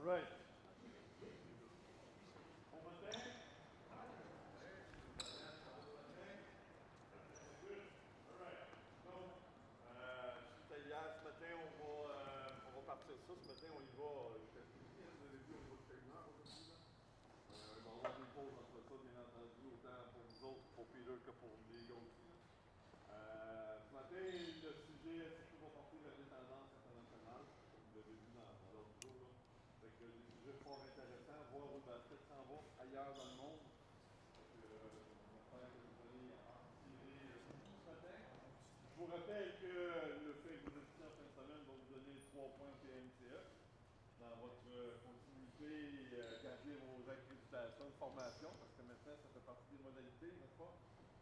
All right. Partir ça, ce matin, on y va. Vous avez vu, on va de segment aujourd'hui. On va avoir des pauses entre ça, bien entendu, autant pour nous autres, pour Peter que pour les gars aussi. Ce matin, le sujet, c'est qui va porter les tendances internationales, comme vous l'avez vu dans l'autre vidéo. Fait que des sujets fort intéressants, voir où le basket s'en va ailleurs dans le monde. Fait que, on espère que vous allez en tirer beaucoup ce matin. Je vous rappelle que le fait que vous êtes ici en fin de semaine va vous donner 3 points PMCE. Dans votre continuité, garder vos accréditations de formation, parce que maintenant, ça fait partie des modalités, n'est-ce pas?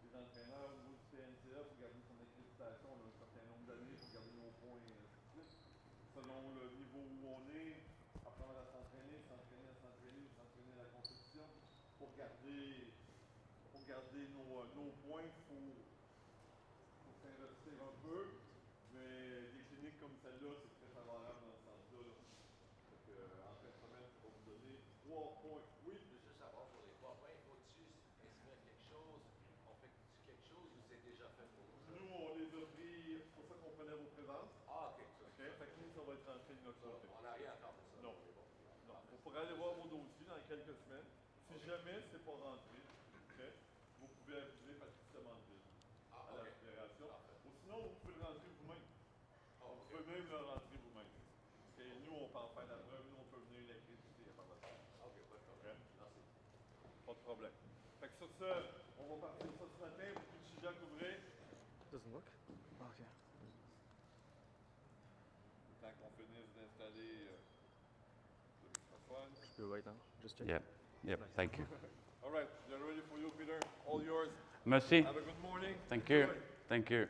Les entraîneurs au niveau du PNCA, pour garder son accréditation, on a un certain nombre d'années pour garder nos points, et ainsi de suite. Selon le niveau où on est, apprendre à s'entraîner, s'entraîner à la compétition. Pour garder nos points, il faut s'investir un peu, mais des cliniques comme celle-là, c'est très favorable dans ce sens-là. En fin de semaine, ça va vous donner 3 points. Oui? Je veux juste savoir pour les 3 points, faut-tu inscrire quelque chose? On fait quelque chose ou c'est déjà fait pour nous? Nous, on les a pris, c'est pour ça qu'on prenait vos présences. Ah, OK. Fait que nous, ça va être rentré de notre côté. On n'a rien à faire pour ça. Non. Non. Vous pourrez aller voir vos dossiers dans quelques semaines. Si jamais c'est pas rentré, vous pouvez aviser Patricia Mandeville à la fédération. Ou sinon, vous pouvez le rentrer vous-même. Vous pouvez même le rentrer vous-même. Et nous, on peut en faire la preuve. Nous, on peut venir l'accréditer par la suite. OK, pas de problème. Merci. Pas de problème. Fait que sur ça, on va partir ça ce matin. Beaucoup de sujets à couvrir. Doesn't look? Okay. Le temps qu'on finisse d'installer le microphone. You're right now. Just check. Yep, yep, thank you. All right, they're ready for you, Peter. All yours. Merci. Have a good morning. Thank you. Thank you.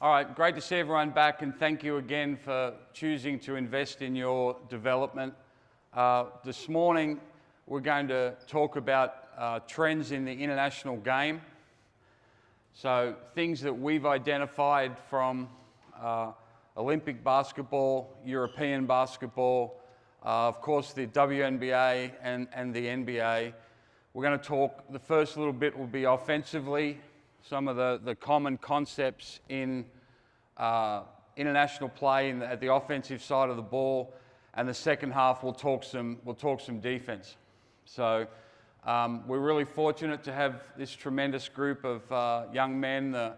All right, great to see everyone back, and thank you again for choosing to invest in your development. This morning, we're going to talk about trends in the international game. So things that we've identified from Olympic basketball, European basketball, of course the WNBA and the NBA. We're going to talk, the first little bit will be offensively, some of the common concepts in international play at the offensive side of the ball, and the second half we'll talk some defense. So we're really fortunate to have this tremendous group of young men, the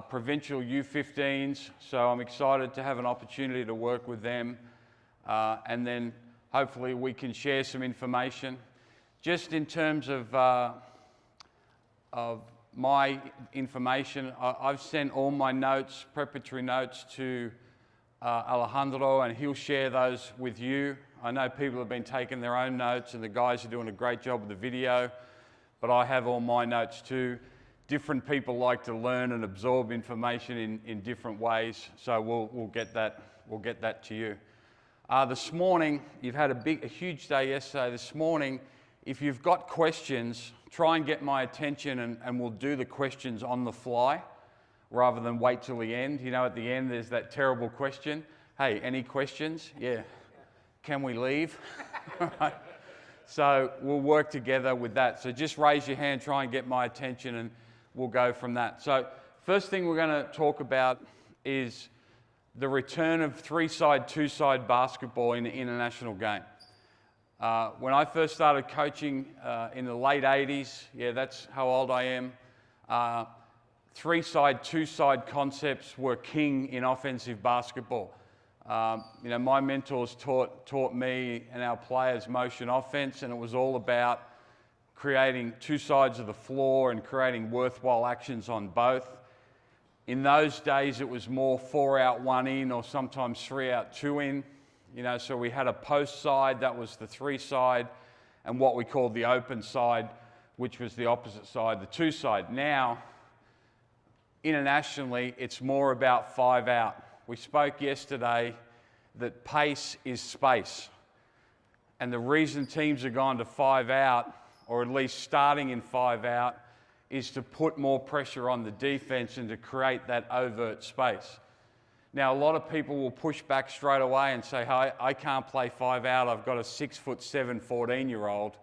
provincial U15s, so I'm excited to have an opportunity to work with them, and then hopefully we can share some information. Just in terms of my information, I've sent all my notes, preparatory notes, to Alejandro, and he'll share those with you. I know people have been taking their own notes, and the guys are doing a great job with the video, but I have all my notes too. Different people like to learn and absorb information in different ways, so we'll get that to you. This morning, you've had a huge day yesterday. This morning, if you've got questions, try and get my attention, and we'll do the questions on the fly rather than wait till the end. You know, at the end, there's that terrible question. Hey, any questions? Yeah. Can we leave? So we'll work together with that. So just raise your hand, try and get my attention, and we'll go from that. So first thing we're going to talk about is the return of three-side, two-side basketball in the international game. When I first started coaching in the late 80s, yeah, that's how old I am, three-side, two-side concepts were king in offensive basketball. You know, my mentors taught me and our players motion offense, and it was all about creating two sides of the floor and creating worthwhile actions on both. In those days, it was more 4 out, 1 in, or sometimes 3 out, 2 in. You know, so we had a post side, that was the 3 side, and what we called the open side, which was the opposite side, the 2 side. Now, internationally, it's more about 5 out. We spoke yesterday that pace is space. And the reason teams have gone to 5 out, or at least starting in 5 out, is to put more pressure on the defense and to create that overt space. Now, a lot of people will push back straight away and say, hey, I can't play 5 out. I've got a 6'7", 14-year-old.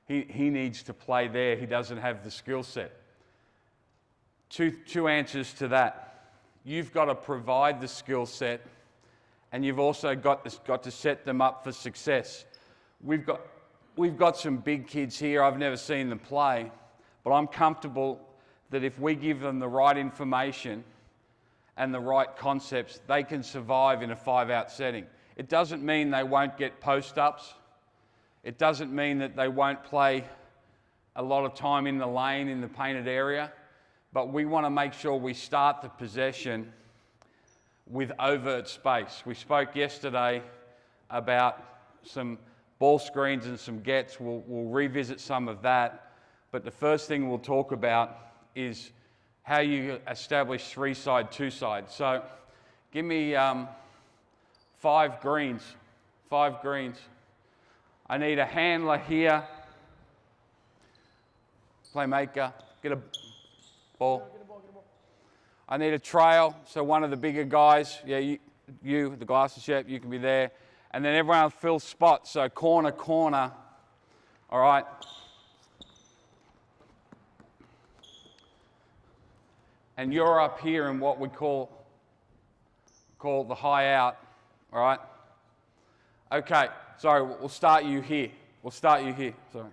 He needs to play there. He doesn't have the skill set. Two answers to that. You've got to provide the skill set, and you've also got to set them up for success. We've got some big kids here. I've never seen them play, but I'm comfortable that if we give them the right information and the right concepts, they can survive in a 5-out setting. It doesn't mean they won't get post-ups. It doesn't mean that they won't play a lot of time in the lane, in the painted area, but we want to make sure we start the possession with overt space. We spoke yesterday about some ball screens and some gets. We'll revisit some of that, but the first thing we'll talk about is how you establish 3-side, 2-side. So give me 5 greens. 5 greens. I need a handler here. Playmaker. Get a ball. I need a trail. So one of the bigger guys. Yeah, you the glasses chap, you can be there. And then everyone will fill spots. So corner, corner. All right. And you're up here in what we call the high out, all right? Okay, sorry, we'll start you here. Sorry.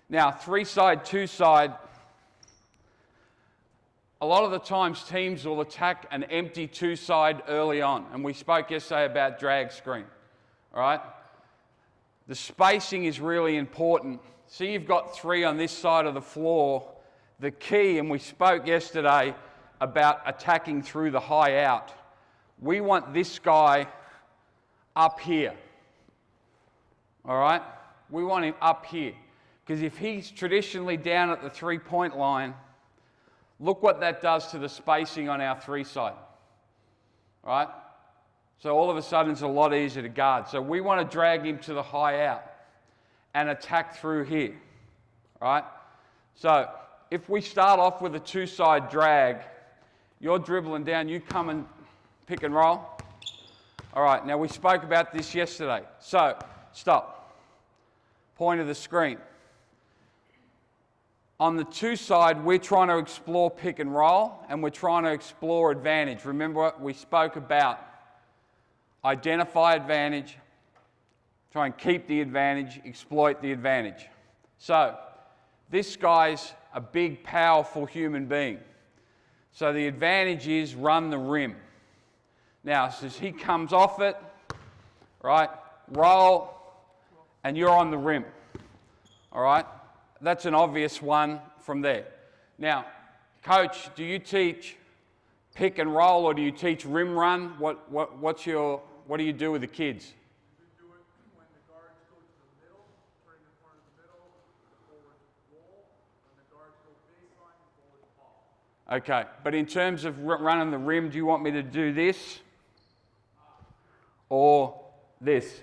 Now, 3-side, 2-side, a lot of the times teams will attack an empty 2-side early on, and we spoke yesterday about drag screen, all right? The spacing is really important. See, you've got 3 on this side of the floor. The key, and we spoke yesterday about attacking through the high out. We want this guy up here. All right? We want him up here. Because if he's traditionally down at the 3-point line, look what that does to the spacing on our 3-side. All right? So all of a sudden it's a lot easier to guard. So we want to drag him to the high out and attack through here. All right? So if we start off with a 2-side drag, you're dribbling down, you come and pick and roll. All right, now we spoke about this yesterday. So, stop. Point of the screen. On the 2-side, we're trying to explore pick and roll, and we're trying to explore advantage. Remember what we spoke about? Identify advantage, try and keep the advantage, exploit the advantage. So, this guy's a big, powerful human being. So the advantage is run the rim. Now, as he comes off it, right, roll, and you're on the rim. All right? That's an obvious one from there. Now, coach, do you teach pick and roll or do you teach rim run? What do you do with the kids? Okay, but in terms of running the rim, do you want me to do this or this?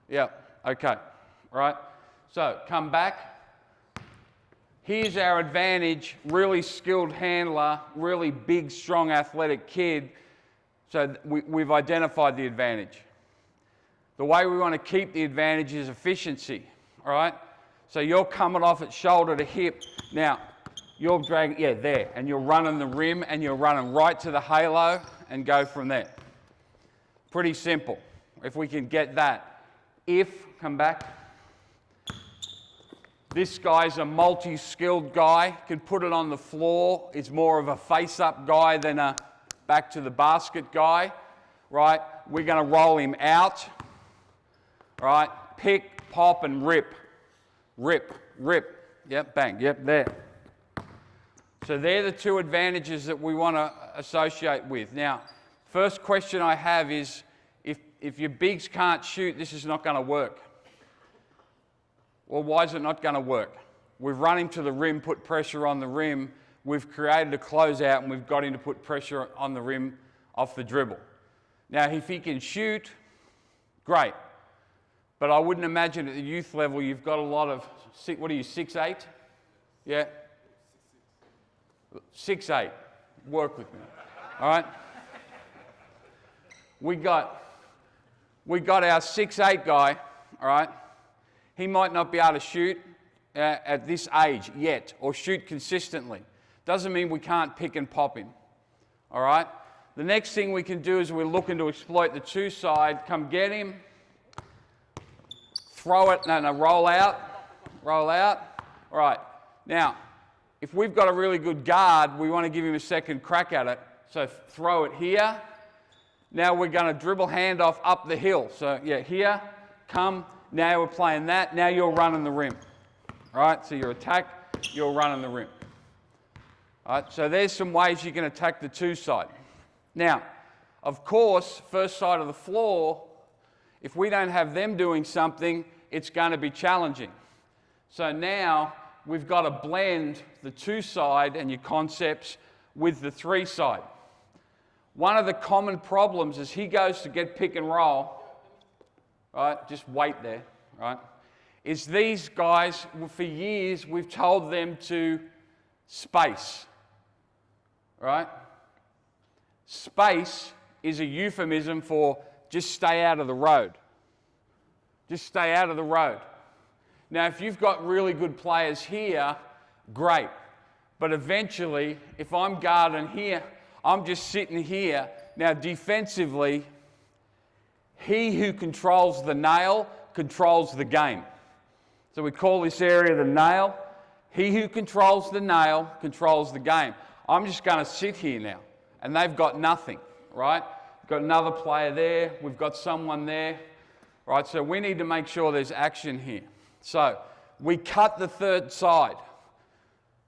Yeah, okay, right. So come back. Here's our advantage, really skilled handler, really big, strong, athletic kid. So we've identified the advantage. The way we want to keep the advantage is efficiency, all right? So you're coming off at shoulder to hip. Now, you're dragging, yeah, there, and you're running the rim and you're running right to the halo and go from there. Pretty simple, if we can get that. Come back. This guy's a multi-skilled guy, can put it on the floor, is more of a face-up guy than a back to the basket guy, right? We're going to roll him out, right? Pick, pop, and rip. Rip, rip. Yep, bang, yep, there. So they're the 2 advantages that we want to associate with. Now, first question I have is, if your bigs can't shoot, this is not going to work. Well, why is it not going to work? We've run him to the rim, put pressure on the rim. We've created a closeout, and we've got him to put pressure on the rim off the dribble. Now, if he can shoot, great. But I wouldn't imagine at the youth level you've got a lot of, what are you, 6'8"? Yeah? 6'8". Work with me. All right? We got our 6'8" guy, all right? He might not be able to shoot at this age yet, or shoot consistently. Doesn't mean we can't pick and pop him, all right? The next thing we can do is we're looking to exploit the two side. Come get him. Throw it, roll out. All right, now, if we've got a really good guard, we want to give him a second crack at it. So throw it here. Now we're going to dribble handoff up the hill. So yeah, here, come. Now we're playing that. Now you're running the rim. All right, so your attack, you're running the rim. All right, so there's some ways you can attack the two side. Now, of course, first side of the floor, if we don't have them doing something, it's going to be challenging. So now we've got to blend the two side and your concepts with the three side. One of the common problems is he goes to get pick and roll, right? Just wait there, right? Is these guys, for years, we've told them to space, right? Space is a euphemism for just stay out of the road. Just stay out of the road. Now, if you've got really good players here, great. But eventually, if I'm guarding here, I'm just sitting here. Now, defensively, he who controls the nail controls the game. So we call this area the nail. He who controls the nail controls the game. I'm just going to sit here now, and they've got nothing, right? We've got another player there. We've got someone there, right? So we need to make sure there's action here. So we cut the third side.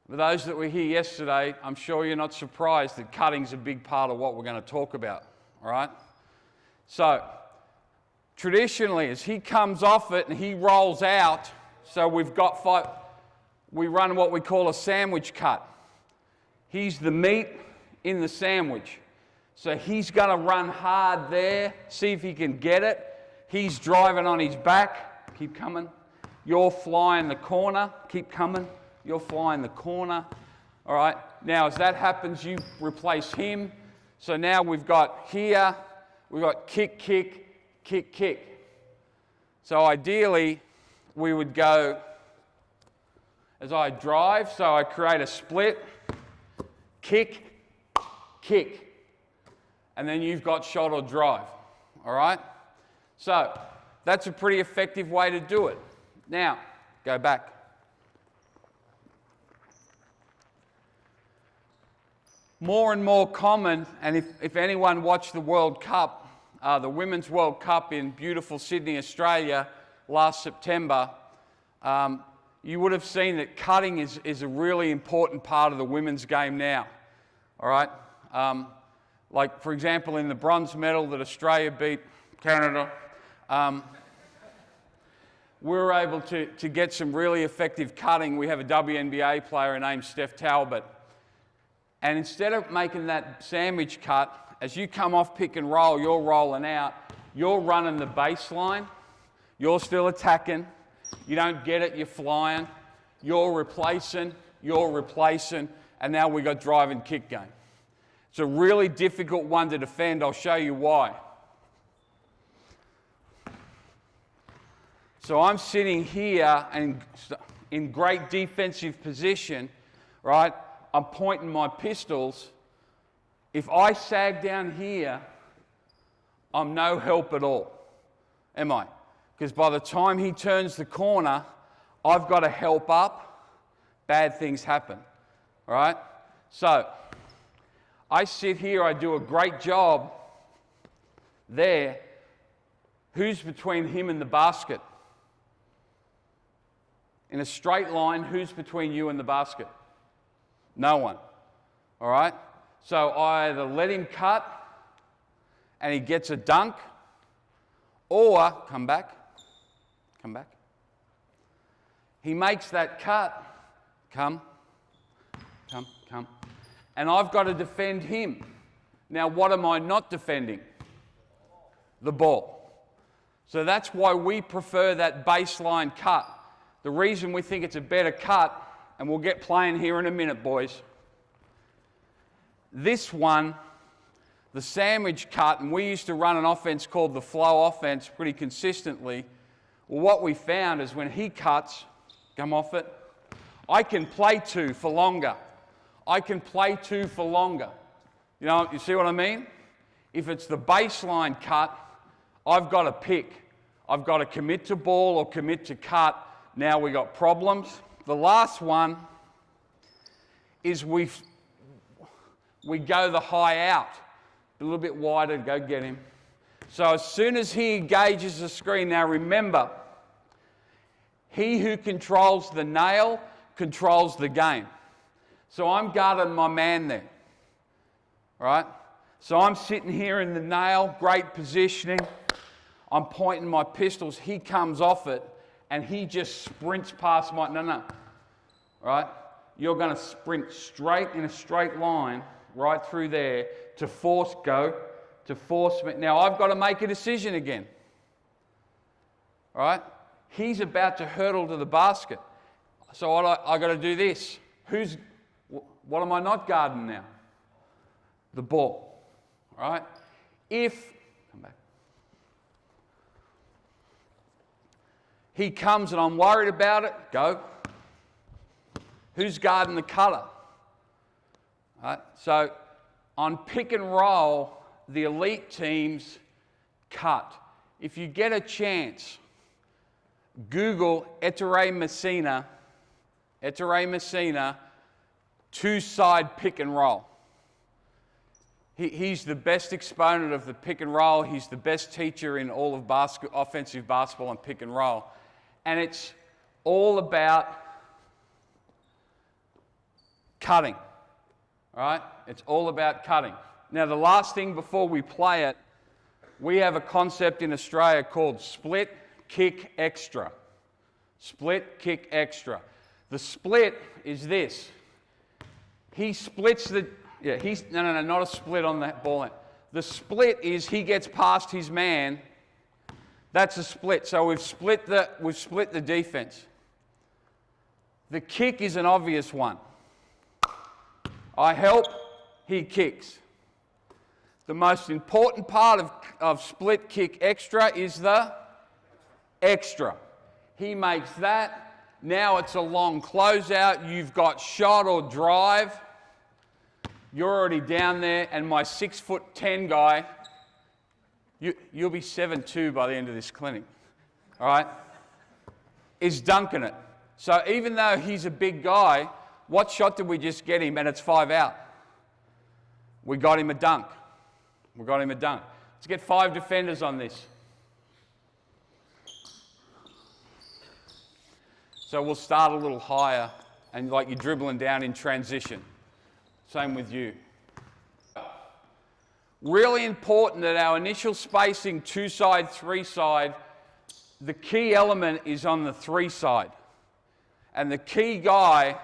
For those that were here yesterday, I'm sure you're not surprised that cutting's a big part of what we're going to talk about, all right? So traditionally, as he comes off it and he rolls out, so we've got we run what we call a sandwich cut. He's the meat in the sandwich. So he's going to run hard there, see if he can get it. He's driving on his back. Keep coming. You're flying the corner. Keep coming. You're flying the corner. All right. Now, as that happens, you replace him. So now we've got here, we've got kick, kick, kick, kick. So ideally, we would go as I drive. So I create a split, kick, kick. And then you've got shot or drive. All right. So that's a pretty effective way to do it. Now, go back. More and more common, and if anyone watched the World Cup, the Women's World Cup in beautiful Sydney, Australia, last September, you would have seen that cutting is a really important part of the women's game now. All right? Like, for example, in the bronze medal that Australia beat Canada, we were able to get some really effective cutting. We have a WNBA player named Steph Talbot. And instead of making that sandwich cut, as you come off pick and roll, you're rolling out, you're running the baseline, you're still attacking, you don't get it, you're flying, you're replacing, and now we've got drive and kick game. It's a really difficult one to defend. I'll show you why. So I'm sitting here and in great defensive position, right? I'm pointing my pistols. If I sag down here, I'm no help at all, am I? Because by the time he turns the corner, I've got to help up. Bad things happen, all right? So I sit here, I do a great job there. Who's between him and the basket? In a straight line, who's between you and the basket? No one. All right? So I either let him cut and he gets a dunk, or come back. He makes that cut. Come. And I've got to defend him. Now, what am I not defending? The ball. So that's why we prefer that baseline cut. The reason we think it's a better cut, and we'll get playing here in a minute, boys. This one, the sandwich cut, and we used to run an offense called the flow offense pretty consistently. Well, what we found is when he cuts, come off it, I can play two for longer. I can play two for longer. You see what I mean? If it's the baseline cut, I've got to pick. I've got to commit to ball or commit to cut. Now we got problems. The last one is we go the high out. A little bit wider, go get him. So as soon as he engages the screen, now remember, he who controls the nail controls the game. So I'm guarding my man there, right? So I'm sitting here in the nail, great positioning. I'm pointing my pistols. He comes off it, and he just sprints past my, no, right? You're going to sprint straight in a straight line right through there to force me. Now I've got to make a decision again, right? He's about to hurdle to the basket. So I got to do this. What am I not guarding now? The ball, right? Come back. He comes and I'm worried about it, go. Who's guarding the cutter? Right? So on pick and roll, the elite teams cut. If you get a chance, Google Ettore Messina, two-side pick and roll. He's the best exponent of the pick and roll. He's the best teacher in all of offensive basketball and pick and roll. And it's all about cutting, right? It's all about cutting. Now, the last thing before we play it, we have a concept in Australia called split, kick, extra. Split, kick, extra. The split is this. He splits the... Yeah, no, not a split on that ball. The split is he gets past his man. That's a split. So we've split the defense. The kick is an obvious one. I help, he kicks. The most important part of split, kick, extra is the extra. He makes that. Now it's a long closeout. You've got shot or drive. You're already down there, and my 6'10" guy, you'll be 7'2" by the end of this clinic, all right, is dunking it. So even though he's a big guy, what shot did we just get him? And it's 5 out. We got him a dunk. Let's get 5 defenders on this. So we'll start a little higher, and like you're dribbling down in transition. Same with you. Really important that our initial spacing, 2-side, 3-side, the key element is on the 3-side. And the key guy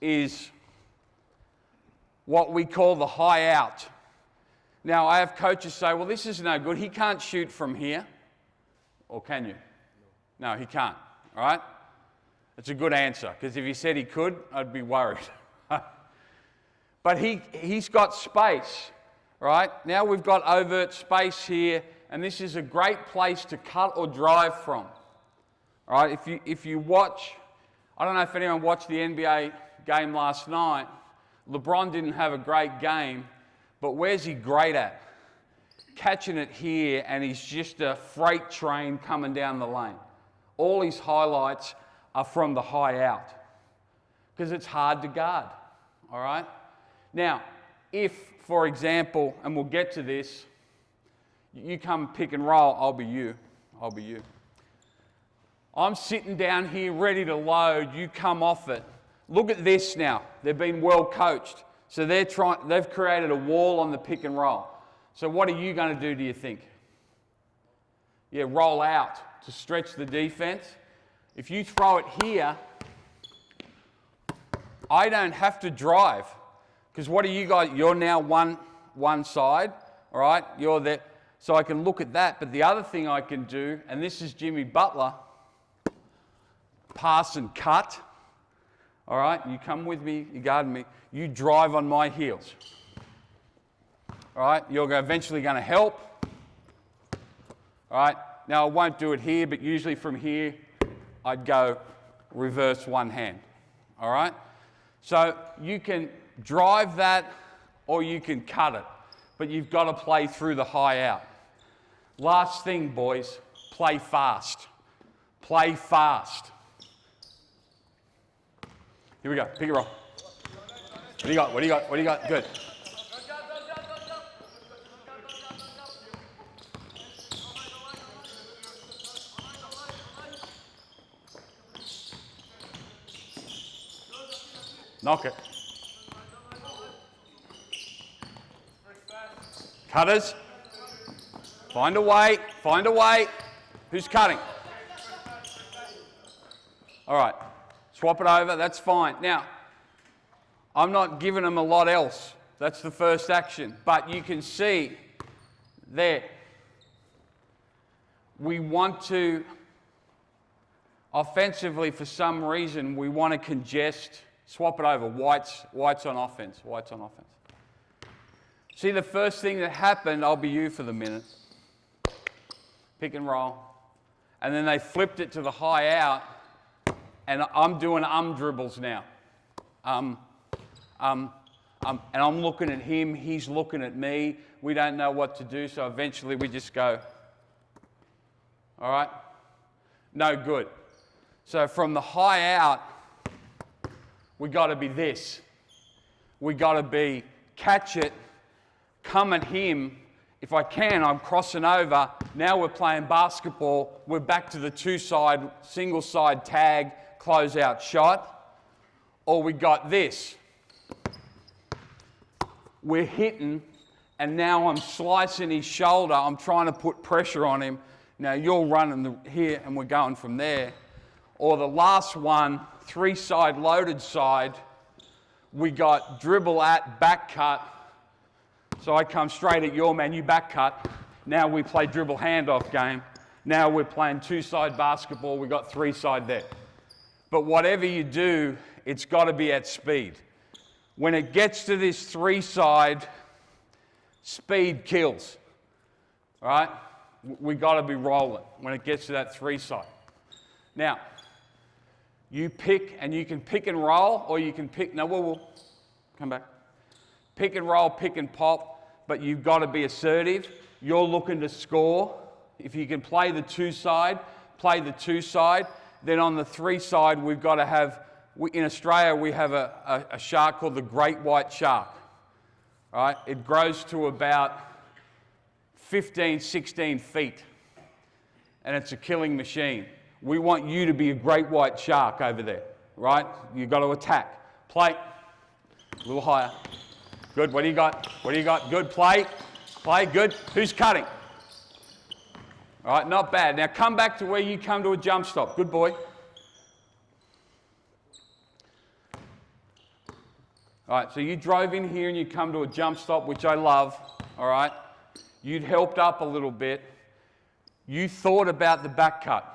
is what we call the high out. Now, I have coaches say, well, this is no good. He can't shoot from here. Or can you? No, he can't. All right? That's a good answer, because if he said he could, I'd be worried. But he's got space, right? Now we've got overt space here, and this is a great place to cut or drive from. All right, if you watch, I don't know if anyone watched the NBA game last night. LeBron didn't have a great game, but where's he great at? Catching it here, and he's just a freight train coming down the lane. All his highlights are from the high out, because it's hard to guard, all right? Now, if, for example, and we'll get to this, you come pick and roll, I'll be you. I'm sitting down here ready to load, you come off it. Look at this now. They've been well coached. So they've created a wall on the pick and roll. So what are you going to do you think? Yeah, roll out to stretch the defense. If you throw it here, I don't have to drive. Because what do you got? You're now one side, all right? You're there. So I can look at that. But the other thing I can do, and this is Jimmy Butler, pass and cut, All right, you come with me, you guard me. You drive on my heels. All right, you're eventually going to help. All right, now I won't do it here, but usually from here, I'd go reverse one hand. All right, so you can drive that or you can cut it, but you've got to play through the high out. Last thing, boys, play fast. Play fast. Here we go, pick it roll. What do you got, what do you got, what do you got? Good. Knock it. Cutters. Find a way, find a way. Who's cutting? All right, swap it over, that's fine. Now, I'm not giving them a lot else. That's the first action. But you can see there, we want to, offensively for some reason, we want to congest. Swap it over, whites on offense, whites on offense. See, the first thing that happened, I'll be you for the minute. Pick and roll. And then they flipped it to the high out, and I'm doing dribbles now. And I'm looking at him, he's looking at me. We don't know what to do, so eventually we just go. All right? No good. So from the high out, we got to be this. We got to be catch it, come at him. If I can, I'm crossing over. Now we're playing basketball. We're back to the two-side, single-side tag, close-out shot. Or we got this. We're hitting, and now I'm slicing his shoulder. I'm trying to put pressure on him. Now you're running here, and we're going from there. Or the last one, three-side loaded side, we got dribble at, back cut. So I come straight at your man, you back cut. Now we play dribble handoff game. Now we're playing two-side basketball, we got three-side there. But whatever you do, it's got to be at speed. When it gets to this three-side, speed kills, right? We got to be rolling when it gets to that three-side. Now, you pick, and you can pick and roll, or you can pick, no, we'll come back. Pick and roll, pick and pop, but you've got to be assertive. You're looking to score. If you can play the two-side, play the two-side. Then on the three-side, we've got to have, in Australia, we have a shark called the great white shark. Right? It grows to about 15, 16 feet, and it's a killing machine. We want you to be a great white shark over there, right? You've got to attack. Play. A little higher. Good. What do you got? What do you got? Good. Play. Play. Good. Who's cutting? All right, not bad. Now come back to where you come to a jump stop. Good boy. All right, so you drove in here and you come to a jump stop, which I love. All right. You'd helped up a little bit. You thought about the back cut.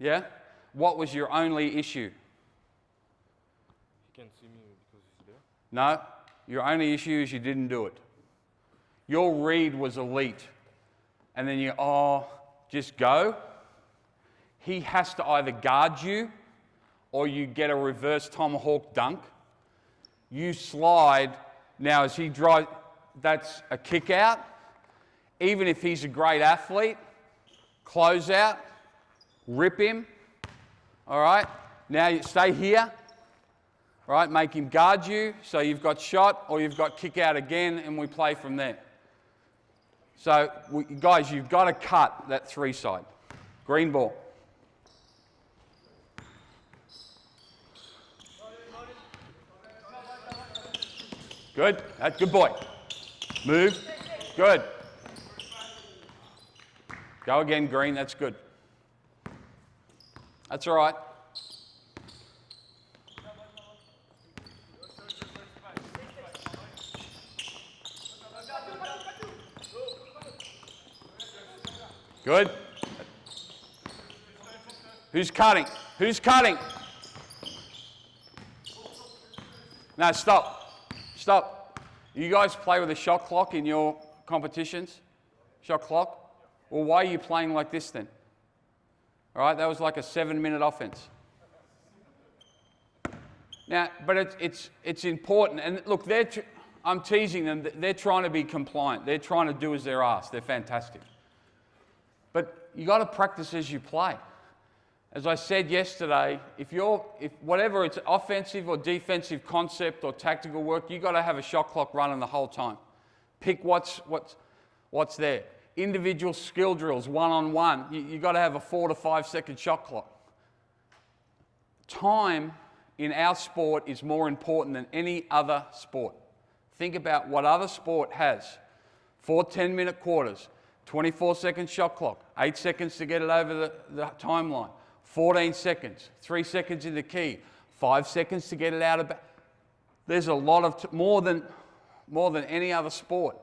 Yeah? What was your only issue? He can't see me because he's there. No, your only issue is you didn't do it. Your read was elite. And then you, just go. He has to either guard you or you get a reverse tomahawk dunk. You slide. Now, as he drives, that's a kick out. Even if he's a great athlete, close out. Rip him, all right? Now you stay here, all right? Make him guard you, so you've got shot or you've got kick out again, and we play from there. So, guys, you've got to cut that three-side. Green ball. Good, that's good boy. Move, good. Go again, green, that's good. That's all right. Good. Who's cutting? Who's cutting? No, stop. Stop. You guys play with a shot clock in your competitions? Shot clock? Well, why are you playing like this then? All right, that was like a 7-minute offense. Now, but it's important. And look, I'm teasing them. They're trying to be compliant. They're trying to do as they're asked. They're fantastic. But you got to practice as you play. As I said yesterday, if whatever it's offensive or defensive concept or tactical work, you got to have a shot clock running the whole time. Pick what's there. Individual skill drills, one-on-one. You got to have a 4 to 5 second shot clock. Time in our sport is more important than any other sport. Think about what other sport has. 4 10-minute quarters, 24-second shot clock, 8 seconds to get it over the timeline, 14 seconds, 3 seconds in the key, 5 seconds to get it out of. There's a lot of more than any other sport.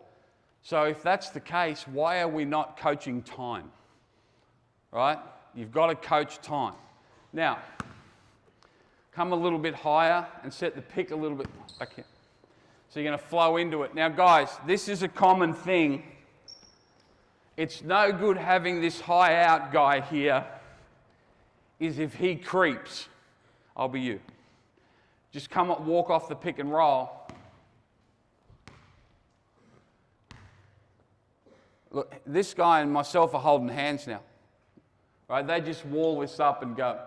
So if that's the case, why are we not coaching time? Right? You've got to coach time. Now, come a little bit higher and set the pick a little bit back here. So you're going to flow into it. Now, guys, this is a common thing. It's no good having this high out guy here, is if he creeps, I'll be you. Just come up, walk off the pick and roll. Look, this guy and myself are holding hands now. Right? They just wall this up and go.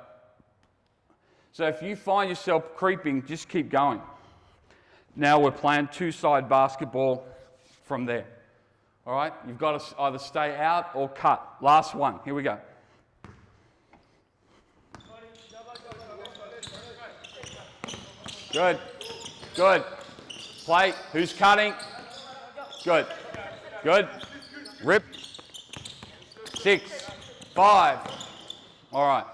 So if you find yourself creeping, just keep going. Now we're playing two-side basketball from there. All right? You've got to either stay out or cut. Last one. Here we go. Good. Good. Play. Who's cutting? Good. Good. Rip. 6, 5. All right.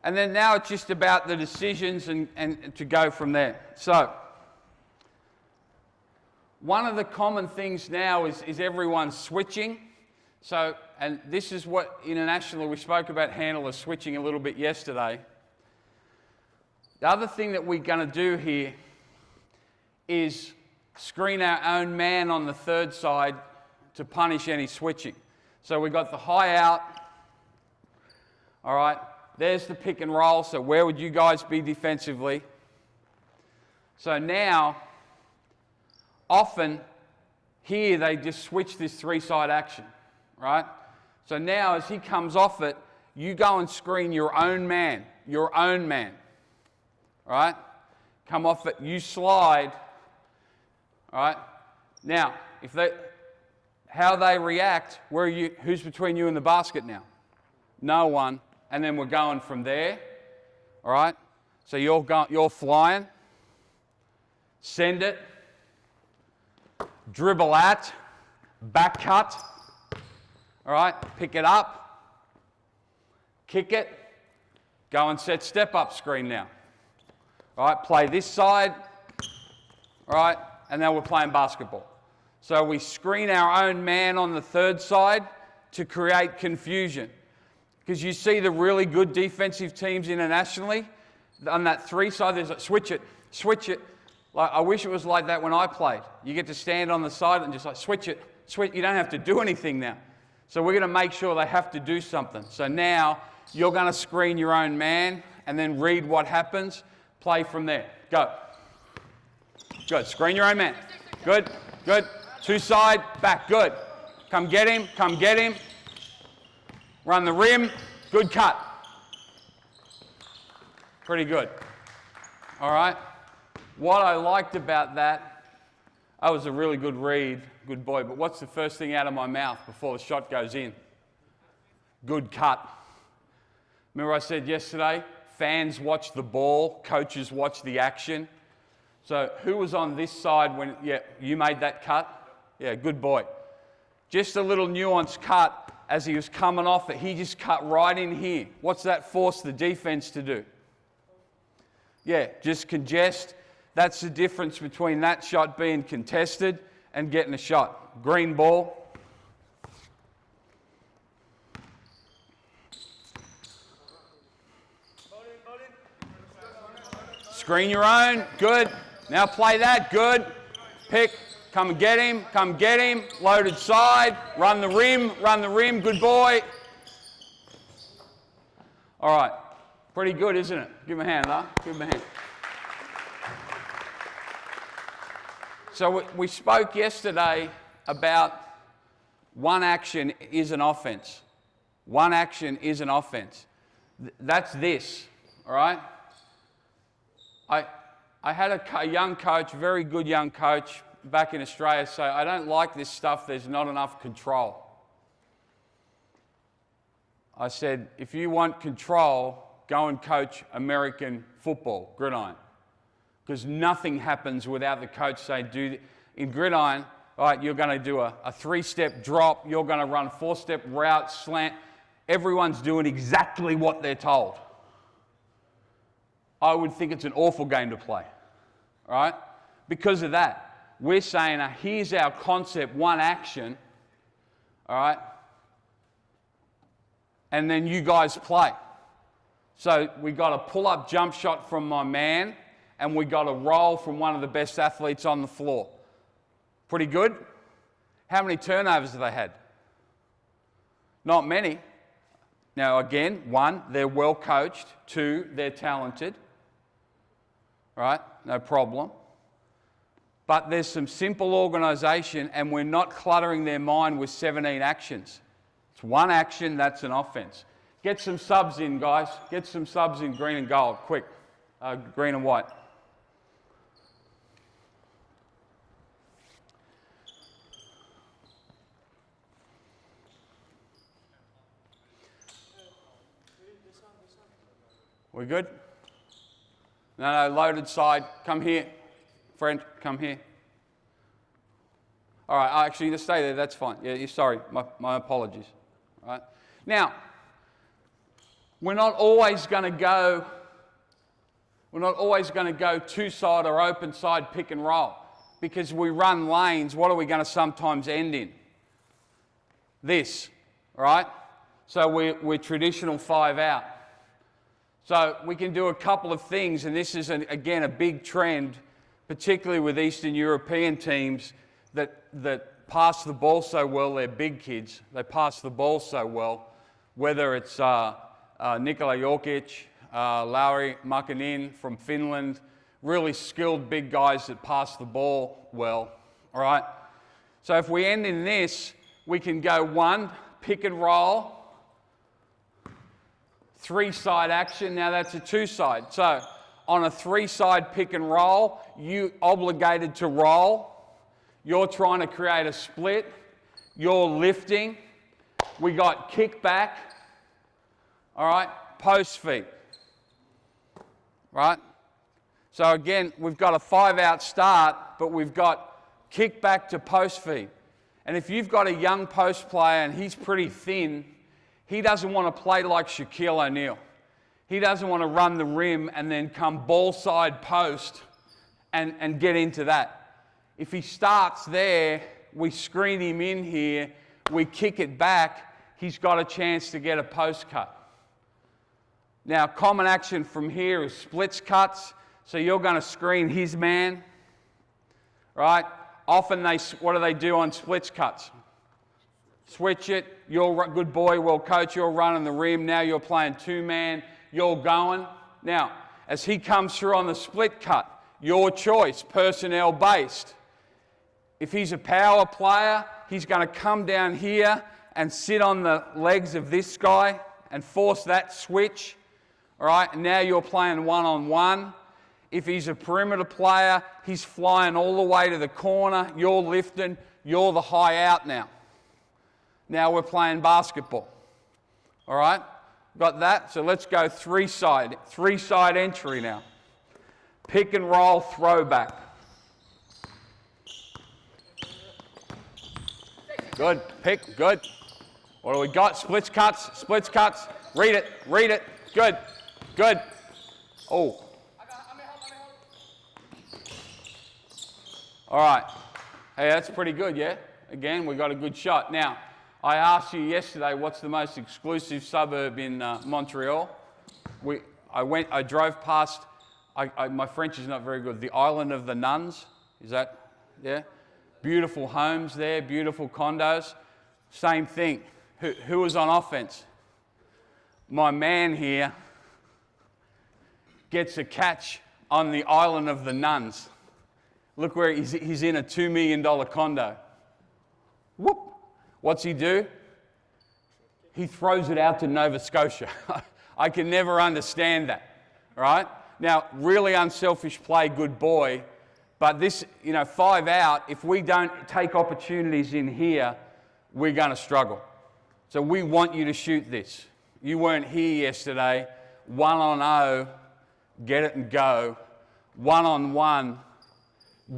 And then now it's just about the decisions and to go from there. So, one of the common things now is everyone switching. So, and this is what internationally we spoke about handlers switching a little bit yesterday. The other thing that we're going to do here is screen our own man on the third side to punish any switching. So we've got the high out. All right, there's the pick and roll. So where would you guys be defensively? So now, often here they just switch this three-side action, right? So now as he comes off it, you go and screen your own man, all right? Come off it, you slide, all right? Now, how they react, who's between you and the basket now? No one. And then we're going from there, all right? So you're flying, send it, dribble at, back cut, all right? Pick it up, kick it, go and set step-up screen now. All right, play this side, all right? And now we're playing basketball. So we screen our own man on the third side to create confusion. Because you see the really good defensive teams internationally, on that three side, there's like, switch it. Like, I wish it was like that when I played. You get to stand on the side and just like, switch it. You don't have to do anything now. So we're going to make sure they have to do something. So now you're going to screen your own man and then read what happens. Play from there. Go. Good. Screen your own man. Good. Good. Two side, back. Good. Come get him. Run the rim. Good cut. Pretty good. All right. What I liked about that was a really good read. Good boy. But what's the first thing out of my mouth before the shot goes in? Good cut. Remember I said yesterday, fans watch the ball, coaches watch the action. So who was on this side when, you made that cut? Yeah, good boy. Just a little nuanced cut as he was coming off it. He just cut right in here. What's that force the defense to do? Yeah, just congest. That's the difference between that shot being contested and getting a shot. Green ball. Screen your own. Good. Now play that, good. Pick, come and get him, loaded side, run the rim, good boy. All right, pretty good, isn't it? Give him a hand, huh? Give him a hand. So we spoke yesterday about one action is an offense. One action is an offense. That's this, all right? I had a young coach, very good young coach back in Australia say, I don't like this stuff, there's not enough control. I said, if you want control, go and coach American football, gridiron. Because nothing happens without the coach saying, in gridiron, all right, you're going to do a 3-step drop, you're going to run a 4-step route, slant. Everyone's doing exactly what they're told. I would think it's an awful game to play, all right? Because of that, we're saying, here's our concept, one action, all right? And then you guys play. So we got a pull-up jump shot from my man, and we got a roll from one of the best athletes on the floor. Pretty good? How many turnovers have they had? Not many. Now again, 1, they're well coached. 2, they're talented. Right? No problem. But there's some simple organisation, and we're not cluttering their mind with 17 actions. It's one action, that's an offence. Get some subs in, guys. Get some subs in green and gold, quick. Green and white. We good? No, loaded side. Come here. Friend, come here. All right, actually, just stay there. That's fine. Yeah, sorry. My apologies. All right. Now, we're not always going to go two-side or open side pick and roll. Because we run lanes, what are we going to sometimes end in? This, right? So we're traditional 5 out. So we can do a couple of things, and this is, again, a big trend, particularly with Eastern European teams that pass the ball so well. They're big kids. They pass the ball so well, whether it's Nikola Jokic, Lauri Markkanen from Finland, really skilled big guys that pass the ball well, all right? So if we end in this, we can go 1, pick and roll, 3-side action. Now that's a 2-side. So on a 3-side pick and roll, you obligated to roll. You're trying to create a split. You're lifting. We got kickback. All right, post feed. Right? So again, we've got a 5-out start, but we've got kickback to post feed. And if you've got a young post player and he's pretty thin, he doesn't want to play like Shaquille O'Neal. He doesn't want to run the rim and then come ball side post and get into that. If he starts there, we screen him in here, we kick it back, he's got a chance to get a post cut. Now, common action from here is splits cuts. So you're going to screen his man, right? Often what do they do on splits cuts? Switch it. You're a good boy, well coach, you're running the rim. Now you're playing 2-man. You're going. Now, as he comes through on the split cut, your choice, personnel based. If he's a power player, he's going to come down here and sit on the legs of this guy and force that switch. All right, and now you're playing one-on-one. If he's a perimeter player, he's flying all the way to the corner. You're lifting. You're the high out now. Now we're playing basketball. All right? Got that? So let's go 3-side. 3-side entry now. Pick and roll throwback. Good. Pick. Good. What do we got? Splits cuts. Splits cuts. Read it. Read it. Good. Good. Oh. All right. Hey, that's pretty good, yeah? Again, we got a good shot. Now, I asked you yesterday what's the most exclusive suburb in Montreal. I drove past my French is not very good. The island of the nuns, is that, yeah? Beautiful homes there, beautiful condos. Same thing. Who was on offense? My man here gets a catch on the island of the nuns. Look where he's in a $2 million condo. Whoop! What's he do? He throws it out to Nova Scotia. I can never understand that, right? Now, really unselfish play, good boy, but this, 5 out, if we don't take opportunities in here, we're going to struggle. So we want you to shoot this. You weren't here yesterday. 1-on-0, get it and go. 1-on-1,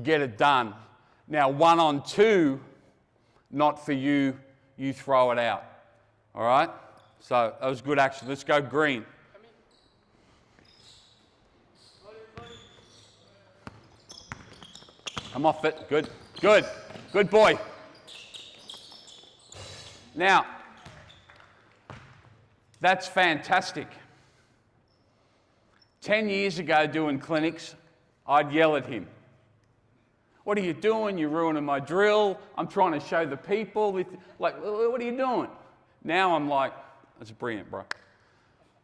get it done. Now, 1-on-2, not for you, you throw it out. All right? So that was good action. Let's go green. Come off it. Good. Good. Good boy. Now, that's fantastic. 10 years ago doing clinics, I'd yell at him. What are you doing? You're ruining my drill. I'm trying to show the people. Like, what are you doing? Now I'm like, that's brilliant, bro.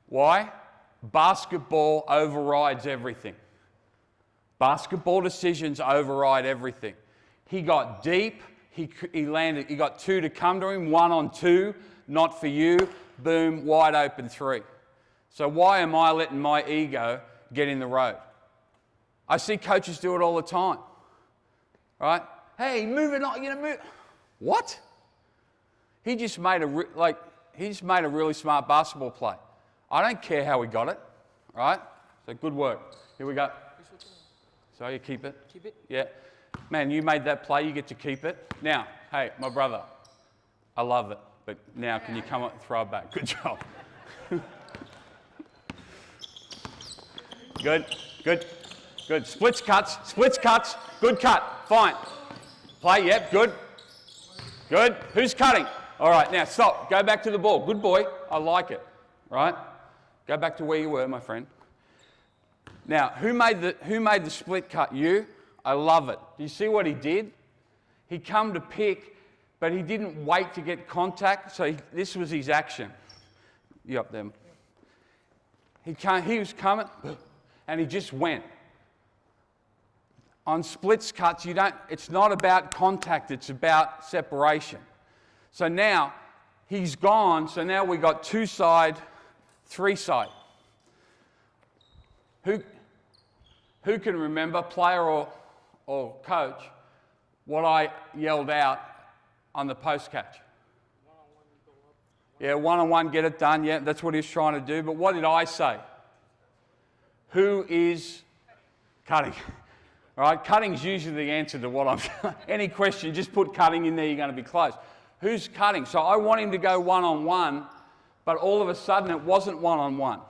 Why? Basketball overrides everything. Basketball decisions override everything. He got deep. He landed. He got 2 to come to him. 1-on-2, not for you. Boom, wide open 3. So why am I letting my ego get in the road? I see coaches do it all the time. Right? Hey, move it on. Move. What? He just made a really smart basketball play. I don't care how he got it. Right? So good work. Here we go. So you keep it. Keep it? Yeah. Man, you made that play. You get to keep it. Now, hey, my brother, I love it. But now, can you come up and throw it back? Good job. Good, good, good. Splits cuts. Good cut. Fine. Play, yep, good. Good. Who's cutting? All right, now stop. Go back to the ball. Good boy. I like it. Right? Go back to where you were, my friend. Now, who made the split cut? You? I love it. Do you see what he did? He come to pick, but he didn't wait to get contact, so this was his action. You up there? He was coming, and he just went. On splits cuts, it's not about contact, it's about separation. So now, he's gone, so now we got 2-side, 3-side. Who can remember, player or coach, what I yelled out on the post catch? Yeah, 1-on-1, get it done. Yeah, that's what he was trying to do. But what did I say? Who is cutting? All right, cutting's usually the answer to what I'm... Any question, just put cutting in there, you're going to be close. Who's cutting? So I want him to go 1-on-1, but all of a sudden it wasn't 1-on-1.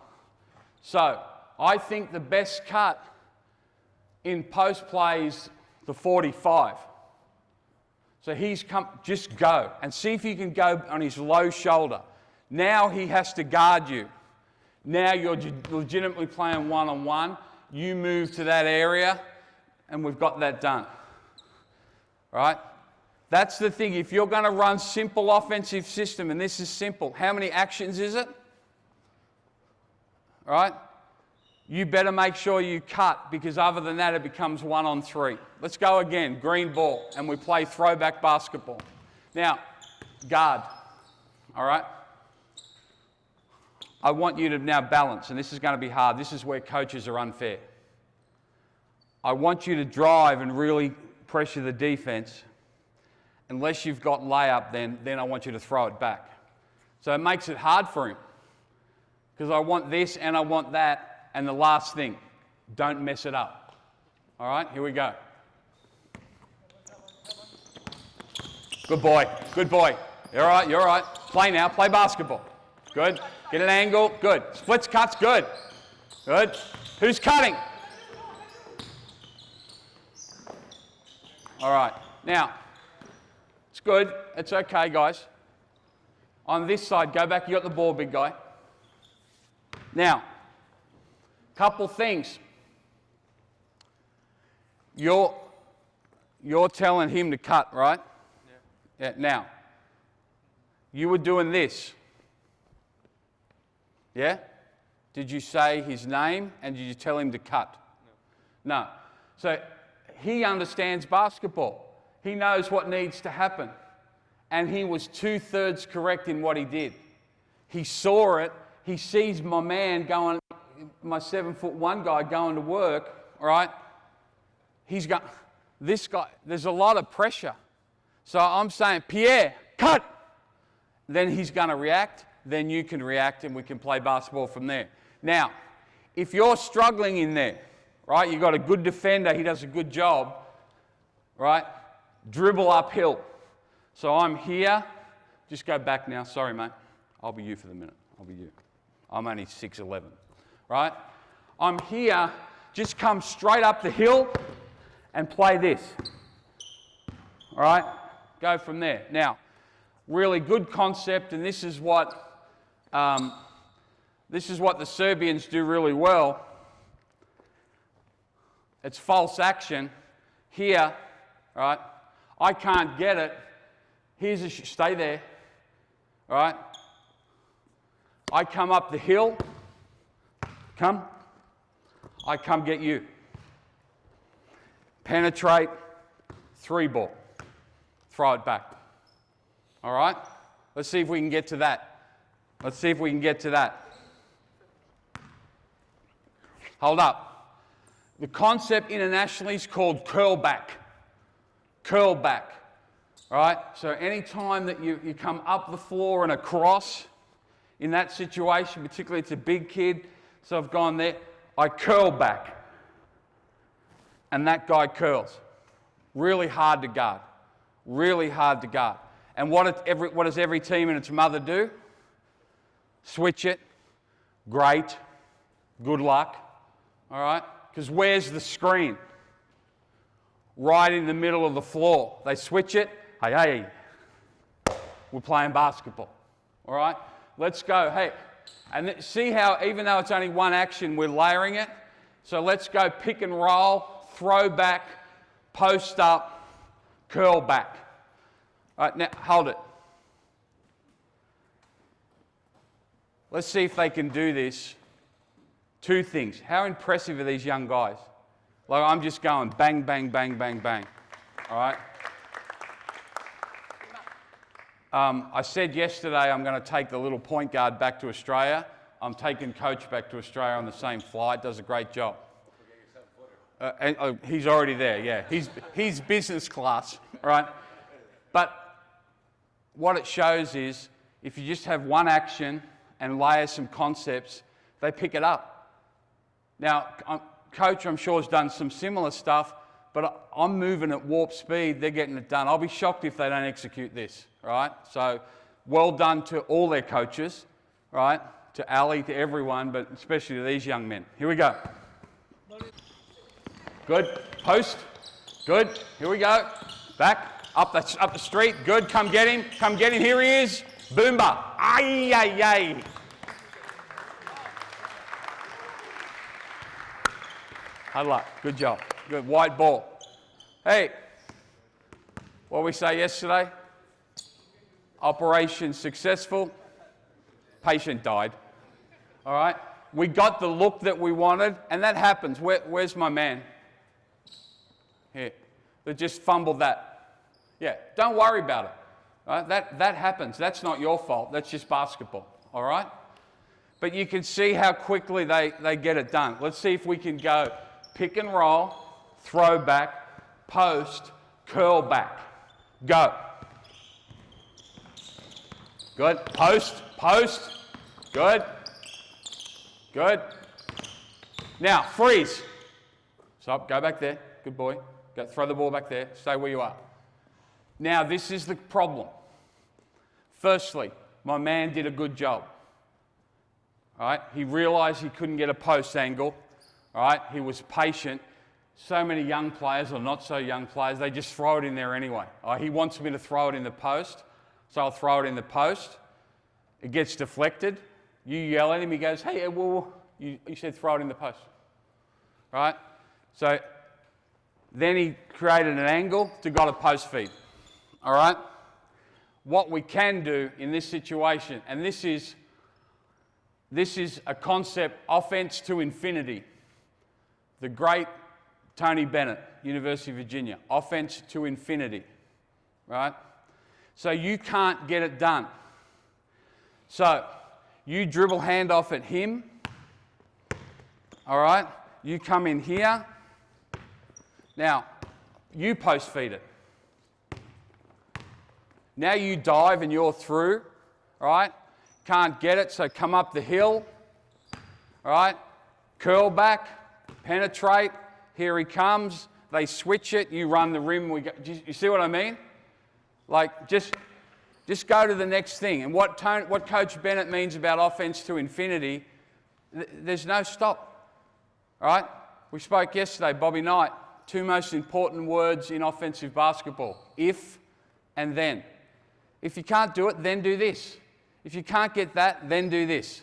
So I think the best cut in post play is the 45. So he's come, just go and see if you can go on his low shoulder. Now he has to guard you. Now you're legitimately playing 1-on-1. You move to that area and we've got that done. Right? That's the thing. If you're going to run simple offensive system, and this is simple, how many actions is it? Right? You better make sure you cut, because other than that, it becomes 1-on-3. Let's go again, green ball, and we play throwback basketball. Now, guard, all right? I want you to now balance, and this is going to be hard. This is where coaches are unfair. I want you to drive and really pressure the defense. Unless you've got layup, then I want you to throw it back. So it makes it hard for him, because I want this and I want that. And the last thing, don't mess it up. All right, here we go. Good boy, good boy. You're all right, you're all right. Play now, play basketball. Good, get an angle, good. Splits, cuts, good. Good. Who's cutting? All right, now, it's good, it's okay, guys. On this side, go back, you got the ball, big guy. Now, couple things. You're telling him to cut, right? Yeah. Now, you were doing this. Yeah? Did you say his name and did you tell him to cut? No. So he understands basketball. He knows what needs to happen. And he was 2/3 correct in what he did. He saw it. He sees my man going, my 7'1" guy going to work, right? He's got, this guy, there's a lot of pressure. So I'm saying, Pierre, cut! Then he's going to react. Then you can react and we can play basketball from there. Now, if you're struggling in there, right, you've got a good defender, he does a good job, right? Dribble uphill. So I'm here. Just go back now. Sorry, mate. I'll be you for the minute. I'll be you. I'm only 6'11", right? I'm here. Just come straight up the hill and play this. All right? Go from there. Now, really good concept, and this is what the Serbians do really well. It's false action. Here, right? I can't get it. Here's a stay there. All right? I come up the hill. Come. I come get you. Penetrate. 3-ball. Throw it back. All right? Let's see if we can get to that. Let's see if we can get to that. Hold up. The concept internationally is called curl back. Curl back. All right? So any time that you come up the floor and across in that situation, particularly it's a big kid, so I've gone there, I curl back. And that guy curls. Really hard to guard. Really hard to guard. And what does every team and its mother do? Switch it. Great. Good luck. All right? Because where's the screen? Right in the middle of the floor. They switch it. Hey. We're playing basketball. All right? Let's go. Hey. And see how, even though it's only one action, we're layering it. So let's go pick and roll, throw back, post up, curl back. All right, now hold it. Let's see if they can do this. 2 things. How impressive are these young guys? Like I'm just going bang, bang, bang, bang, bang. All right? I said yesterday I'm going to take the little point guard back to Australia. I'm taking Coach back to Australia on the same flight. Does a great job. He's already there, yeah. He's business class, right? But what it shows is if you just have one action and layer some concepts, they pick it up. Now, Coach, I'm sure, has done some similar stuff, but I'm moving at warp speed. They're getting it done. I'll be shocked if they don't execute this, right? So well done to all their coaches, right? To Ali, to everyone, but especially to these young men. Here we go. Good. Post. Good. Here we go. Back. Up the street. Good. Come get him. Come get him. Here he is. Boomba. Ay, ay, ay. Hard luck. Good job. Good. White ball. Hey. What did we say yesterday? Operation successful. Patient died. All right. We got the look that we wanted, and that happens. Where's my man? Here. They just fumbled that. Yeah, don't worry about it. Right? That happens. That's not your fault. That's just basketball. All right? But you can see how quickly they get it done. Let's see if we can go pick and roll, throw back, post, curl back. Go. Good. Post. Good. Good. Now, freeze. Stop. Go back there. Good boy. Go, throw the ball back there. Stay where you are. Now, this is the problem. Firstly, my man did a good job. All right? He realised he couldn't get a post angle. All right? He was patient. So many young players, or not so young players, they just throw it in there anyway. He wants me to throw it in the post, so I'll throw it in the post. It gets deflected. You yell at him. He goes, hey, well, you said throw it in the post. Right? So Then he created an angle to got a post feed. All right? What we can do in this situation, and this is a concept, offense to infinity. The great Tony Bennett, University of Virginia, offense to infinity, right? So you can't get it done. So you dribble handoff at him, all right? You come in here. Now, you post feed it. Now you dive and you're through, all right? Can't get it, so come up the hill, all right? Curl back, penetrate, here he comes. They switch it, you run the rim. You see what I mean? Like, just go to the next thing. And what Coach Bennett means about offense to infinity, there's no stop, all right? We spoke yesterday, Bobby Knight, 2 most important words in offensive basketball, if and then. If you can't do it, then do this. If you can't get that, then do this.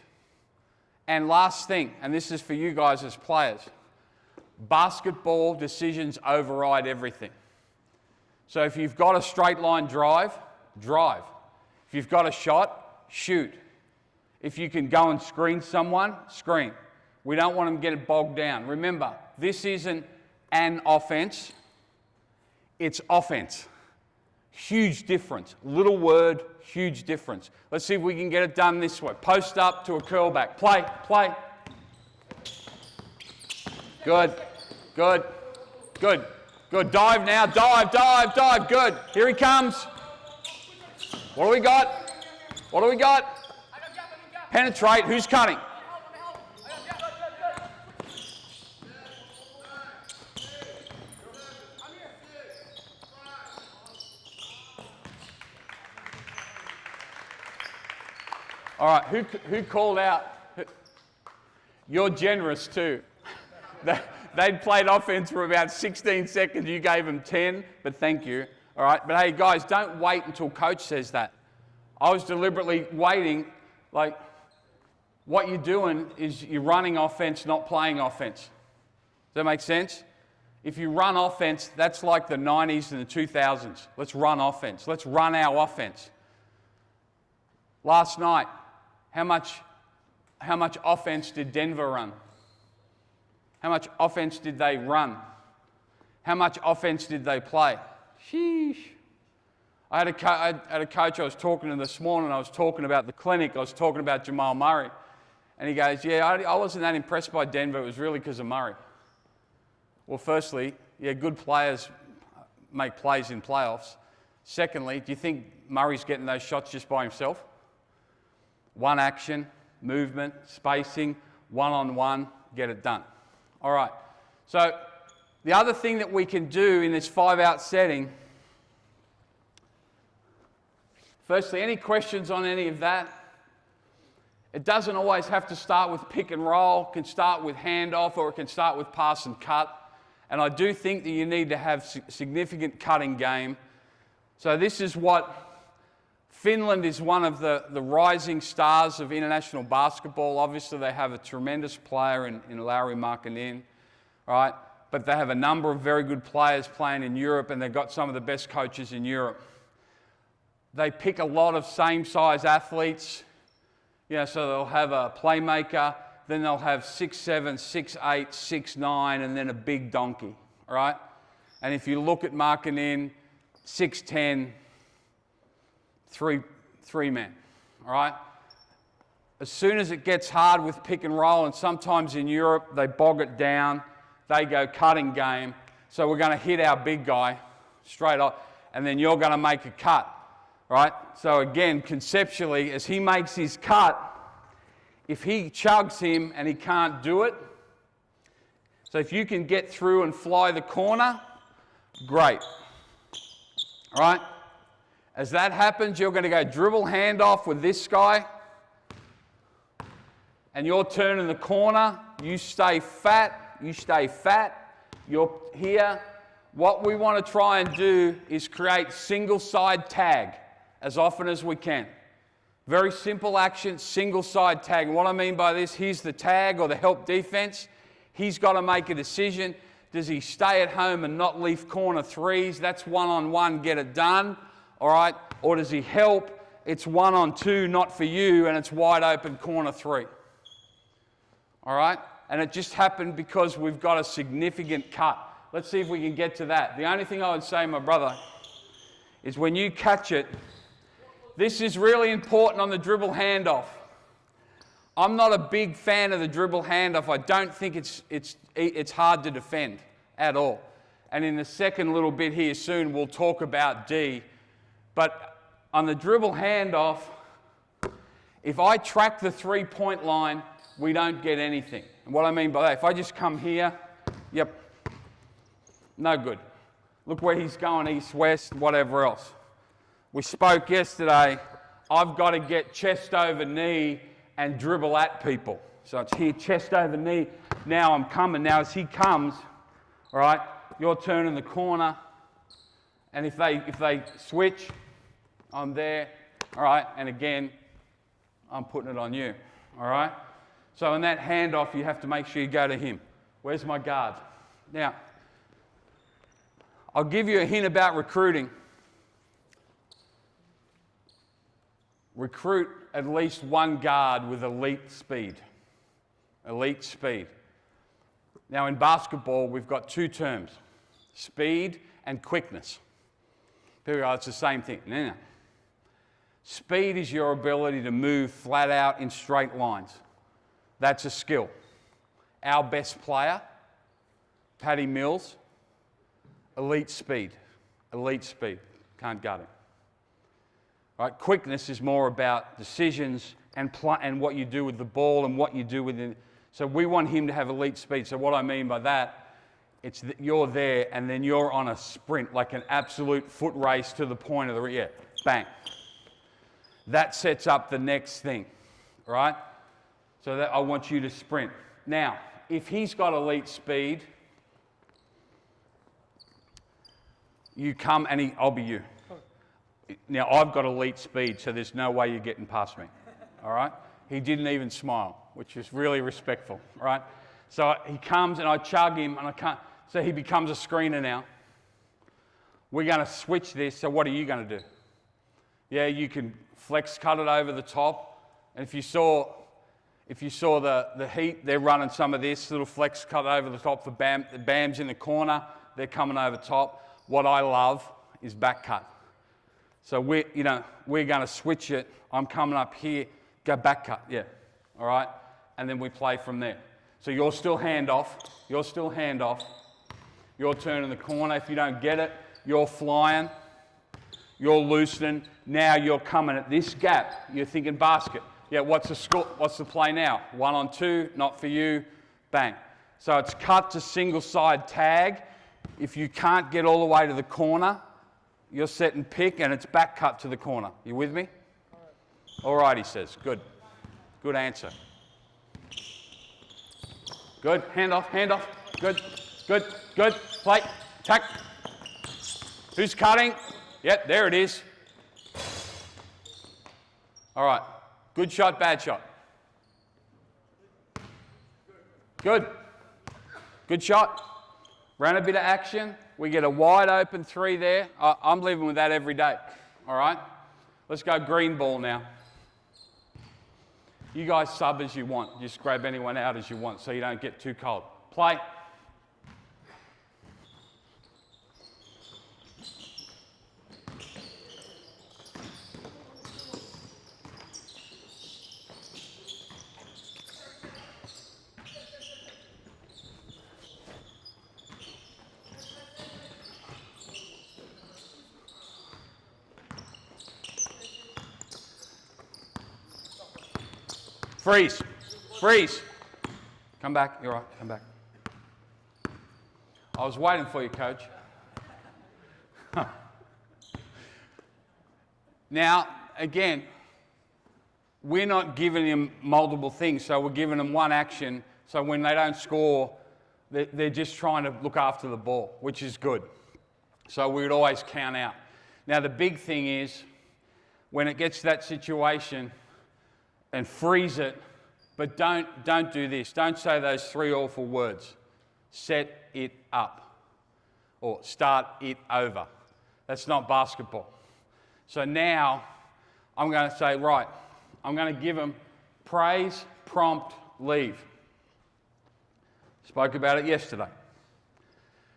And last thing, and this is for you guys as players, basketball decisions override everything. So if you've got a straight line drive, drive. If you've got a shot, shoot. If you can go and screen someone, screen. We don't want them to get it bogged down. Remember, this isn't an offense, it's offense. Huge difference. Little word, huge difference. Let's see if we can get it done this way. Post up to a curl back. Play, play. Good, good, good, good. Dive now, dive, dive, dive. Good. Here he comes. What do we got? What do we got? Penetrate. Who's cutting? All right, who called out? You're generous too. They'd played offense for about 16 seconds. You gave them 10, but thank you. All right, but hey, guys, don't wait until coach says that. I was deliberately waiting. Like, what you're doing is you're running offense, not playing offense. Does that make sense? If you run offense, that's like the 90s and the 2000s. Let's run offense. Let's run our offense. Last night, how much offense did Denver run? How much offense did they run? How much offense did they play? Sheesh. I had a coach I was talking to this morning. I was talking about the Clinique. I was talking about Jamal Murray. And he goes, yeah, I wasn't that impressed by Denver. It was really because of Murray. Well, firstly, yeah, good players make plays in playoffs. Secondly, do you think Murray's getting those shots just by himself? One action, movement, spacing, one-on-one, get it done. All right. So the other thing that we can do in this 5-out setting, firstly, any questions on any of that? It doesn't always have to start with pick and roll. It can start with handoff, or it can start with pass and cut. And I do think that you need to have significant cutting game. So this is what Finland is, one of the rising stars of international basketball. Obviously, they have a tremendous player in Lauri Markkanen, right? But they have a number of very good players playing in Europe, and they've got some of the best coaches in Europe. They pick a lot of same-size athletes. You know, so they'll have a playmaker, then they'll have 6'7", 6'8", 6'9", and then a big donkey, all right? And if you look at Markkanen, 6'10", three men, all right? As soon as it gets hard with pick and roll, and sometimes in Europe they bog it down, they go cutting game. So we're going to hit our big guy straight off, and then you're going to make a cut, right? So again, conceptually, as he makes his cut, if he chugs him and he can't do it, so if you can get through and fly the corner, great, all right? As that happens, you're going to go dribble handoff with this guy, and you're turning the corner. You stay fat. You stay fat. You're here. What we want to try and do is create single side tag as often as we can. Very simple action, single side tag. And what I mean by this, here's the tag or the help defense. He's got to make a decision. Does he stay at home and not leave corner threes? That's one-on-one, get it done, all right? Or does he help? It's 1-on-2, not for you, and it's wide open corner three. All right? And it just happened because we've got a significant cut. Let's see if we can get to that. The only thing I would say, my brother, is when you catch it, this is really important on the dribble handoff. I'm not a big fan of the dribble handoff. I don't think it's hard to defend at all. And in the second little bit here soon, we'll talk about D. But on the dribble handoff, if I track the three-point line, we don't get anything. And what I mean by that, if I just come here, yep, no good. Look where he's going, east, west, whatever else. We spoke yesterday, I've got to get chest over knee and dribble at people. So it's here, chest over knee. Now I'm coming. Now as he comes, all right, you're turning the corner. And if they switch, I'm there, all right, and again, I'm putting it on you, all right? So in that handoff, you have to make sure you go to him. Where's my guard? Now, I'll give you a hint about recruiting. Recruit at least one guard with elite speed. Elite speed. Now in basketball, we've got two terms, speed and quickness. There we go, it's the same thing. No. Speed is your ability to move flat out in straight lines. That's a skill. Our best player, Paddy Mills, elite speed. Elite speed. Can't guard him. Right? Quickness is more about decisions and what you do with the ball and what you do with it. So we want him to have elite speed. So what I mean by that, it's that you're there and then you're on a sprint, like an absolute foot race to the point of the, yeah, bang. That sets up the next thing, right? So that I want you to sprint. Now, if he's got elite speed, you come and I'll be you. Now, I've got elite speed, so there's no way you're getting past me, all right? He didn't even smile, which is really respectful, right? So he comes and I chug him and I can't, so he becomes a screener now. We're going to switch this, so what are you going to do? Yeah, you can flex cut it over the top, and if you saw the Heat, they're running some of this little flex cut over the top for Bam's in the corner, they're coming over top. What I love is back cut. So we're going to switch it. I'm coming up here, go back cut, yeah, all right? And then we play from there. So you're still handoff, you're turning the corner. If you don't get it, you're flying, you're loosening. Now you're coming at this gap. You're thinking basket. Yeah, what's the play now? 1-on-2, not for you, bang. So it's cut to single side tag. If you can't get all the way to the corner, you're setting pick and it's back cut to the corner. You with me? All right, he says. Good. Good answer. Good. Hand off. Good. Play. Tack. Who's cutting? Yep, there it is. All right. Good shot, bad shot. Good. Good shot. Ran a bit of action. We get a wide open three there. I'm living with that every day. All right? Let's go green ball now. You guys sub as you want. Just grab anyone out as you want so you don't get too cold. Play. Freeze. Come back. You're all right. Come back. I was waiting for you, coach. Now, again, we're not giving him multiple things, so we're giving them one action. So when they don't score, they're just trying to look after the ball, which is good. So we would always count out. Now, the big thing is when it gets to that situation, and freeze it, but don't do this. Don't say those three awful words. set it up, or start it over. That's not basketball. So now I'm going to say, right, I'm going to give them praise, prompt, leave. Spoke about it yesterday.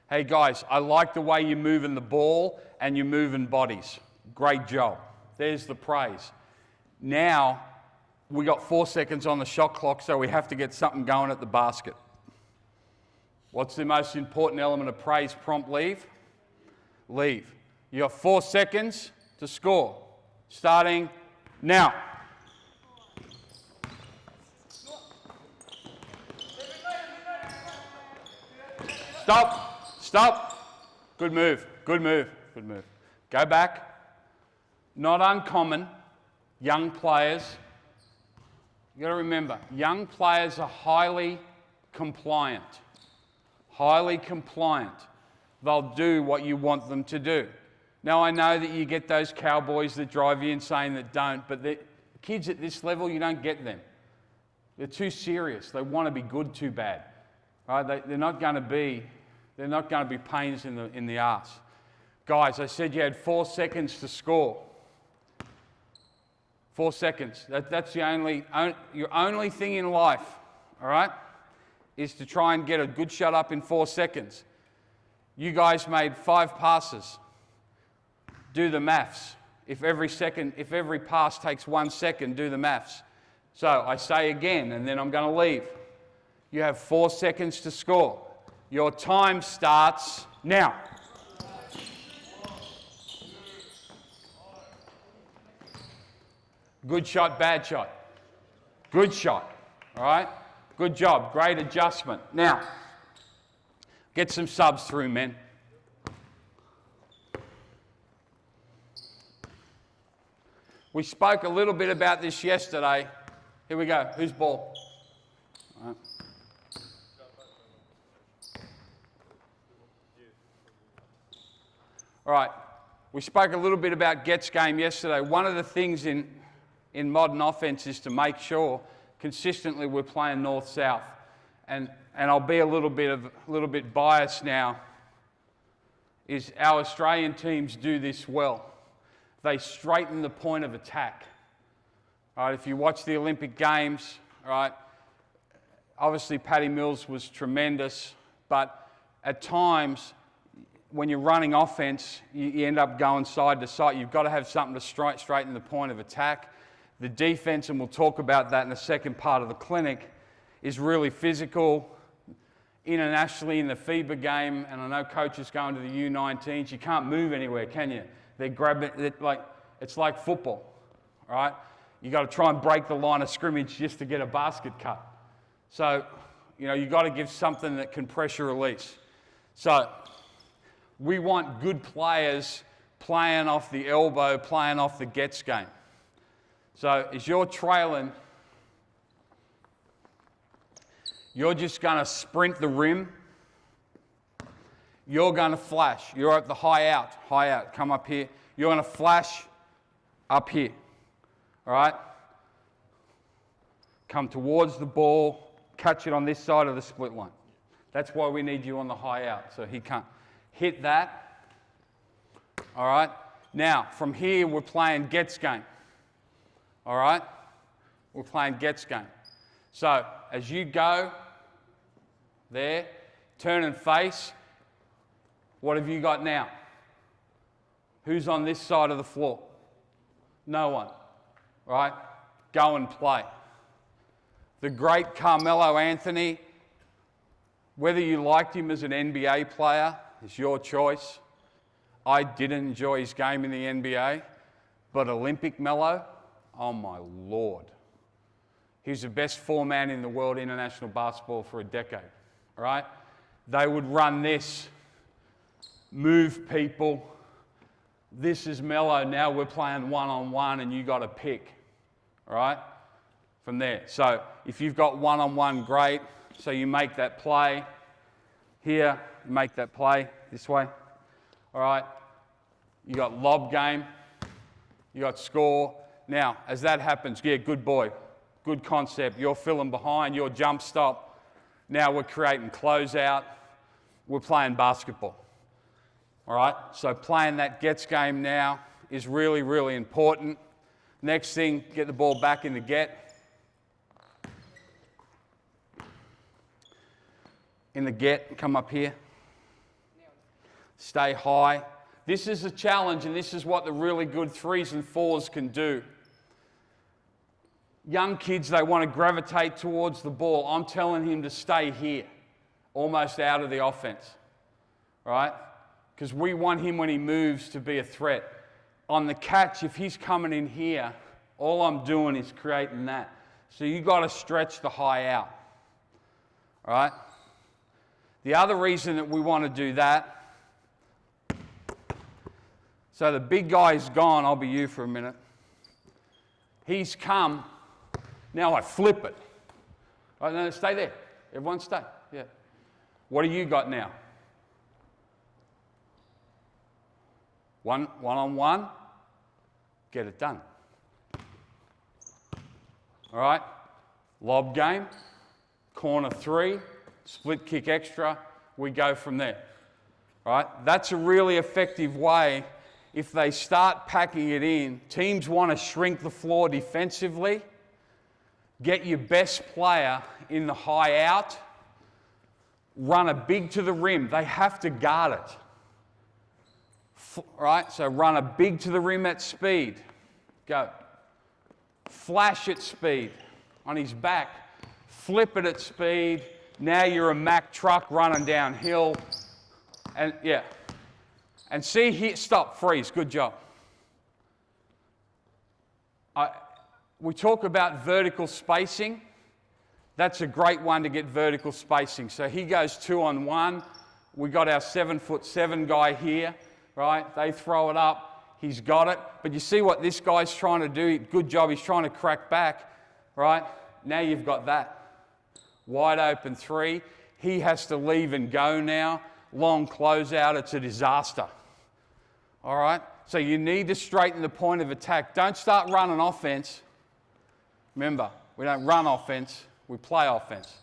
Hey guys, I like the way you're moving the ball and you're moving bodies. Great job. There's the praise. Now, we got 4 seconds on the shot clock, so we have to get something going at the basket. What's the most important element of praise, prompt, leave? Leave. You got 4 seconds to score. Starting now. Stop. Good move. Go back. Not uncommon. Young players. You got to remember, young players are highly compliant. They'll do what you want them to do. Now, I know that you get those cowboys that drive you insane that don't, but the kids at this level, you don't get them. They're too serious. They want to be good too bad. Right? They're not going to be pains in the arse. Guys, I said you had 4 seconds to score. 4 seconds. That's your only thing in life, all right, is to try and get a good shot up in 4 seconds. You guys made 5 passes. Do the maths. If every pass takes 1 second, do the maths. So I say again, and then I'm going to leave. You have 4 seconds to score. Your time starts now. Good shot, bad shot. Good shot, all right? Good job, great adjustment. Now, get some subs through, men. We spoke a little bit about this yesterday. Here we go. Whose ball? All right. All right. We spoke a little bit about Get's game yesterday. One of the things in modern offense is to make sure consistently we're playing north-south. And I'll be a little bit biased now, is our Australian teams do this well. They straighten the point of attack. All right, if you watch the Olympic Games, all right, obviously Patty Mills was tremendous, but at times when you're running offense, you end up going side to side. You've got to have something to straighten the point of attack. The defense, and we'll talk about that in the second part of the clinic, is really physical. Internationally in the FIBA game, and I know coaches going to the U19s, you can't move anywhere, can you? They're grabbing, it's like football, all right? You got to try and break the line of scrimmage just to get a basket cut. So, you got to give something that can pressure release. So, we want good players playing off the elbow, playing off the Gets game. So, as you're trailing, you're just going to sprint the rim. You're going to flash. You're at the high out, come up here. You're going to flash up here, all right? Come towards the ball, catch it on this side of the split line. That's why we need you on the high out, so he can't. Hit that, all right? Now, from here, we're playing Gets game, all right? We're playing Gets game. So, as you go there, turn and face, what have you got now? Who's on this side of the floor? No one, right? Go and play. The great Carmelo Anthony, whether you liked him as an NBA player, is your choice. I didn't enjoy his game in the NBA, but Olympic Melo, oh my Lord. He's the best four-man in the world international basketball for a decade, all right? They would run this, move people. This is Melo. Now we're playing one-on-one and you got to pick, all right, from there. So if you've got one-on-one, great. So you make that play here, you make that play this way, all right? You got lob game, you got score. Now, as that happens, yeah, good boy. Good concept. You're filling behind, your jump stop. Now we're creating closeout, we're playing basketball. All right, so playing that gets game now is really, really important. Next thing, get the ball back in the get. In the get, come up here. Stay high. This is a challenge, and this is what the really good 3s and 4s can do. Young kids, they want to gravitate towards the ball. I'm telling him to stay here, almost out of the offense, right? Because we want him when he moves to be a threat. On the catch, if he's coming in here, all I'm doing is creating that. So you've got to stretch the high out, all right? The other reason that we want to do that, so the big guy's gone, I'll be you for a minute. He's come, now I flip it. All right, no, stay there. Everyone stay, yeah. What do you got now? One-on-one, get it done. All right, lob game, corner 3, split kick extra, we go from there. All right, that's a really effective way. If they start packing it in, teams want to shrink the floor defensively, get your best player in the high out, run a big to the rim. They have to guard it. Right, so run a big to the rim at speed. Go. Flash at speed on his back. Flip it at speed. Now you're a Mack truck running downhill. And yeah. And see here, stop, freeze, good job. We talk about vertical spacing. That's a great one to get vertical spacing. So he goes 2-on-1. We got our 7'7" guy here, right? They throw it up, he's got it. But you see what this guy's trying to do? Good job, he's trying to crack back, right? Now you've got that. Wide open 3. He has to leave and go now. Long closeout, it's a disaster. All right? So you need to straighten the point of attack. Don't start running offense. Remember, we don't run offense, we play offense.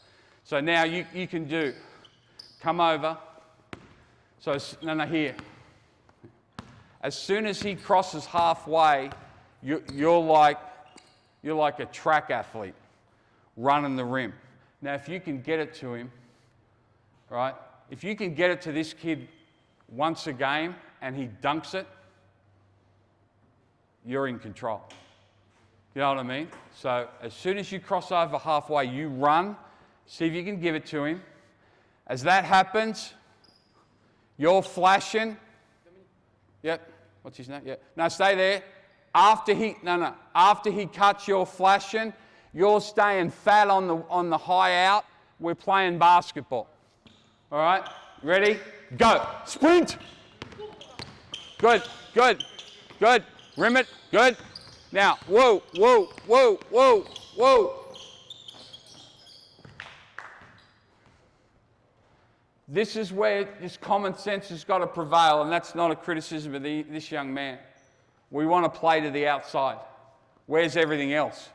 So now you can do, come over. So, no, here. As soon as he crosses halfway, you're like a track athlete running the rim. Now, if you can get it to him, right? If you can get it to this kid once a game and he dunks it, you're in control. You know what I mean? So as soon as you cross over halfway, you run, see if you can give it to him. As that happens, you're flashing. Yep. What's his name? Yeah. No, stay there. After he cuts your flashing, you're staying fat on the high out. We're playing basketball. All right? Ready? Go. Sprint. Good, good, good. Rim it. Good. Now, whoa, whoa, whoa, whoa, whoa. This is where this common sense has got to prevail, and that's not a criticism of this young man. We want to play to the outside. Where's everything else?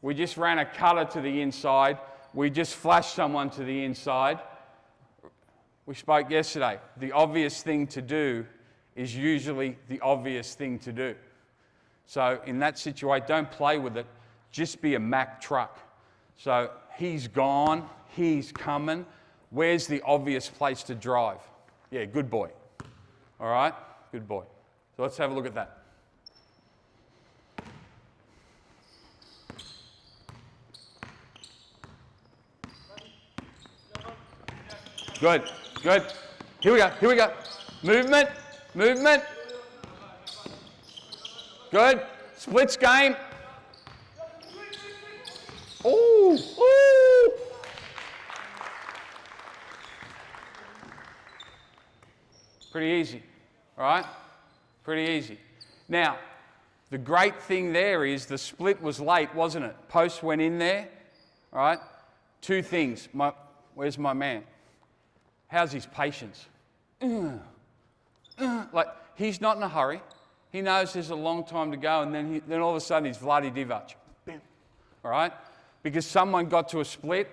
We just ran a cutter to the inside. We just flashed someone to the inside. We spoke yesterday. The obvious thing to do is usually the obvious thing to do. So in that situation, don't play with it. Just be a Mack truck. So he's gone. He's coming. Where's the obvious place to drive? Yeah, good boy. All right? Good boy. So let's have a look at that. Good, good. Here we go, here we go. Movement, movement. Good. Splits game. Ooh, ooh. Pretty easy, all right? Pretty easy. Now, the great thing there is the split was late, wasn't it? Post went in there, all right? Two things. Where's my man? How's his patience? Like, he's not in a hurry. He knows there's a long time to go, and then all of a sudden he's Vladi Divac. Bam. All right? Because someone got to a split,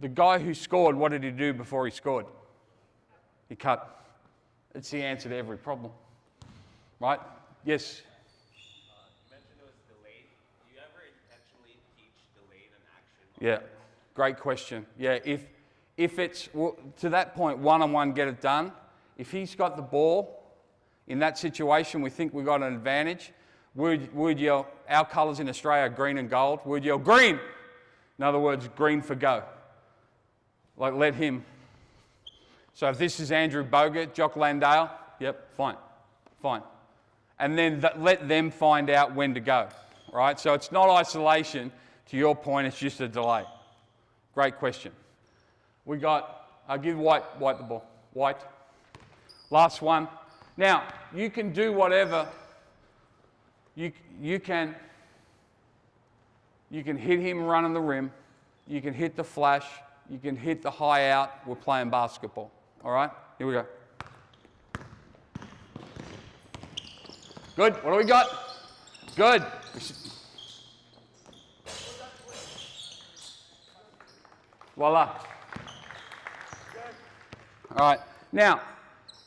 the guy who scored, what did he do before he scored? He cut. It's the answer to every problem. Right? Yes? You mentioned it was delayed. Do you ever intentionally teach delayed in action? Yeah, great question. Yeah, if it's, well, to that point, one-on-one, get it done. If he's got the ball, in that situation, we think we've got an advantage. We'd yell, our colours in Australia are green and gold. We'd yell, green! In other words, green for go. Like, let him. So if this is Andrew Bogut, Jock Landale, yep, fine, fine. And then let them find out when to go, right? So it's not isolation. To your point, it's just a delay. Great question. We got, I'll give White the ball. White. Last one. Now, you can do whatever. You can hit him running the rim. You can hit the flash. You can hit the high out. We're playing basketball. All right? Here we go. Good. What do we got? Good. Voila. All right. Now,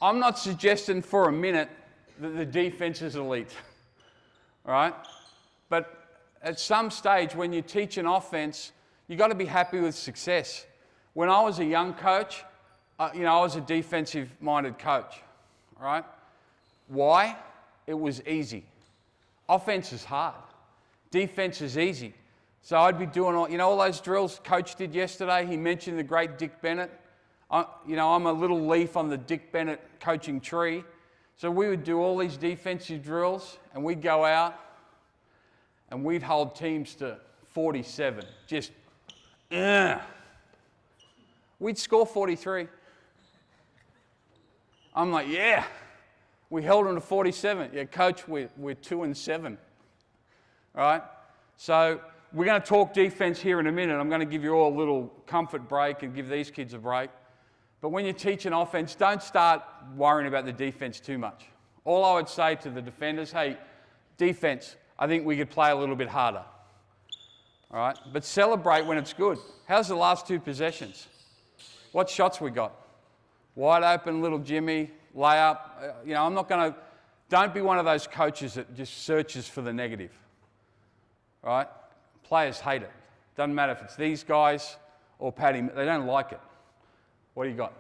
I'm not suggesting for a minute that the defense is elite. All right? But at some stage, when you teach an offense, you've got to be happy with success. When I was a young coach, I was a defensive-minded coach. All right? Why? It was easy. Offense is hard. Defense is easy. So I'd be doing all those drills Coach did yesterday. He mentioned the great Dick Bennett. I'm a little leaf on the Dick Bennett coaching tree. So we would do all these defensive drills, and we'd go out, and we'd hold teams to 47. Just, we'd score 43. I'm like, yeah. We held them to 47. Yeah, Coach, we're 2-7. All right? So we're going to talk defense here in a minute. I'm going to give you all a little comfort break and give these kids a break. But when you teach an offense, don't start worrying about the defense too much. All I would say to the defenders, hey, defense, I think we could play a little bit harder. All right? But celebrate when it's good. How's the last 2 possessions? What shots we got? Wide open, little Jimmy, layup. I'm not going to, don't be one of those coaches that just searches for the negative. All right? Players hate it. Doesn't matter if it's these guys or Paddy, they don't like it. What do you got?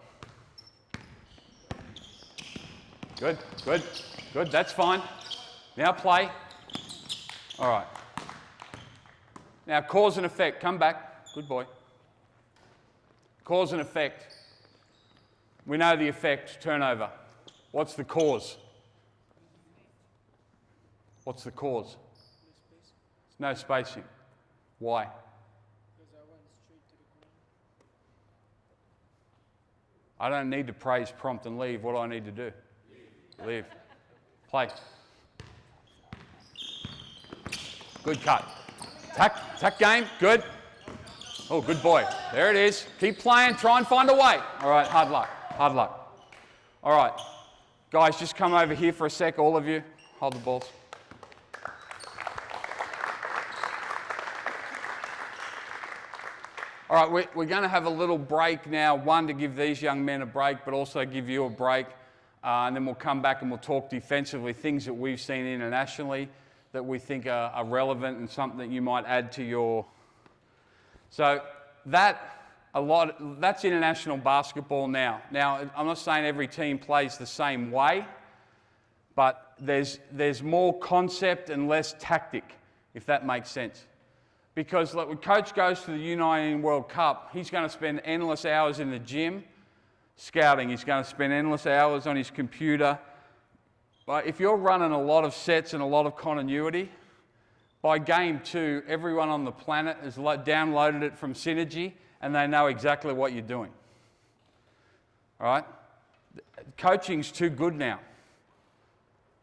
Good, good, good. That's fine. Now play. All right. Now cause and effect. Come back. Good boy. Cause and effect. We know the effect, turnover. What's the cause? What's the cause? No spacing. Why? I don't need to praise, prompt, and leave. What do I need to do? Leave. Play. Good cut. Attack game. Good. Oh, good boy. There it is. Keep playing. Try and find a way. All right, hard luck. Hard luck. All right. Guys, just come over here for a sec, all of you. Hold the balls. All right, we're going to have a little break now, one, to give these young men a break, but also give you a break. And then we'll come back and we'll talk defensively, things that we've seen internationally that we think are relevant and something that you might add to your... So that's international basketball now. Now, I'm not saying every team plays the same way, but there's more concept and less tactic, if that makes sense. Because when Coach goes to the U19 World Cup, he's going to spend endless hours in the gym scouting. He's going to spend endless hours on his computer. But if you're running a lot of sets and a lot of continuity, by game 2, everyone on the planet has downloaded it from Synergy, and they know exactly what you're doing. All right? Coaching's too good now.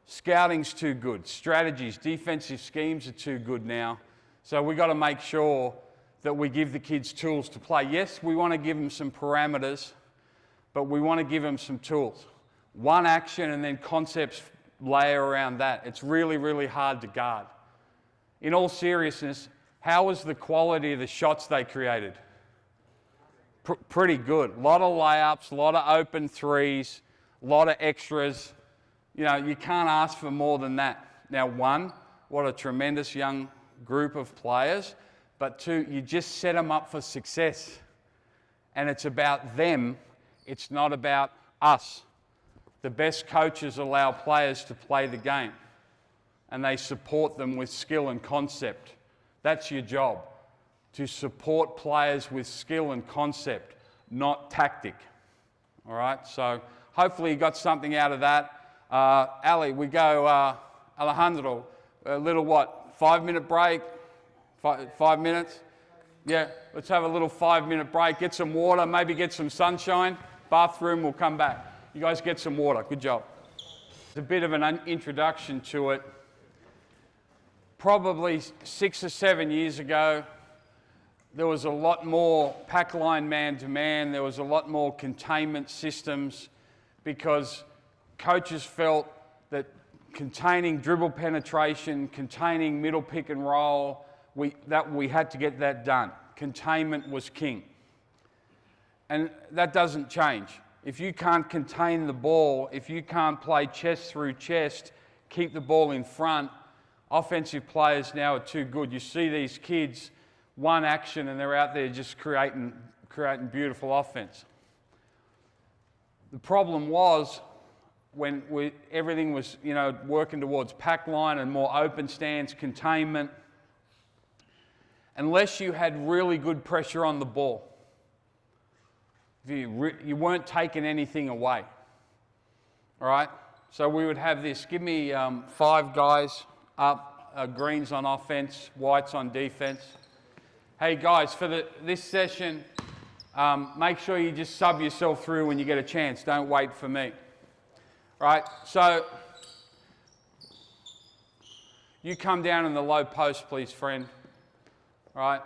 Scouting's too good. Strategies, defensive schemes are too good now. So we've got to make sure that we give the kids tools to play. Yes, we want to give them some parameters, but we want to give them some tools. One action and then concepts layer around that. It's really, really hard to guard. In all seriousness, how was the quality of the shots they created? pretty good. A lot of layups, a lot of open threes, a lot of extras. You know, you can't ask for more than that. Now, one, what a tremendous young group of players. But two, you just set them up for success. And it's about them. It's not about us. The best coaches allow players to play the game. And they support them with skill and concept. That's your job. To support players with skill and concept, not tactic. All right? So hopefully you got something out of that. Ali, we go, Alejandro, a little 5-minute break? 5 minutes? Yeah, let's have a little 5-minute break. Get some water, maybe get some sunshine. Bathroom, we'll come back. You guys get some water. Good job. It's a bit of an introduction to it. Probably 6 or 7 years ago, there was a lot more pack line man-to-man. There was a lot more containment systems because coaches felt that containing dribble penetration, containing middle pick and roll, we had to get that done. Containment was king. And that doesn't change. If you can't contain the ball, if you can't play chest through chest, keep the ball in front, offensive players now are too good. You see these kids, one action, and they're out there just creating beautiful offense. The problem was when everything was, working towards pack line and more open stance, containment, unless you had really good pressure on the ball, you weren't taking anything away. All right? So we would have this. Give me 5 guys up, greens on offense, whites on defense. Hey guys, for this session, make sure you just sub yourself through when you get a chance. Don't wait for me. All right? So you come down in the low post, please, friend. All right?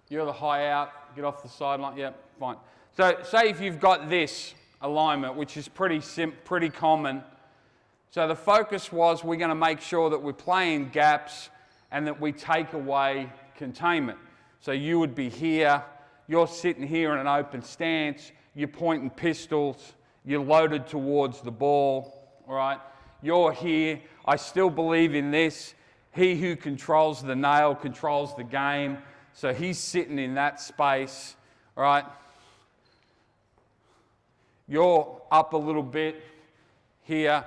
You're the high out. Get off the sideline. Yep, fine. So say if you've got this alignment, which is pretty common. So the focus was we're going to make sure that we're playing gaps and that we take away containment. So you would be here. You're sitting here in an open stance. You're pointing pistols. You're loaded towards the ball. All right? You're here. I still believe in this. He who controls the nail controls the game. So he's sitting in that space. All right? You're up a little bit here.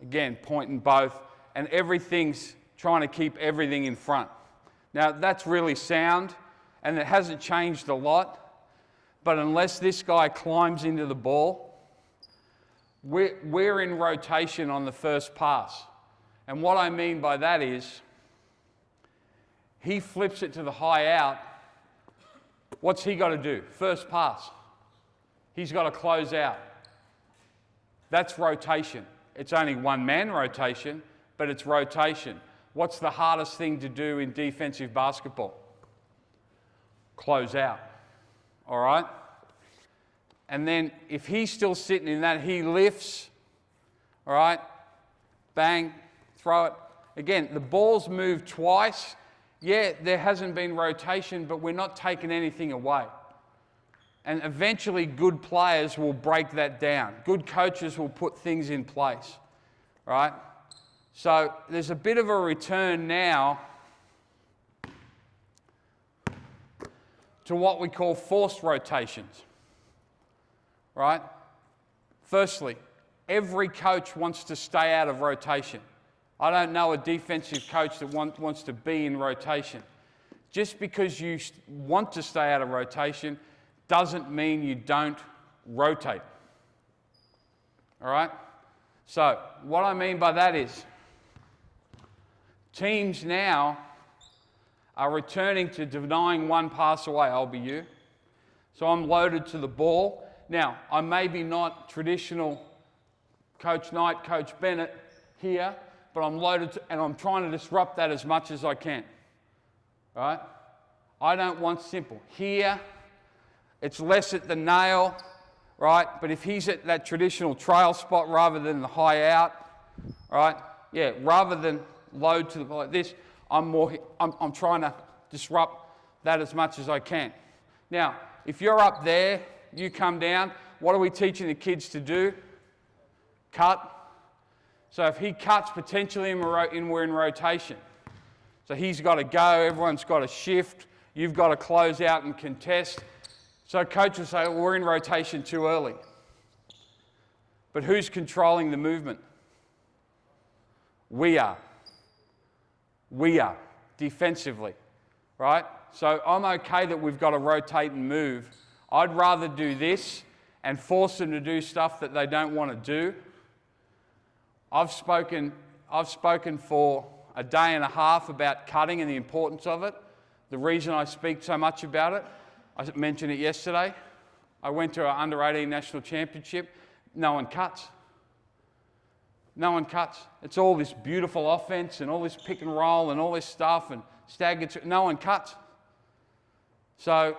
Again, pointing both. And everything's trying to keep everything in front. Now, that's really sound, and it hasn't changed a lot. But unless this guy climbs into the ball, we're in rotation on the first pass. And what I mean by that is, he flips it to the high out. What's he got to do? First pass. He's got to close out. That's rotation. It's only one-man rotation, but it's rotation. What's the hardest thing to do in defensive basketball? Close out. All right? And then if he's still sitting in that, he lifts. All right? Bang. Throw it. Again, the ball's moved twice. Yeah, there hasn't been rotation, but we're not taking anything away. And eventually good players will break that down. Good coaches will put things in place. Right? So there's a bit of a return now to what we call forced rotations. Right? Firstly, every coach wants to stay out of rotation. I don't know a defensive coach that wants to be in rotation. Just because you want to stay out of rotation doesn't mean you don't rotate. All right? So what I mean by that is teams now are returning to denying one pass away. I'll be you. So I'm loaded to the ball. Now, I'm maybe not traditional Coach Knight, Coach Bennett here, but I'm loaded and I'm trying to disrupt that as much as I can. Right? I don't want simple. Here, it's less at the nail, right? But if he's at that traditional trail spot rather than the high out, right? Yeah, rather than load to the like this, I'm trying to disrupt that as much as I can. Now, if you're up there, you come down, what are we teaching the kids to do? Cut. So if he cuts, potentially we're in rotation. So he's got to go, everyone's got to shift, you've got to close out and contest. So coach will say, well, we're in rotation too early. But who's controlling the movement? We are. We are, defensively, right? So I'm okay that we've got to rotate and move. I'd rather do this and force them to do stuff that they don't want to do. I've spoken for a day and a half about cutting and the importance of it. The reason I speak so much about it, I mentioned it yesterday. I went to an under-18 national championship. No one cuts. No one cuts. It's all this beautiful offense and all this pick and roll and all this stuff and staggered. No one cuts. So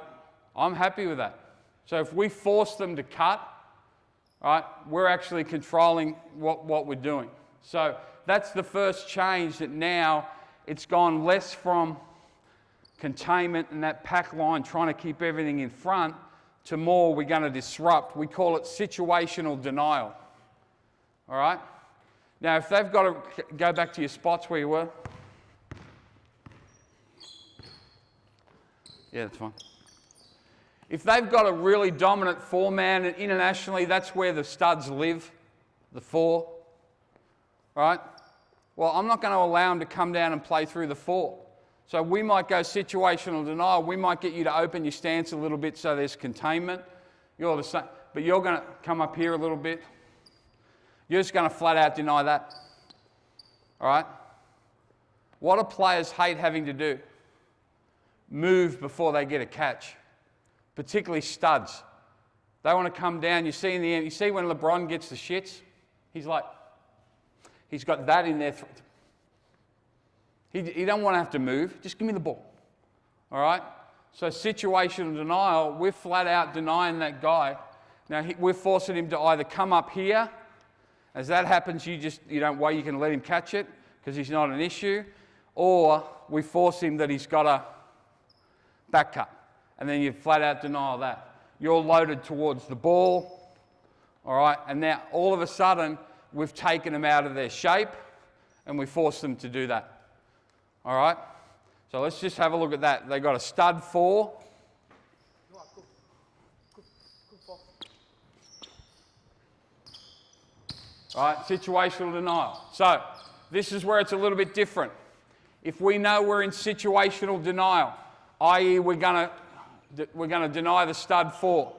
I'm happy with that. So if we force them to cut, right, we're actually controlling what we're doing. So that's the first change, that now it's gone less from containment and that pack line trying to keep everything in front to more we're going to disrupt. We call it situational denial. All right? Now, if they've got to go back to your spots where you were. Yeah, that's fine. If they've got a really dominant four-man, and internationally that's where the studs live, the four, right? Well, I'm not going to allow them to come down and play through the four. So we might go situational denial. We might get you to open your stance a little bit so there's containment. You're the same, but you're going to come up here a little bit. You're just going to flat out deny that. All right? What do players hate having to do? Move before they get a catch. Particularly studs. They want to come down. You see in the end, you see when LeBron gets the shits? He's like, he's got that in there. He don't want to have to move. Just give me the ball. All right? So situational denial, we're flat out denying that guy. Now, we're forcing him to either come up here. As that happens, you don't wait. You can let him catch it because he's not an issue. Or we force him that he's got a back cut. And then you flat out deny that. You're loaded towards the ball. All right? And now, all of a sudden, we've taken them out of their shape and we force them to do that. All right? So let's just have a look at that. They got a stud four. All right, situational denial. So this is where it's a little bit different. If we know we're in situational denial, i.e. we're going to deny the stud four,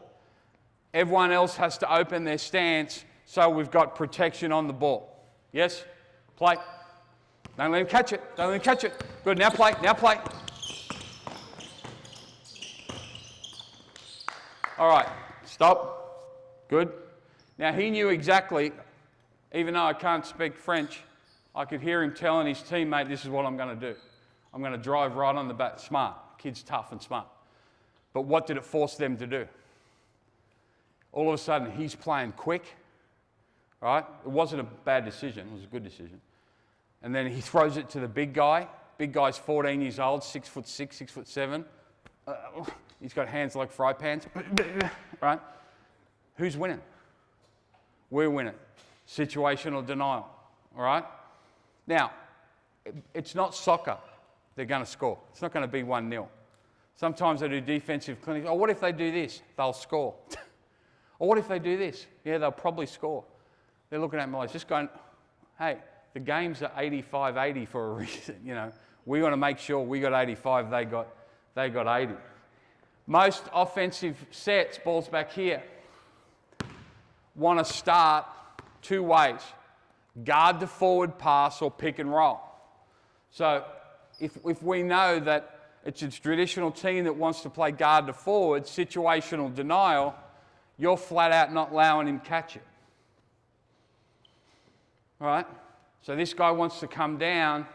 everyone else has to open their stance so we've got protection on the ball. Yes? Play. Don't let him catch it. Don't let him catch it. Good, now play. Now play. All right, stop. Good. Now he knew exactly, even though I can't speak French, I could hear him telling his teammate, this is what I'm going to do. I'm going to drive right on the back. Smart. Kid's tough and smart. But what did it force them to do? All of a sudden, he's playing quick, right? It wasn't a bad decision. It was a good decision. And then he throws it to the big guy. Big guy's 14 years old, 6'6", 6'7". He's got hands like fry pans, right? Who's winning? We're winning. Situational denial, all right? Now, it's not soccer. They're going to score. It's not going to be 1-0. Sometimes they do defensive clinics. Oh, what if they do this? They'll score. Or what if they do this? Yeah, they'll probably score. They're looking at me like, just going, hey, the games are 85-80 for a reason, you know. We want to make sure we got 85, they got 80. Most offensive sets, balls back here, want to start two ways. Guard to forward pass or pick and roll. So if we know that it's a traditional team that wants to play guard to forward, situational denial, you're flat out not allowing him catch it. All right? So this guy wants to come down,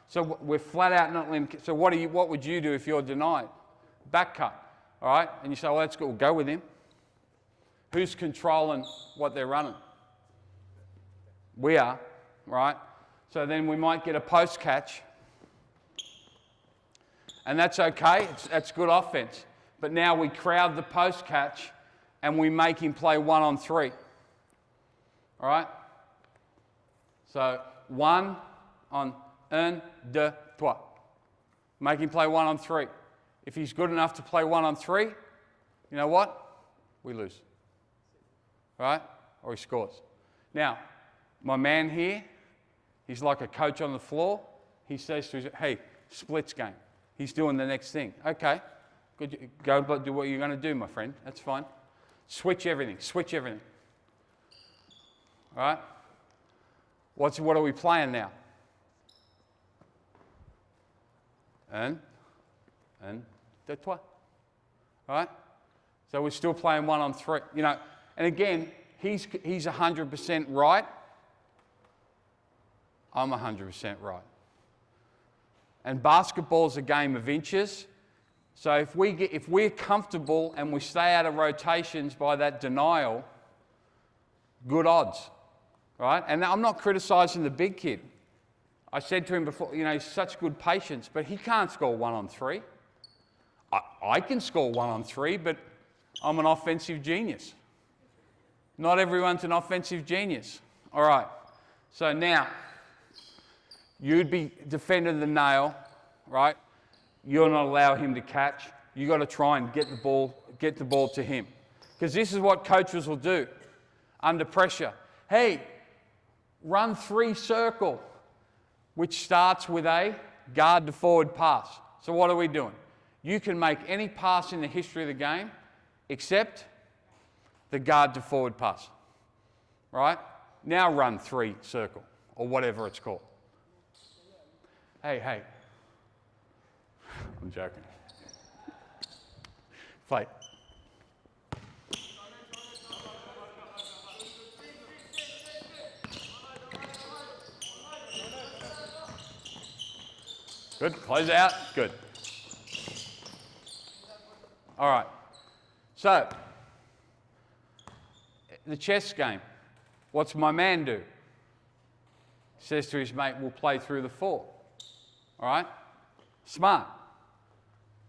so we're flat out not letting him. So what would you do if you're denied? Back cut. All right? And you say, well, let's go with him. Who's controlling what they're running? We are, right? So then we might get a post catch. And that's okay. That's good offense. but now we crowd the post catch and we make him play 1-on-3. All right? So 1 on 1, 2, 3. Make him play 1-on-3. If he's good enough to play 1-on-3, you know what? We lose. Right? Or he scores. Now, my man here, he's like a coach on the floor. He says to his, hey, splits game. He's doing the next thing. Okay, good. Go do what you're going to do, my friend. That's fine. Switch everything. Switch everything. All right? What are we playing now? Un, deux, trois. All right? So we're still playing 1-on-3. You know, and again, he's 100% right. I'm 100% right. And basketball's a game of inches. So if we're comfortable and we stay out of rotations by that denial, good odds, right? And I'm not criticizing the big kid. I said to him before, you know, he's such good patience, but he can't score 1-on-3. I can score 1-on-3, but I'm an offensive genius. Not everyone's an offensive genius. All right. So now, you'd be defending the nail, right? You'll not allow him to catch. You've got to try and get the ball to him. Because this is what coaches will do under pressure. Hey, run 3 circle, which starts with a guard to forward pass. So what are we doing? You can make any pass in the history of the game except the guard to forward pass. Right? Now run 3 circle, or whatever it's called. Hey. I'm joking. Fight. Good. Close out. Good. All right. So, the chess game. What's my man do? He says to his mate, we'll play through the 4. All right? Smart.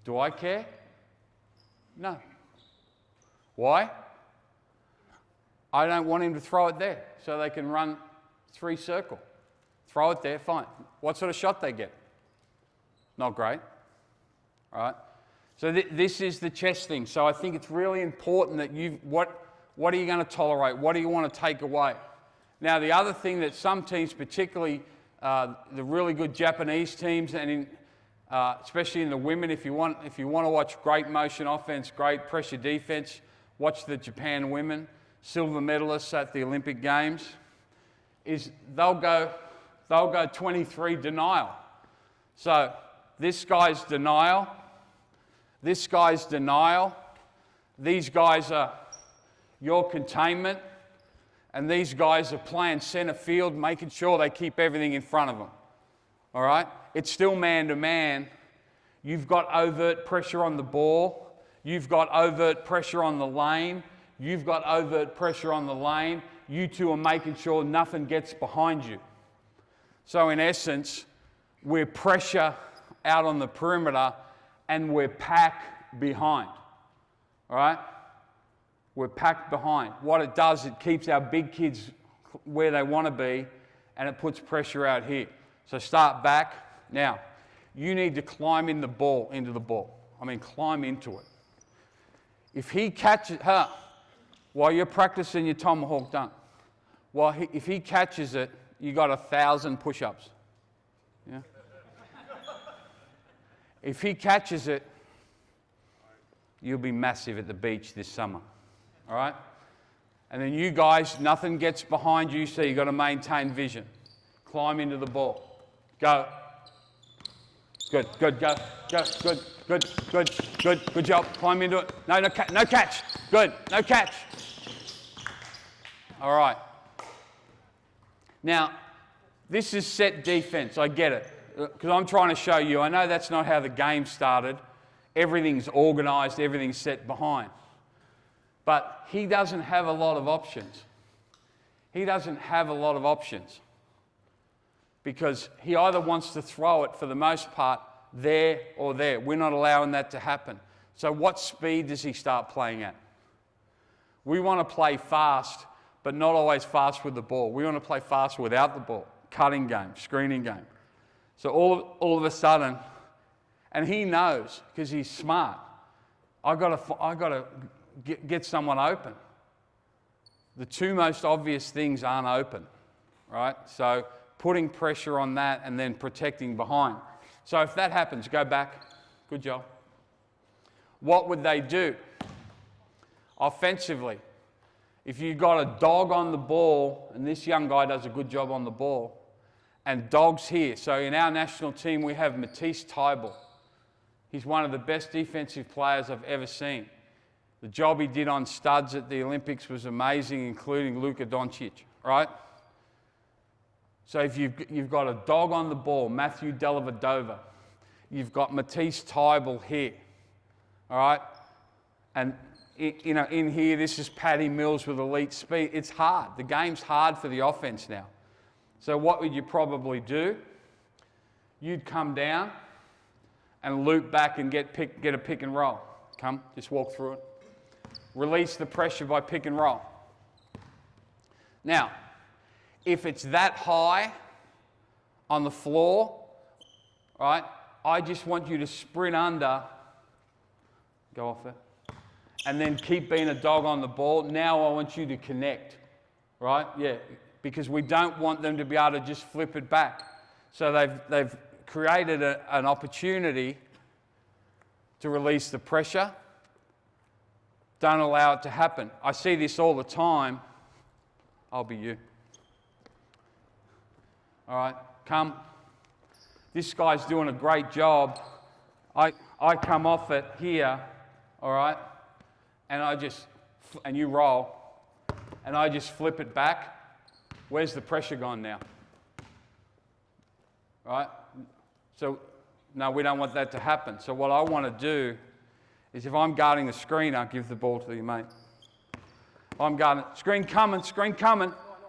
Do I care? No. Why? I don't want him to throw it there so they can run 3 circle. Throw it there, fine. What sort of shot they get? Not great. All right? So this is the chess thing. So I think it's really important that what are you going to tolerate? What do you want to take away? Now, the other thing that some teams, particularly the really good Japanese teams, and especially in the women, if you want to watch great motion offense, great pressure defense, watch the Japan women, silver medalists at the Olympic Games, is they'll go 23 denial. So this guy's denial, this guy's denial, these guys are your containment, and these guys are playing center field, making sure they keep everything in front of them. All right? It's still man-to-man. You've got overt pressure on the ball. You've got overt pressure on the lane. You've got overt pressure on the lane. You two are making sure nothing gets behind you. So in essence, we're pressure out on the perimeter and we're pack behind. All right? We're packed behind. What it does, it keeps our big kids where they want to be, and it puts pressure out here. So start back. Now, you need to climb into the ball. I mean, climb into it. If he catches her while you're practicing your tomahawk dunk, if he catches it, you got 1,000 push-ups. Yeah. If he catches it, you'll be massive at the beach this summer. All right? And then you guys, nothing gets behind you, so you've got to maintain vision. Climb into the ball. Go. Good, go, good job. Climb into it. No catch. Good, no catch. All right. Now, this is set defense. I get it, because I'm trying to show you. I know that's not how the game started. Everything's organized, everything's set behind. But he doesn't have a lot of options. He doesn't have a lot of options because he either wants to throw it, for the most part, there or there. We're not allowing that to happen. So what speed does he start playing at? We want to play fast, but not always fast with the ball. We want to play fast without the ball. Cutting game, screening game. So all of a sudden, and he knows because he's smart. I got to get someone open. The two most obvious things aren't open, right? So putting pressure on that and then protecting behind. So if that happens, go back. Good job. What would they do? Offensively, if you've got a dog on the ball, and this young guy does a good job on the ball, and dogs here. So in our national team, we have Matisse Tybal. He's one of the best defensive players I've ever seen. The job he did on studs at the Olympics was amazing, including Luka Doncic, right? So if you've got a dog on the ball, Matthew Dellavedova, you've got Matisse Tybal here, all right? And in here, this is Patty Mills with elite speed. It's hard. The game's hard for the offense now. So what would you probably do? You'd come down and loop back and get a pick and roll. Come, just walk through it. Release the pressure by pick and roll. Now, if it's that high on the floor, right, I just want you to sprint under, go off there, and then keep being a dog on the ball. Now I want you to connect, right? Yeah, because we don't want them to be able to just flip it back. So they've created an opportunity to release the pressure. Don't allow it to happen. I see this all the time. I'll be you. All right, come. This guy's doing a great job. I come off it here, all right, and you roll, and I just flip it back. Where's the pressure gone now? All right? So, no, we don't want that to happen. So what I want to do is if I'm guarding the screen, I'll give the ball to your mate. If I'm guarding, screen coming,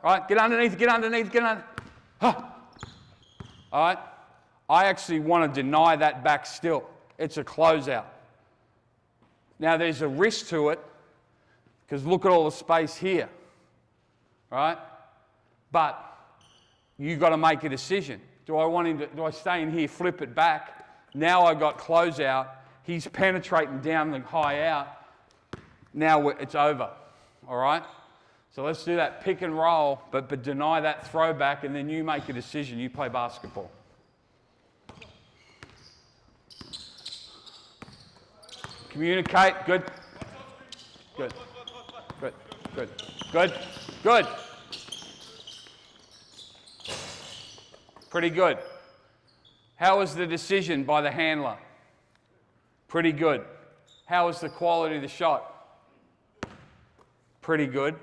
right? Get underneath. Huh. All right? I actually want to deny that back still. It's a closeout. Now, there's a risk to it because look at all the space here, right? But you've got to make a decision. Do I stay in here, flip it back? Now I got closeout. He's penetrating down the high out. Now it's over, all right? So let's do that pick and roll, but deny that throwback, and then you make a decision. You play basketball. Communicate. Good. Pretty good. How was the decision by the handler? Pretty good. How was the quality of the shot? Pretty good.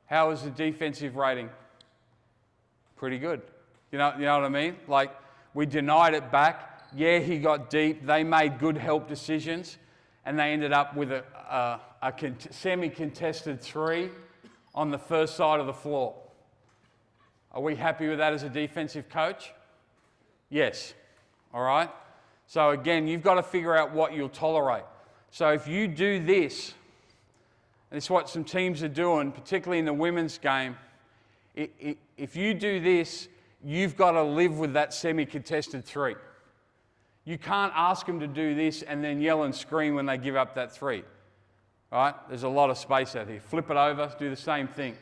How was the defensive rating? Pretty good. You know what I mean? Like, we denied it back. Yeah, he got deep. They made good help decisions, and they ended up with a semi-contested three on the first side of the floor. Are we happy with that as a defensive coach? Yes. All right? So again, you've got to figure out what you'll tolerate. So if you do this, and it's what some teams are doing, particularly in the women's game, if you do this, you've got to live with that semi-contested three. You can't ask them to do this and then yell and scream when they give up that three. All right? There's a lot of space out here. Flip it over, do the same thing.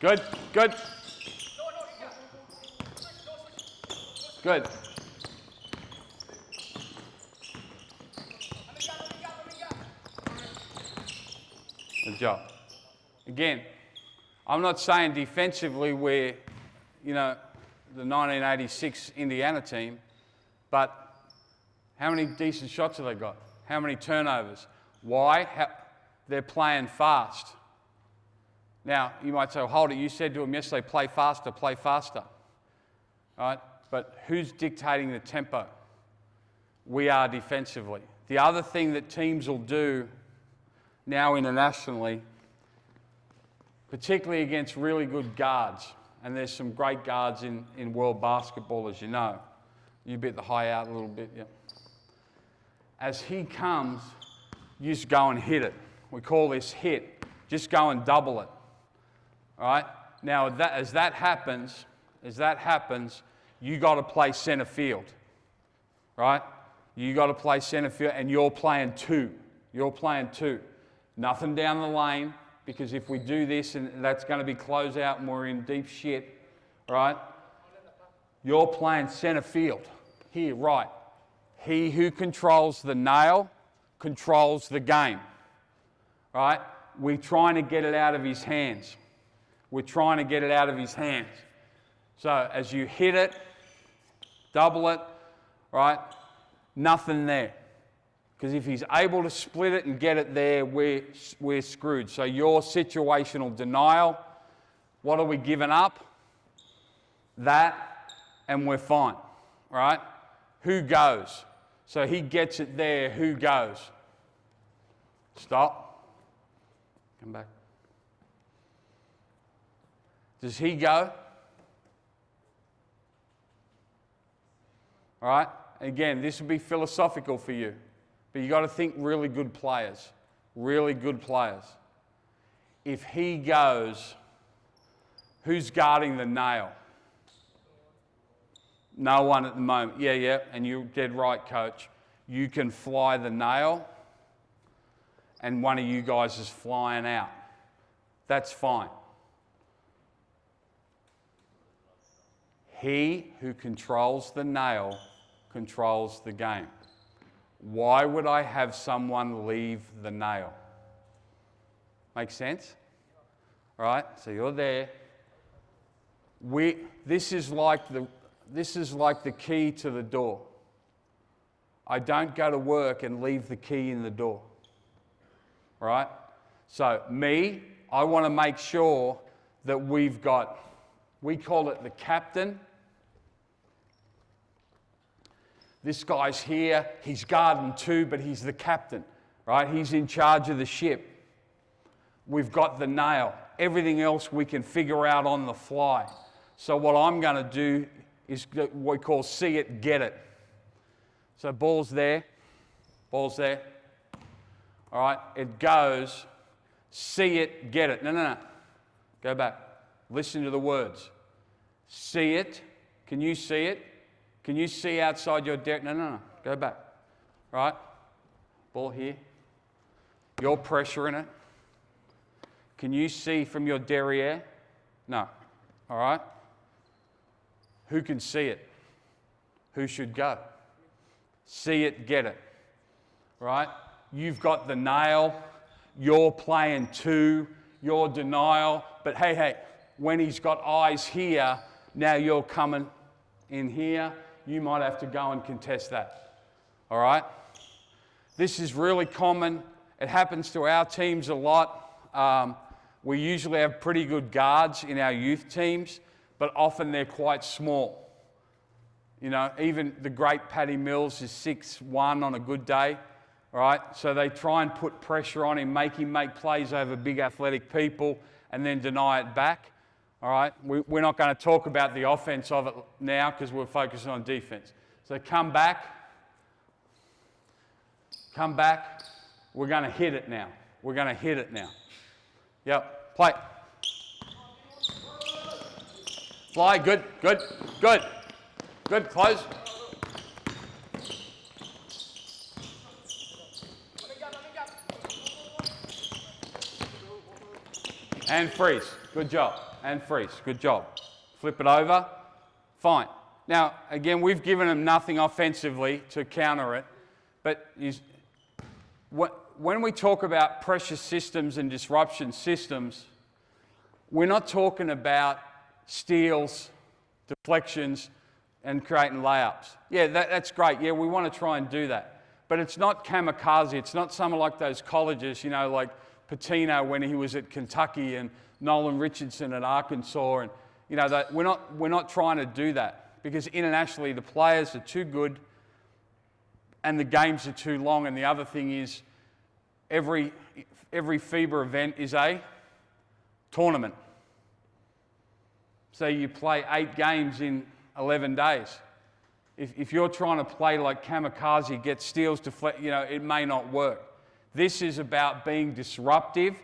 Good. Good. Good job. Again, I'm not saying defensively we're, the 1986 Indiana team, but how many decent shots have they got? How many turnovers? Why? They're playing fast. Now, you might say, well, hold it, you said to them yesterday, play faster. All right? But who's dictating the tempo? We are defensively. The other thing that teams will do, now internationally, particularly against really good guards. And there's some great guards in world basketball, as you know. You bit the high out a little bit, yeah. As he comes, you just go and hit it. We call this hit. Just go and double it. All right? Now, as that happens, you got to play center field. Right? You got to play center field, and you're playing two. You're playing two. Nothing down the lane, because if we do this, and that's going to be closeout, and we're in deep shit. Right? You're playing center field. Here, right. He who controls the nail controls the game. Right? We're trying to get it out of his hands. We're trying to get it out of his hands. So as you hit it, double it, right? Nothing there. Because if he's able to split it and get it there, we're screwed. So your situational denial, what are we giving up? That, and we're fine, right? Who goes? So he gets it there, who goes? Stop. Come back. Does he go? All right? Again, this will be philosophical for you, but you've got to think really good players. Really good players. If he goes, who's guarding the nail? No one at the moment. Yeah, and you're dead right, coach. You can fly the nail, and one of you guys is flying out. That's fine. He who controls the nail controls the game. Why would I have someone leave the nail? Make sense? All right, so you're there. This is like the key to the door. I don't go to work and leave the key in the door. All right? So I want to make sure that we call it the captain. This guy's here, he's guarding two, but he's the captain, right? He's in charge of the ship. We've got the nail. Everything else we can figure out on the fly. So what I'm going to do is what we call see it, get it. So ball's there. All right, it goes, see it, get it. No. Go back. Listen to the words. See it. Can you see it? Can you see outside your derriere? No. Go back. Right? Ball here. You're pressuring it. Can you see from your derriere? No. All right? Who can see it? Who should go? See it, get it. Right? You've got the nail. You're playing two. Your denial. But hey, when he's got eyes here, now you're coming in here. You might have to go and contest that. All right? This is really common. It happens to our teams a lot. We usually have pretty good guards in our youth teams, but often they're quite small. You know, even the great Paddy Mills is 6'1" on a good day. All right? So they try and put pressure on him, make him make plays over big athletic people, and then deny it back. All right, we're not going to talk about the offense of it now because we're focusing on defense. So come back. We're going to hit it now. Yep, play. Fly, good, close. And freeze, good job. And freeze. Good job. Flip it over. Fine. Now, again, we've given them nothing offensively to counter it. But when we talk about pressure systems and disruption systems, we're not talking about steals, deflections, and creating layups. Yeah, that's great. Yeah, we want to try and do that. But it's not kamikaze. It's not someone like those colleges, you know, like Patino when he was at Kentucky and Nolan Richardson at Arkansas, and you know that we're not trying to do that because internationally the players are too good and the games are too long. And the other thing is, every FIBA event is a tournament. So you play 8 games in 11 days. If you're trying to play like kamikaze, get steals, it may not work. This is about being disruptive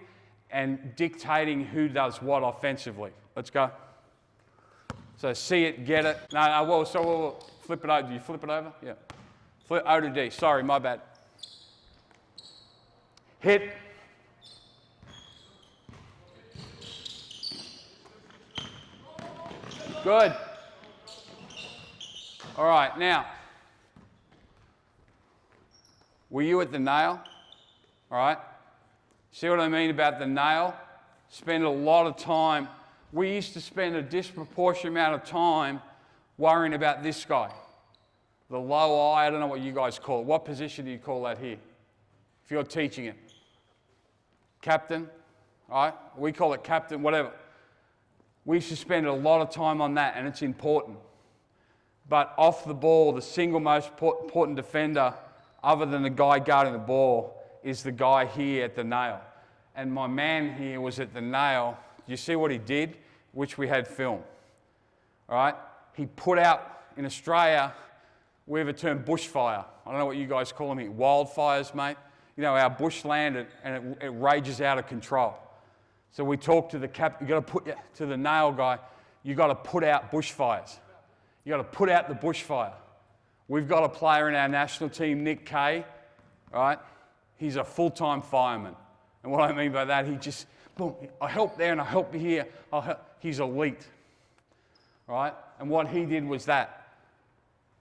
and dictating who does what offensively. Let's go. So see it, get it. No, flip it over. Do you flip it over? Yeah. Flip O to D. Sorry, my bad. Hit. Good. All right, now, were you at the nail? All right? See what I mean about the nail? Spend a lot of time. We used to spend a disproportionate amount of time worrying about this guy. The low eye, I don't know what you guys call it. What position do you call that here? If you're teaching it. Captain, all right? We call it captain, whatever. We used to spend a lot of time on that, and it's important. But off the ball, the single most important defender, other than the guy guarding the ball, is the guy here at the nail. And my man here was at the nail. You see what he did? Which we had film. All right? He put out, in Australia, we have a term bushfire. I don't know what you guys call them here. Wildfires, mate. You know, our bushland, and it rages out of control. So we talk to the captain, to the nail guy, you got to put out bushfires. You got to put out the bushfire. We've got a player in our national team, Nick Kay, right? He's a full-time fireman. And what I mean by that, he just, boom, I help there and I help here. He's elite, right? And what he did was that.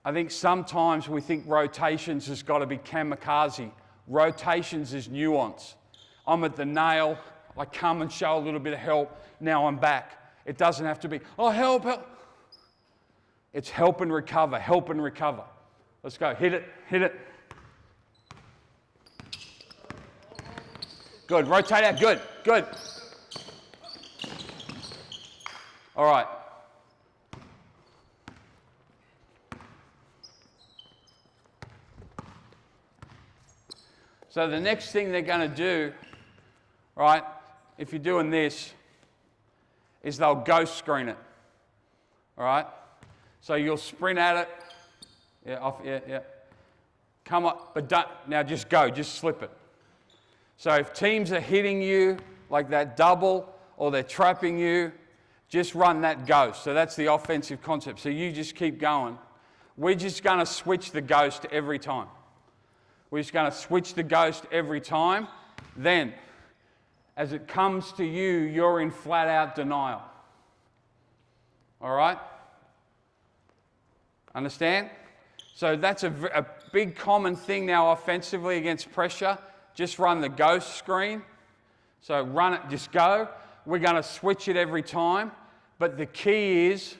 I think sometimes we think rotations has got to be kamikaze. Rotations is nuance. I'm at the nail, I come and show a little bit of help, now I'm back. It doesn't have to be, oh, help. It's help and recover, help and recover. Let's go, hit it. Good, rotate out, good. All right. So the next thing they're going to do, right, if you're doing this, is they'll ghost screen it. All right? So you'll sprint at it. Yeah. Come up, but don't, now just go, just slip it. So if teams are hitting you like that double or they're trapping you, just run that ghost. So that's the offensive concept. So you just keep going. We're just going to switch the ghost every time. We're just going to switch the ghost every time. Then, as it comes to you, you're in flat-out denial. All right? Understand? So that's a big common thing now offensively against pressure. Just run the ghost screen. So run it, just go. We're going to switch it every time. But the key is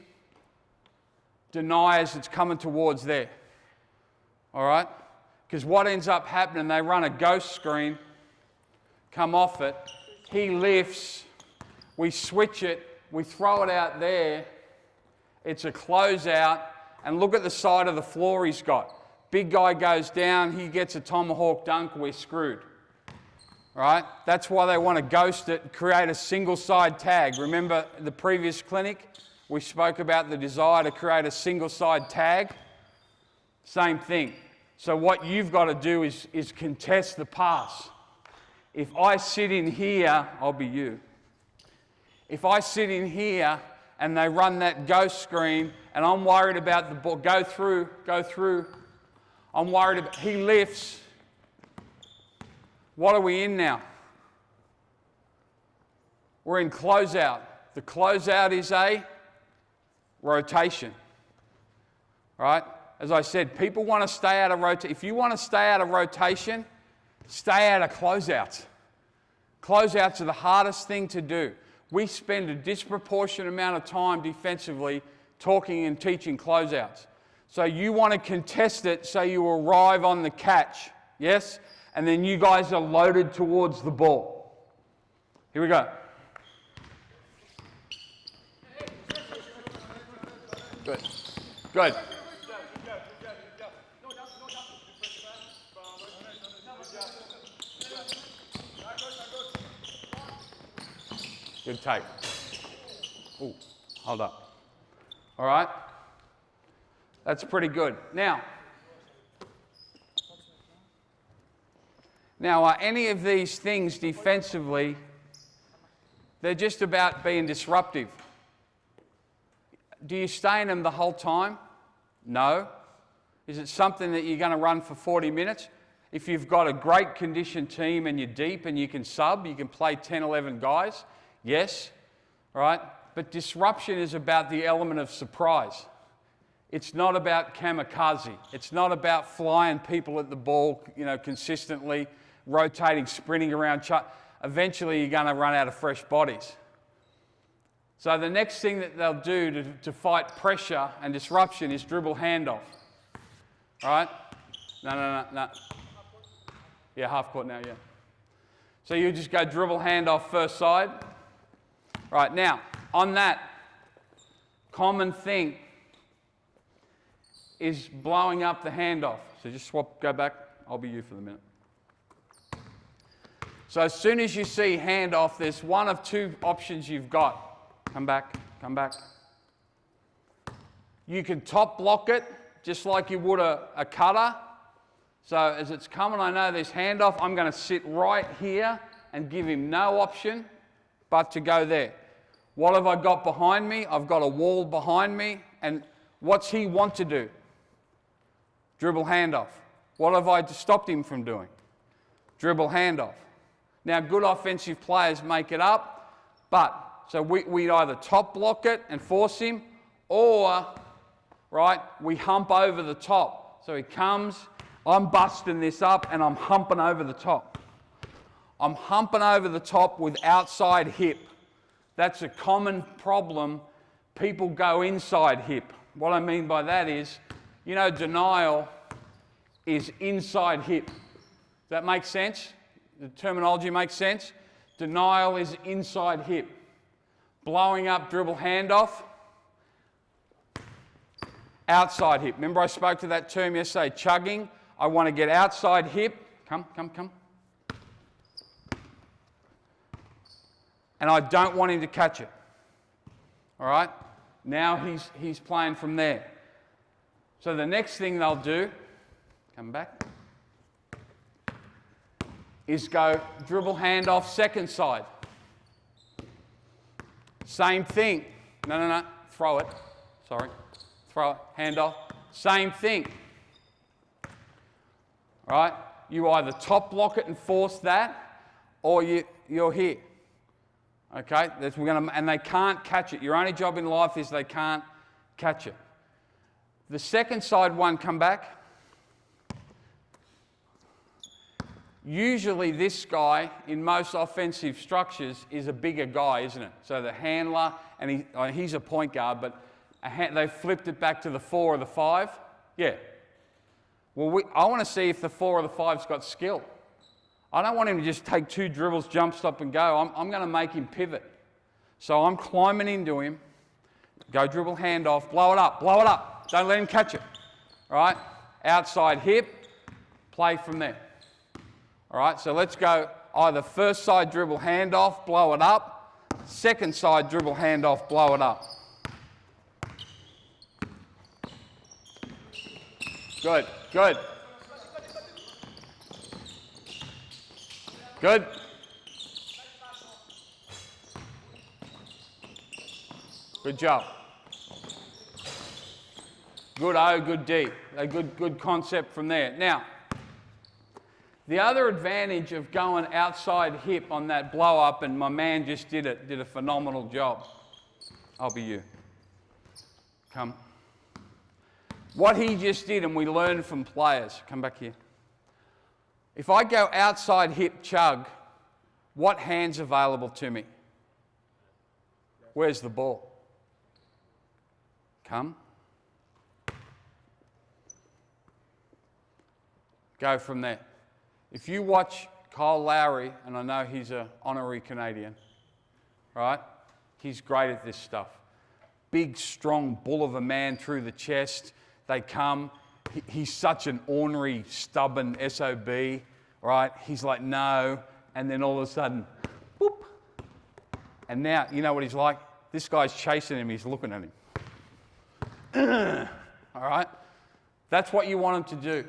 deny as it's coming towards there. All right? Because what ends up happening, they run a ghost screen, come off it, he lifts, we switch it, we throw it out there, it's a closeout, and look at the side of the floor he's got. Big guy goes down, he gets a tomahawk dunk, we're screwed. Right? That's why they want to ghost it, create a single side tag. Remember the previous clinic? We spoke about the desire to create a single side tag. Same thing. So what you've got to do is contest the pass. If I sit in here, I'll be you. If I sit in here and they run that ghost screen and I'm worried about the ball, go through. I'm worried about, he lifts. What are we in now? We're in closeout. The closeout is a rotation. Right? As I said, people want to stay out of rotation. If you want to stay out of rotation, stay out of closeouts. Closeouts are the hardest thing to do. We spend a disproportionate amount of time defensively talking and teaching closeouts. So you want to contest it so you arrive on the catch, yes? And then you guys are loaded towards the ball. Here we go. Good. Good take. Ooh, hold up. All right. That's pretty good. Now, are any of these things defensively, they're just about being disruptive. Do you stay in them the whole time? No. Is it something that you're going to run for 40 minutes? If you've got a great conditioned team and you're deep and you can sub, you can play 10, 11 guys, yes, right? But disruption is about the element of surprise. It's not about kamikaze. It's not about flying people at the ball, consistently, rotating, sprinting around. Eventually, you're going to run out of fresh bodies. So the next thing that they'll do to fight pressure and disruption is dribble handoff. All right? No. Yeah, half court now, yeah. So you just go dribble handoff first side. Right, now, on that, common thing is blowing up the handoff. So just go back. I'll be you for the minute. So as soon as you see handoff, there's one of two options you've got. Come back. You can top block it, just like you would a cutter. So as it's coming, I know there's handoff. I'm going to sit right here and give him no option but to go there. What have I got behind me? I've got a wall behind me. And what's he want to do? Dribble handoff. What have I stopped him from doing? Dribble handoff. Now, good offensive players make it up, so we either top block it and force him, or, right, we hump over the top. So he comes, I'm busting this up, and I'm humping over the top. I'm humping over the top with outside hip. That's a common problem. People go inside hip. What I mean by that is, denial is inside hip. Does that make sense? The terminology makes sense? Denial is inside hip. Blowing up dribble handoff, outside hip. Remember I spoke to that term yesterday, chugging. I want to get outside hip. Come. And I don't want him to catch it. All right? Now he's playing from there. So the next thing they'll do, come back, is go dribble handoff second side. Same thing. No. Throw it. Sorry. Throw it. Handoff. Same thing. All right? You either top block it and force that, or you're here. Okay? And they can't catch it. Your only job in life is they can't catch it. The second side one, come back. Usually this guy, in most offensive structures, is a bigger guy, isn't it? So the handler, and he's a point guard, but they flipped it back to the 4 or the 5. Yeah. Well, I want to see if the 4 or the 5's got skill. I don't want him to just take 2 dribbles, jump, stop, and go. I'm going to make him pivot. So I'm climbing into him, go dribble handoff, blow it up. Don't let him catch it. All right? Outside hip, play from there. All right, so let's go either first side dribble handoff, blow it up. Second side dribble handoff, blow it up. Good. Good job. Good O, good D. A good concept from there. Now, the other advantage of going outside hip on that blow up, and my man just did a phenomenal job. I'll be you. Come. What he just did, and we learned from players, come back here. If I go outside hip chug, what hand's available to me? Where's the ball? Come. Go from there. If you watch Kyle Lowry, and I know he's an honorary Canadian, right? He's great at this stuff. Big, strong bull of a man through the chest. They come. He's such an ornery, stubborn SOB, right? He's like, no. And then all of a sudden, whoop, And now, you know what he's like? This guy's chasing him, he's looking at him. All right? That's what you want them to do.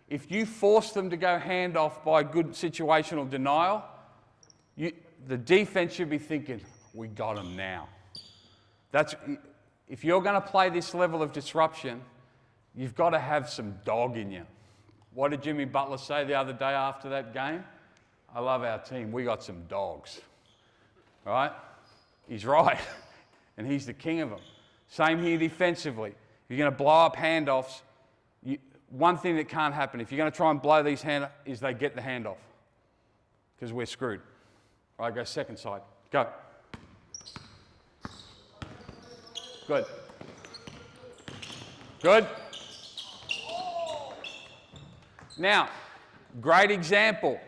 If you force them to go handoff by good situational denial, the defense should be thinking, we got him now. If you're going to play this level of disruption, you've got to have some dog in you. What did Jimmy Butler say the other day after that game? I love our team. We got some dogs. All right? He's right. And he's the king of them. Same here defensively. If you're going to blow up handoffs, one thing that can't happen, if you're going to try and blow these handoffs, is they get the handoff. Because we're screwed. All right, go second side. Go. Good. Good. Now, great example,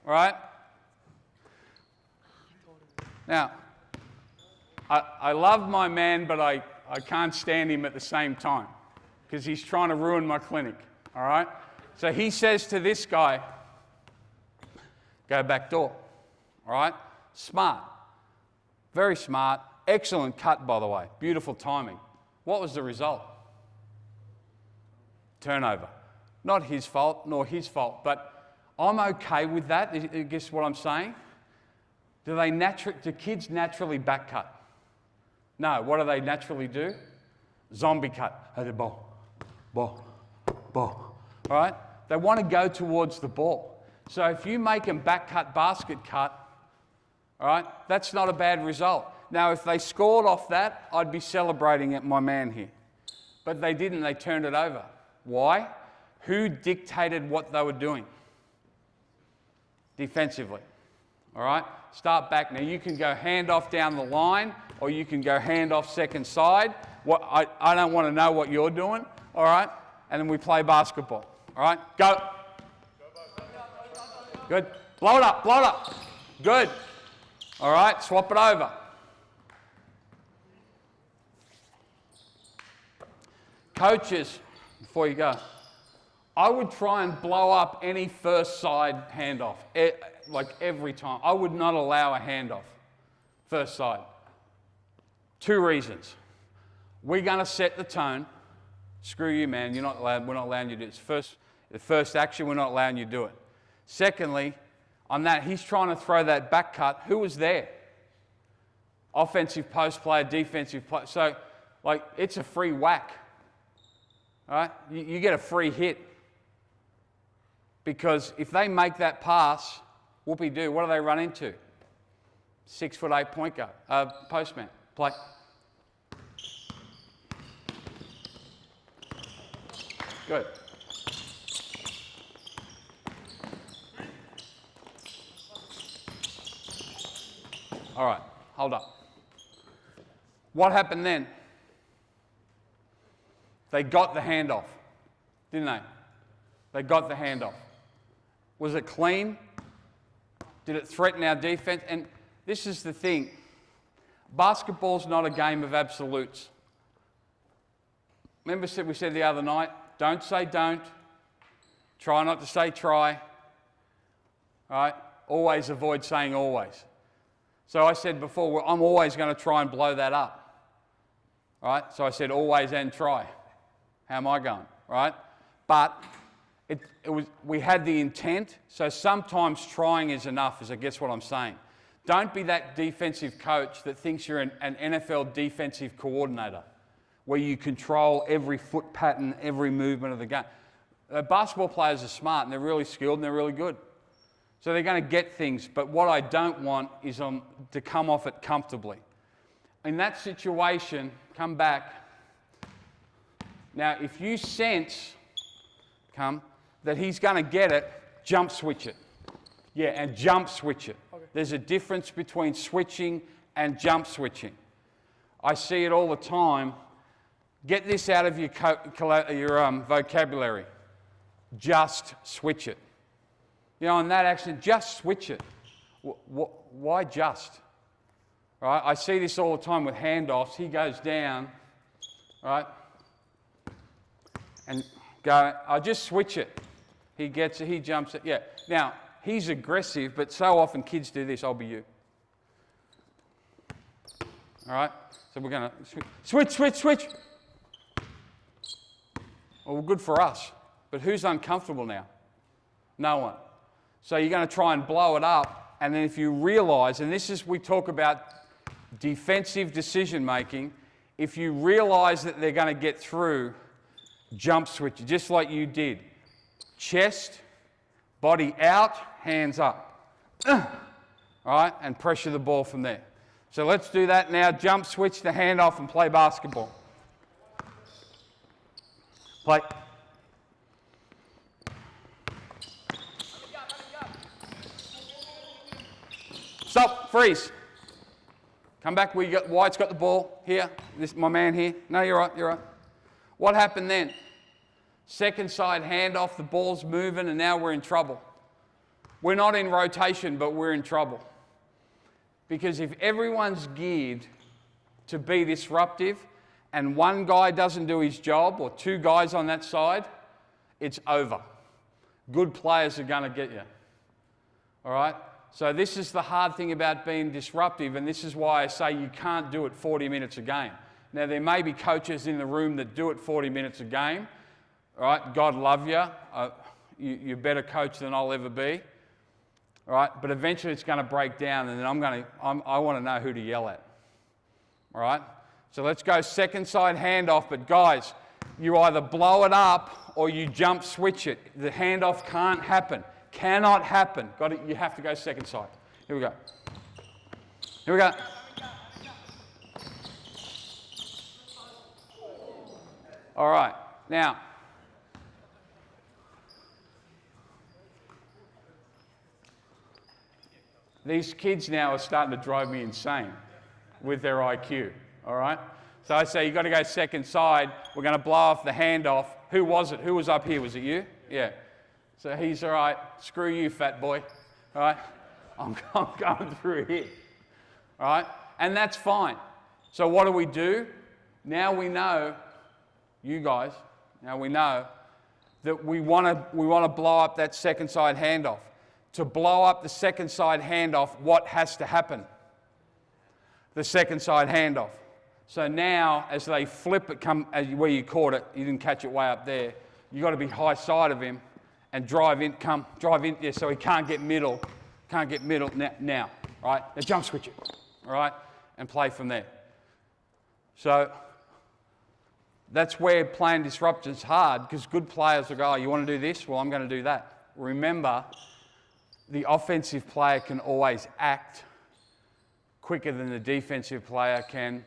right? Now, I love my man, but I can't stand him at the same time because he's trying to ruin my clinic, all right? So he says to this guy, go back door, all right? Smart, very smart, excellent cut, by the way, beautiful timing. What was the result? Turnover. Not his fault, nor his fault, but I'm okay with that. I guess what I'm saying? Do kids naturally back cut? No, what do they naturally do? Zombie cut. Hey, the ball. All right? They want to go towards the ball. So if you make them back cut, basket cut, all right, that's not a bad result. Now, if they scored off that, I'd be celebrating at my man here. But they didn't, they turned it over. Why? Who dictated what they were doing? Defensively. All right? Start back. Now, you can go handoff down the line, or you can go handoff second side. I don't want to know what you're doing. All right? And then we play basketball. All right? Go. Good. Blow it up. Blow it up. Good. All right? Swap it over. Coaches, before you go, I would try and blow up any first side handoff, like every time. I would not allow a handoff, first side. 2 reasons. We're going to set the tone. Screw you, man. We're not allowing you to do this. The first action, we're not allowing you to do it. Secondly, on that, he's trying to throw that back cut. Who was there? Offensive post player, defensive player. So, it's a free whack. All right? You get a free hit. Because if they make that pass, whoopee-doo, what do they run into? 6'8" point guard, postman. Play. Good. All right, hold up. What happened then? They got the handoff, didn't they? They got the handoff. Was it clean? Did it threaten our defense? And this is the thing. Basketball's not a game of absolutes. Remember we said the other night, don't say don't. Try not to say try. All right? Always avoid saying always. So I said before, I'm always going to try and blow that up. All right? So I said always and try. How am I going? All right? But we had the intent, so sometimes trying is enough, is I guess what I'm saying. Don't be that defensive coach that thinks you're an NFL defensive coordinator, where you control every foot pattern, every movement of the game. Basketball players are smart, and they're really skilled, and they're really good. So they're going to get things, but what I don't want is to come off it comfortably. In that situation, come back. Now, if you sense, that he's going to get it, jump switch it. Yeah, and jump switch it. Okay. There's a difference between switching and jump switching. I see it all the time. Get this out of your vocabulary. Just switch it. In that action, just switch it. Why just? Right? I see this all the time with handoffs. He goes down, right? And I'll just switch it. He gets it, he jumps it. Yeah. Now, he's aggressive, but so often kids do this. I'll be you. All right? So we're going to switch. Well, good for us. But who's uncomfortable now? No one. So you're going to try and blow it up, and then if you realize, and this is, we talk about defensive decision making, if you realize that they're going to get through, jump switch, just like you did. Chest, body out, hands up. All right, and pressure the ball from there. So let's do that now. Jump switch the hand off and play basketball. Play. Stop, freeze. Come back, White's got the ball here. This my man here. No, you're right. What happened then? Second side handoff, the ball's moving, and now we're in trouble. We're not in rotation, but we're in trouble. Because if everyone's geared to be disruptive and one guy doesn't do his job, or two guys on that side, it's over. Good players are going to get you. All right? So this is the hard thing about being disruptive, and this is why I say you can't do it 40 minutes a game. Now, there may be coaches in the room that do it 40 minutes a game. All right? God love you. You're a better coach than I'll ever be. All right? But eventually it's going to break down, and then I want to know who to yell at. All right? So let's go second side handoff, but guys, you either blow it up or you jump switch it. The handoff can't happen. Cannot happen. You have to go second side. Here we go. All right. Now, these kids now are starting to drive me insane with their IQ. All right? So I say, you've got to go second side. We're going to blow off the handoff. Who was it? Who was up here? Was it you? Yeah. So he's all right. Screw you, fat boy. All right? I'm going through here. All right? And that's fine. So what do? Now we know, you guys, now we know that we want to blow up that second side handoff. To blow up the second side handoff, what has to happen? The second side handoff. So now, as they flip it, where you caught it, you didn't catch it way up there, you've got to be high side of him and drive in there so he can't get middle now, right? Now jump switch it, all right? And play from there. So that's where playing disruption is hard, because good players will go, oh, you want to do this? Well, I'm going to do that. Remember, the offensive player can always act quicker than the defensive player can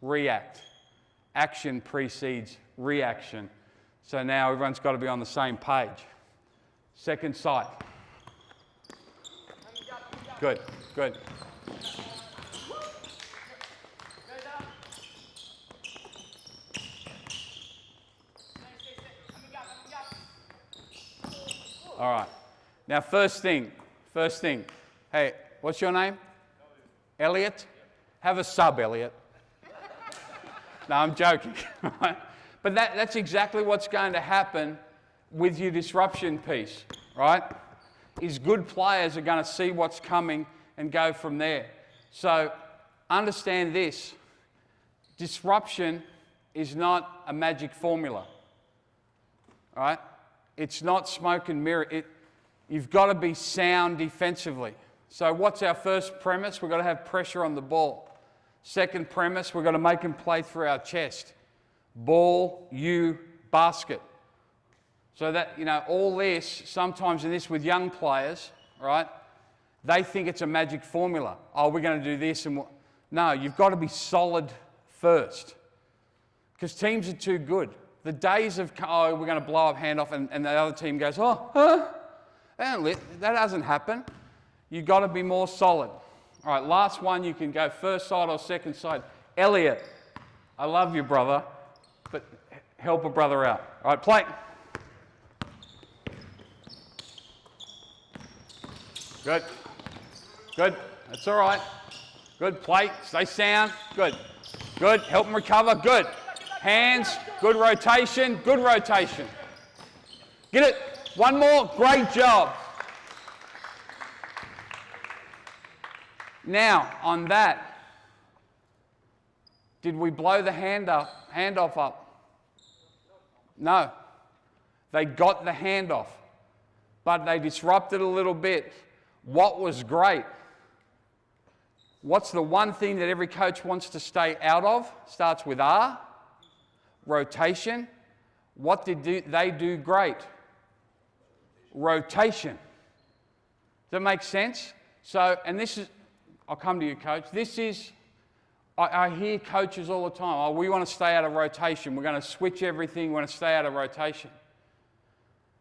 react. Action precedes reaction. So now everyone's got to be on the same page. Second side. Good. All right. Now, first thing. Hey, what's your name? Elliot? Have a sub, Elliot. No, I'm joking. But that's exactly what's going to happen with your disruption piece, right? Is good players are going to see what's coming and go from there. So understand this. Disruption is not a magic formula, right? It's not smoke and mirror. You've got to be sound defensively. So what's our first premise? We've got to have pressure on the ball. Second premise, we've got to make him play through our chest. Ball, you, basket. So that, all this, sometimes in this with young players, right, they think it's a magic formula. Oh, we're going to do this and no, you've got to be solid first. Because teams are too good. The days of, we're going to blow up handoff and the other team goes, that doesn't happen. You've got to be more solid. All right, last one, you can go first side or second side. Elliot, I love you, brother, but help a brother out. All right, play. Good. That's all right. Good, play. Stay sound. Good. Help him recover. Good. Hands. Good rotation. Get it. One more. Great job. Now, on that, Did we blow the handoff up? No. They got the handoff, but they disrupted a little bit. What was great? What's the one thing that every coach wants to stay out of? Starts with R. Rotation. What did they do great? Rotation. Does that make sense? So, and this is, I'll come to you, coach. This is, I hear coaches all the time, oh, we want to stay out of rotation. We're going to switch everything. We want to stay out of rotation.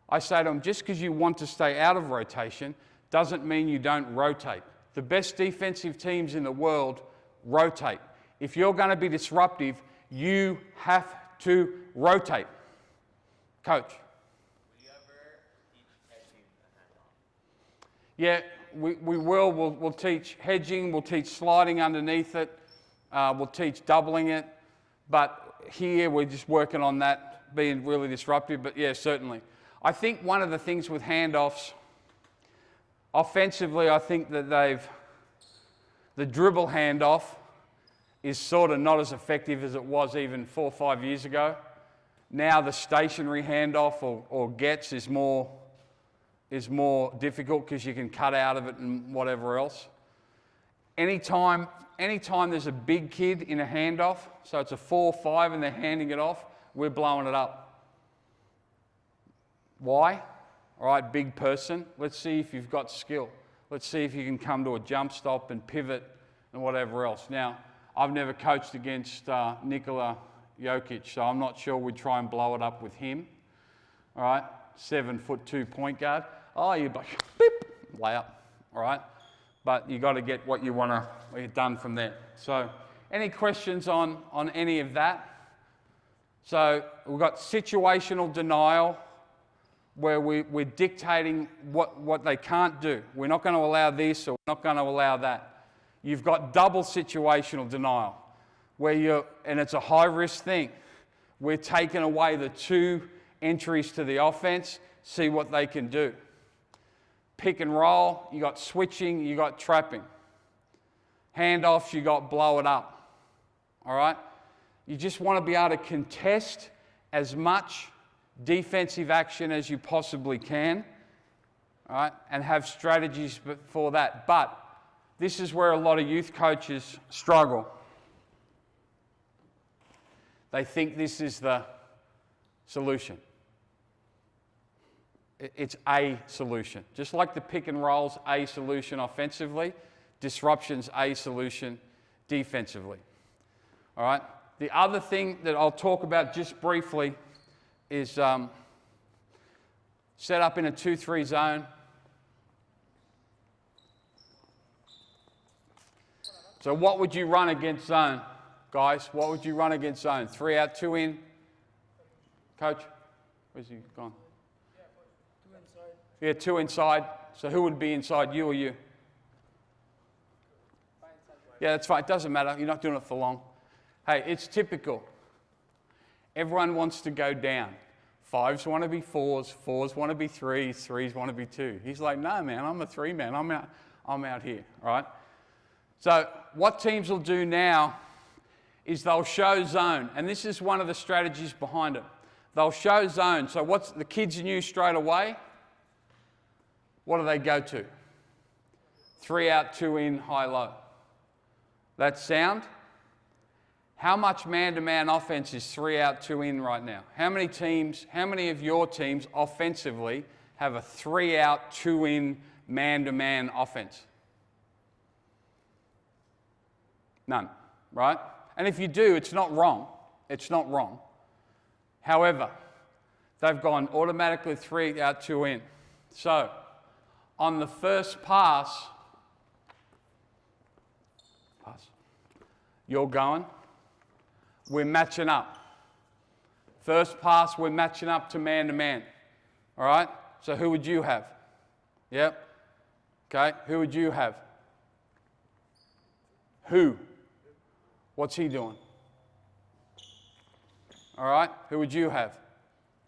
I say to them, just because you want to stay out of rotation doesn't mean you don't rotate. The best defensive teams in the world rotate. If you're going to be disruptive, you have to rotate. Coach. Will you ever teach hedging the handoff? Yeah, we will. We'll teach hedging. We'll teach sliding underneath it. We'll teach doubling it. But here we're just working on that, being really disruptive. But yeah, certainly. I think one of the things with handoffs, offensively, I think that the dribble handoff is sort of not as effective as it was even 4 or 5 years ago. Now the stationary handoff or gets is more difficult because you can cut out of it and whatever else. Anytime there's a big kid in a handoff, so it's a 4 or 5 and they're handing it off, we're blowing it up. Why? All right, big person. Let's see if you've got skill. Let's see if you can come to a jump stop and pivot and whatever else. Now, I've never coached against Nikola Jokic, so I'm not sure we'd try and blow it up with him. All right, 7'2" point guard. Oh, you beep, lay up. All right, but you got to get what you want to get done from there. So, any questions on any of that? So we've got situational denial, where we're dictating what they can't do. We're not going to allow this or we're not going to allow that. You've got double situational denial, where and it's a high-risk thing. We're taking away the 2 entries to the offense, see what they can do. Pick and roll, you got switching, you got trapping. Handoffs, you got blow it up. All right? You just want to be able to contest as much defensive action as you possibly can, all right, and have strategies for that. But this is where a lot of youth coaches struggle. They think this is the solution. It's a solution. Just like the pick and roll's a solution offensively, disruption's a solution defensively. All right? The other thing that I'll talk about just briefly is set up in a 2-3 zone. So what would you run against zone, guys? What would you run against zone? 3 out, 2 in? Coach? Where's he gone? Yeah, 2 inside. So who would be inside, you or you? Yeah, that's fine. It doesn't matter. You're not doing it for long. Hey, it's typical. Everyone wants to go down. 5s want to be 4s, 4s want to be 3s, 3s want to be 2. He's like, no, man, I'm a 3 man. I'm out here, right? So what teams will do now is they'll show zone, and this is one of the strategies behind it. They'll show zone. So what's the kids knew straight away? What do they go to? 3 out, 2 in, high, low. That sound? How much man-to-man offense is 3 out, 2 in right now? How many of your teams offensively have a 3 out, 2 in man-to-man offense? None, right? And if you do, it's not wrong. It's not wrong. However, they've gone automatically 3 out, 2 in. So, on the first pass, you're going. We're matching up. First pass, we're matching up to man. All right? So who would you have? Yep. Okay, who would you have? Who? What's he doing? All right, who would you have?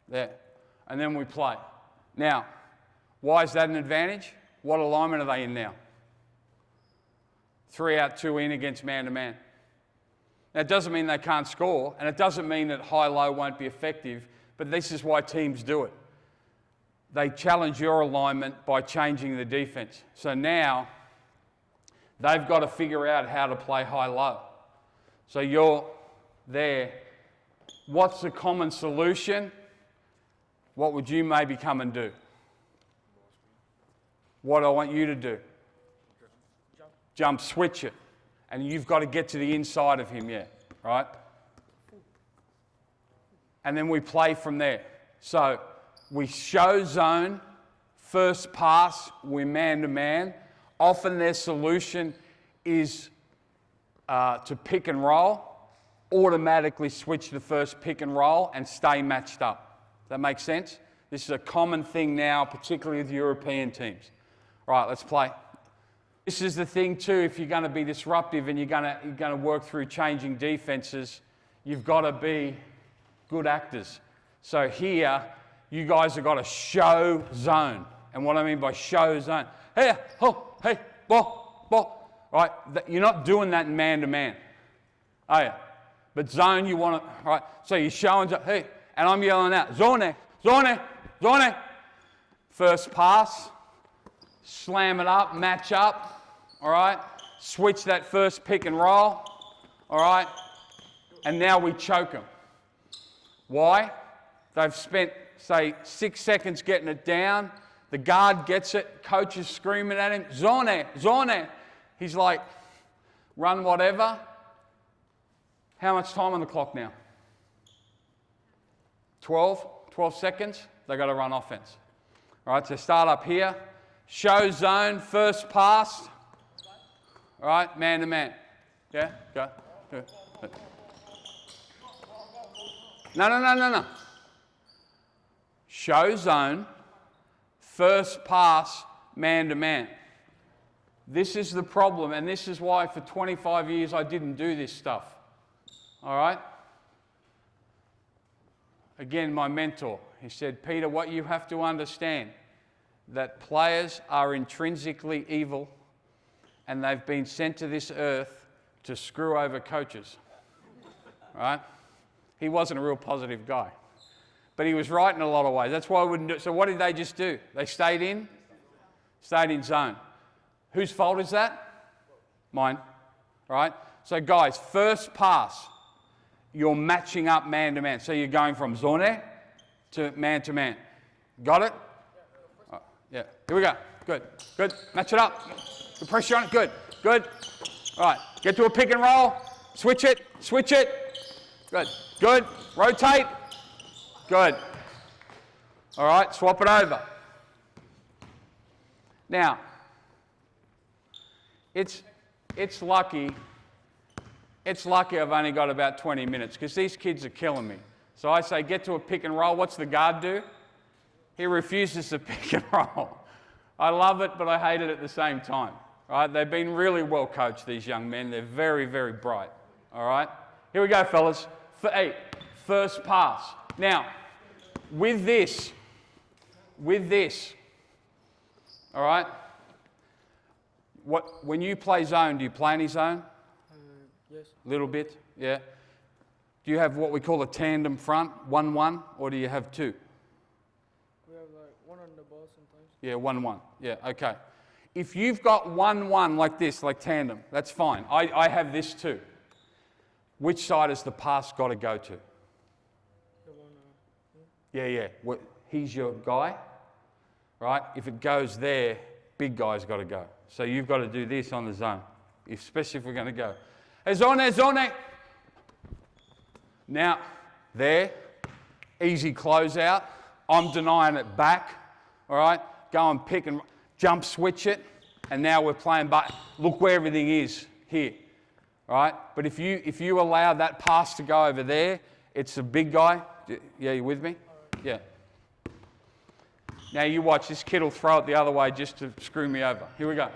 There. And then we play. Now, why is that an advantage? What alignment are they in now? 3 out, 2 in against man-to-man. Now, it doesn't mean they can't score, and it doesn't mean that high-low won't be effective, but this is why teams do it. They challenge your alignment by changing the defense. So now, they've got to figure out how to play high-low. So you're there. What's the common solution? What would you maybe come and do? What do I want you to do? Jump, switch it. And you've got to get to the inside of him, yeah, right? And then we play from there. So we show zone, first pass, we're man-to-man. Often their solution is to pick and roll, automatically switch the first pick and roll and stay matched up. Does that make sense? This is a common thing now, particularly with European teams. All right, let's play. This is the thing too, if you're going to be disruptive and you're going to work through changing defenses, you've got to be good actors. So here, you guys have got to show zone. And what I mean by show zone, hey, oh, hey, ball. Right, you're not doing that in man-to-man, are you? But zone, you want to, right? So you're showing, hey, and I'm yelling out, zone. First pass, slam it up, match up, all right? Switch that first pick and roll, all right? And now we choke them. Why? They've spent, say, 6 seconds getting it down. The guard gets it. Coach is screaming at him, zone. He's like, run whatever. How much time on the clock now? 12 seconds. They've got to run offense. All right, so start up here. Show zone, first pass. All right, man-to-man. Yeah, go. No. Show zone, first pass, man-to-man. This is the problem, and this is why for 25 years I didn't do this stuff. All right? Again, my mentor, he said, Peter, what you have to understand, that players are intrinsically evil and they've been sent to this earth to screw over coaches. Right? He wasn't a real positive guy. But he was right in a lot of ways. That's why I wouldn't do it. So what did they just do? They stayed in zone. Whose fault is that? Mine. Right? So guys, first pass, you're matching up man-to-man. So you're going from zone to man-to-man. Got it? Yeah. Here we go. Good. Match it up. Good pressure on it. Good. All right. Get to a pick and roll. Switch it. Good. Rotate. Good. All right. Swap it over. Now, it's lucky. It's lucky I've only got about 20 minutes because these kids are killing me. So I say, get to a pick and roll. What's the guard do? He refuses to pick and roll. I love it, but I hate it at the same time. Right? They've been really well coached, these young men. They're very, very bright. All right? Here we go, fellas. First pass. Now, with this, all right? When you play zone, do you play any zone? Yes. A little bit, yeah. Do you have what we call a tandem front, 1-1, or do you have two? We have like one on the ball sometimes. Yeah, 1-1. Yeah, okay. If you've got 1-1 like this, like tandem, that's fine. I have this too. Which side has the pass got to go to? The one. Yeah. He's your guy, right? If it goes there, big guy's got to go. So you've got to do this on the zone, especially if we're going to go. Hey, zone. Now, there, easy closeout. I'm denying it back, all right? Go and pick and jump switch it, and now we're playing, but look where everything is here, all right? But if you allow that pass to go over there, it's a big guy. Yeah, you with me? Yeah. Now you watch, this kid will throw it the other way just to screw me over. Here we go.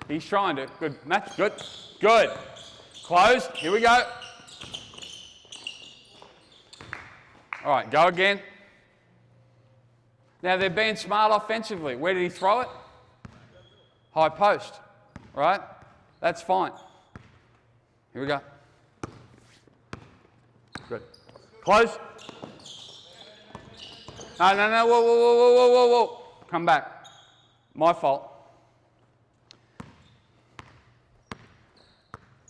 He's trying to. Good. Match. Good. Closed. Here we go. All right, go again. Now they're being smart offensively. Where did he throw it? High post. Right? That's fine. Here we go. Good. Close. No, no, no, whoa, whoa, whoa, whoa, whoa, whoa, whoa. Come back. My fault.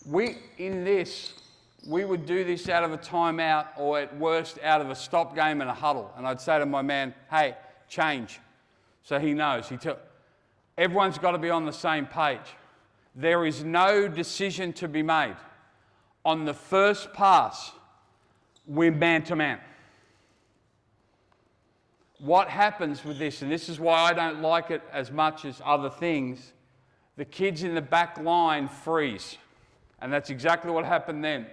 We would do this out of a timeout or at worst out of a stop game and a huddle. And I'd say to my man, hey, change. So he knows. Everyone's got to be on the same page. There is no decision to be made. On the first pass, we're man to man. What happens with this, and this is why I don't like it as much as other things, the kids in the back line freeze. And that's exactly what happened then.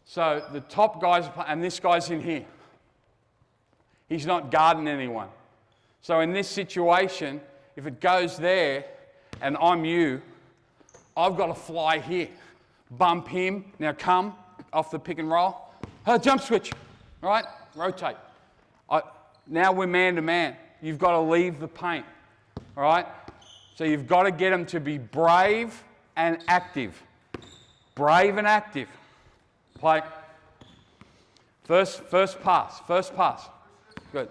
So the top guys, and this guy's in here. He's not guarding anyone. So in this situation, if it goes there and I'm you, I've got to fly here. Bump him. Now come off the pick and roll. Jump switch. All right? Rotate. Now we're man to man. You've got to leave the paint. All right? So you've got to get them to be brave and active. Brave and active. Play. First pass. First pass. Good.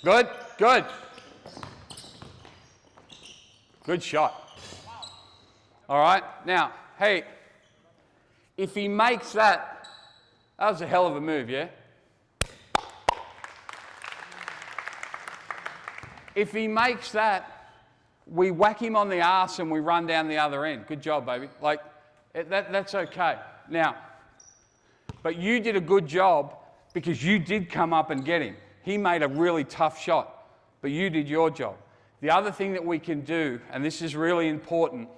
Good. Good. Good shot. All right. Now, hey, if he makes that was a hell of a move, yeah? If he makes that, we whack him on the arse and we run down the other end. Good job, baby. Like, that's okay. Now, but you did a good job because you did come up and get him. He made a really tough shot, but you did your job. The other thing that we can do, and this is really important,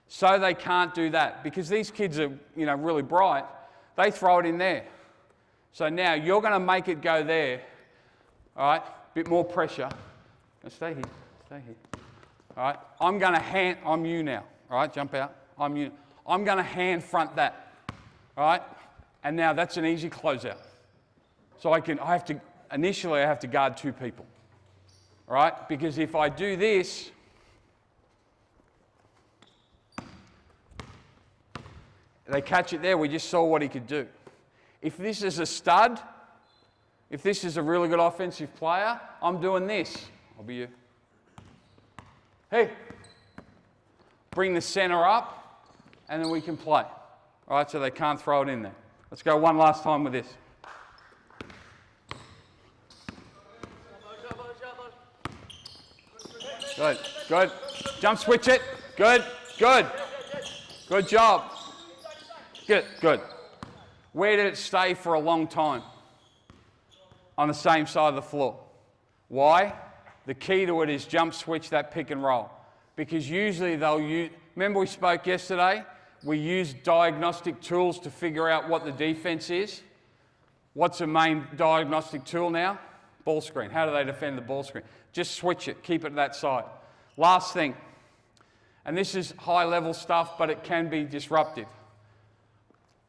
so they can't do that, because these kids are, really bright, they throw it in there. So now you're going to make it go there, all right? Bit more pressure. Now stay here, stay here. All right, I'm you now, all right? Jump out, I'm you. I'm going to hand front that, all right? And now that's an easy closeout. So initially I have to guard two people, all right? Because if I do this, they catch it there, we just saw what he could do. If this is a stud, if this is a really good offensive player, I'm doing this. I'll be you. Hey, bring the center up, and then we can play. All right, so they can't throw it in there. Let's go one last time with this. Good, good. Jump switch it. Good, good. Good job. Good, good. Where did it stay for a long time? On the same side of the floor. Why? The key to it is jump switch that pick and roll. Because usually they'll use, remember we spoke yesterday? We use diagnostic tools to figure out what the defense is. What's the main diagnostic tool now? Ball screen. How do they defend the ball screen? Just switch it, keep it that side. Last thing, and this is high level stuff, but it can be disruptive.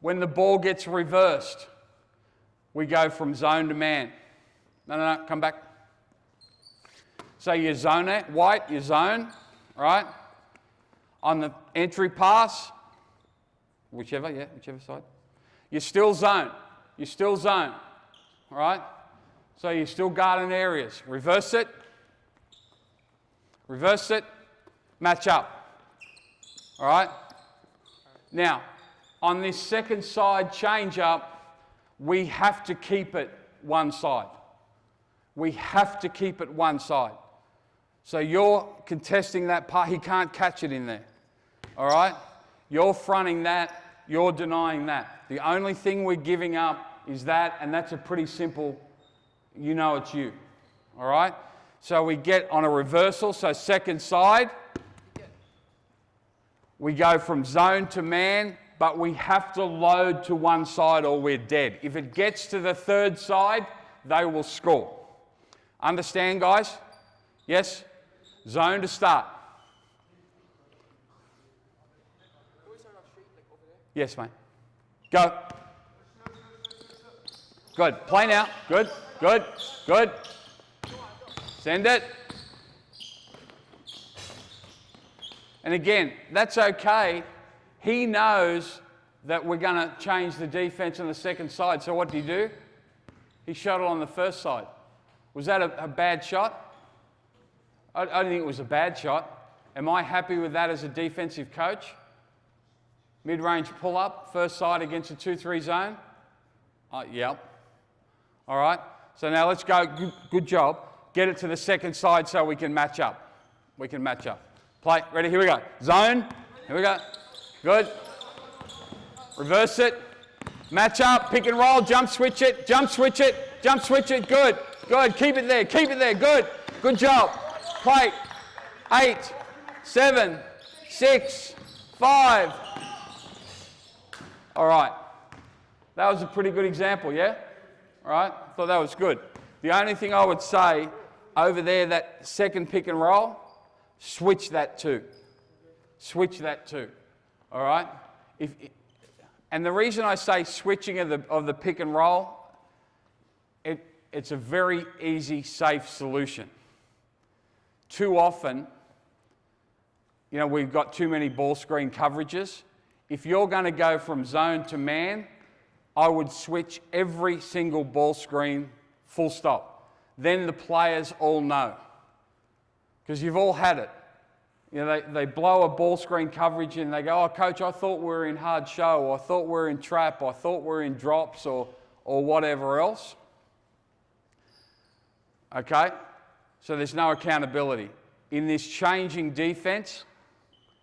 When the ball gets reversed, we go from zone to man. No, come back. So you zone it, white, you zone, right? On the entry pass, whichever side. You still zone, all right? So you're still guarding areas. Reverse it, match up, all right? Now, on this second side change up, we have to keep it one side. We have to keep it one side. So you're contesting that part, he can't catch it in there, all right? You're fronting that, you're denying that. The only thing we're giving up is that, and that's a pretty simple, it's you, all right? So we get on a reversal, so second side, we go from zone to man, but we have to load to one side or we're dead. If it gets to the third side, they will score. Understand, guys? Yes? Zone to start. Yes, mate. Go. Good. Play now. Good. Good. Good. Send it. And again, that's okay. He knows that we're going to change the defense on the second side. So what did he do? He shot it on the first side. Was that a bad shot? I don't think it was a bad shot. Am I happy with that as a defensive coach? Mid-range pull-up, first side against a 2-3 zone? Yep. All right. So now let's go. Good job. Get it to the second side so we can match up. We can match up. Play. Ready? Here we go. Zone. Here we go. Good. Reverse it. Match up. Pick and roll. Jump switch it. Jump switch it. Jump switch it. Good. Good. Keep it there. Keep it there. Good. Good job. Play. 8, 7, 6, 5. All right. That was a pretty good example, yeah? All right. Thought that was good. The only thing I would say over there, that second pick and roll, switch that too. Switch that too. All right? And the reason I say switching of the pick and roll, it's a very easy, safe solution. Too often, you know, we've got too many ball screen coverages. If you're going to go from zone to man, I would switch every single ball screen full stop. Then the players all know. Because you've all had it. You know, they blow a ball screen coverage and they go, oh, coach, I thought we were in hard show, or I thought we were in trap, or I thought we were in drops, or whatever else. Okay? So there's no accountability. In this changing defense,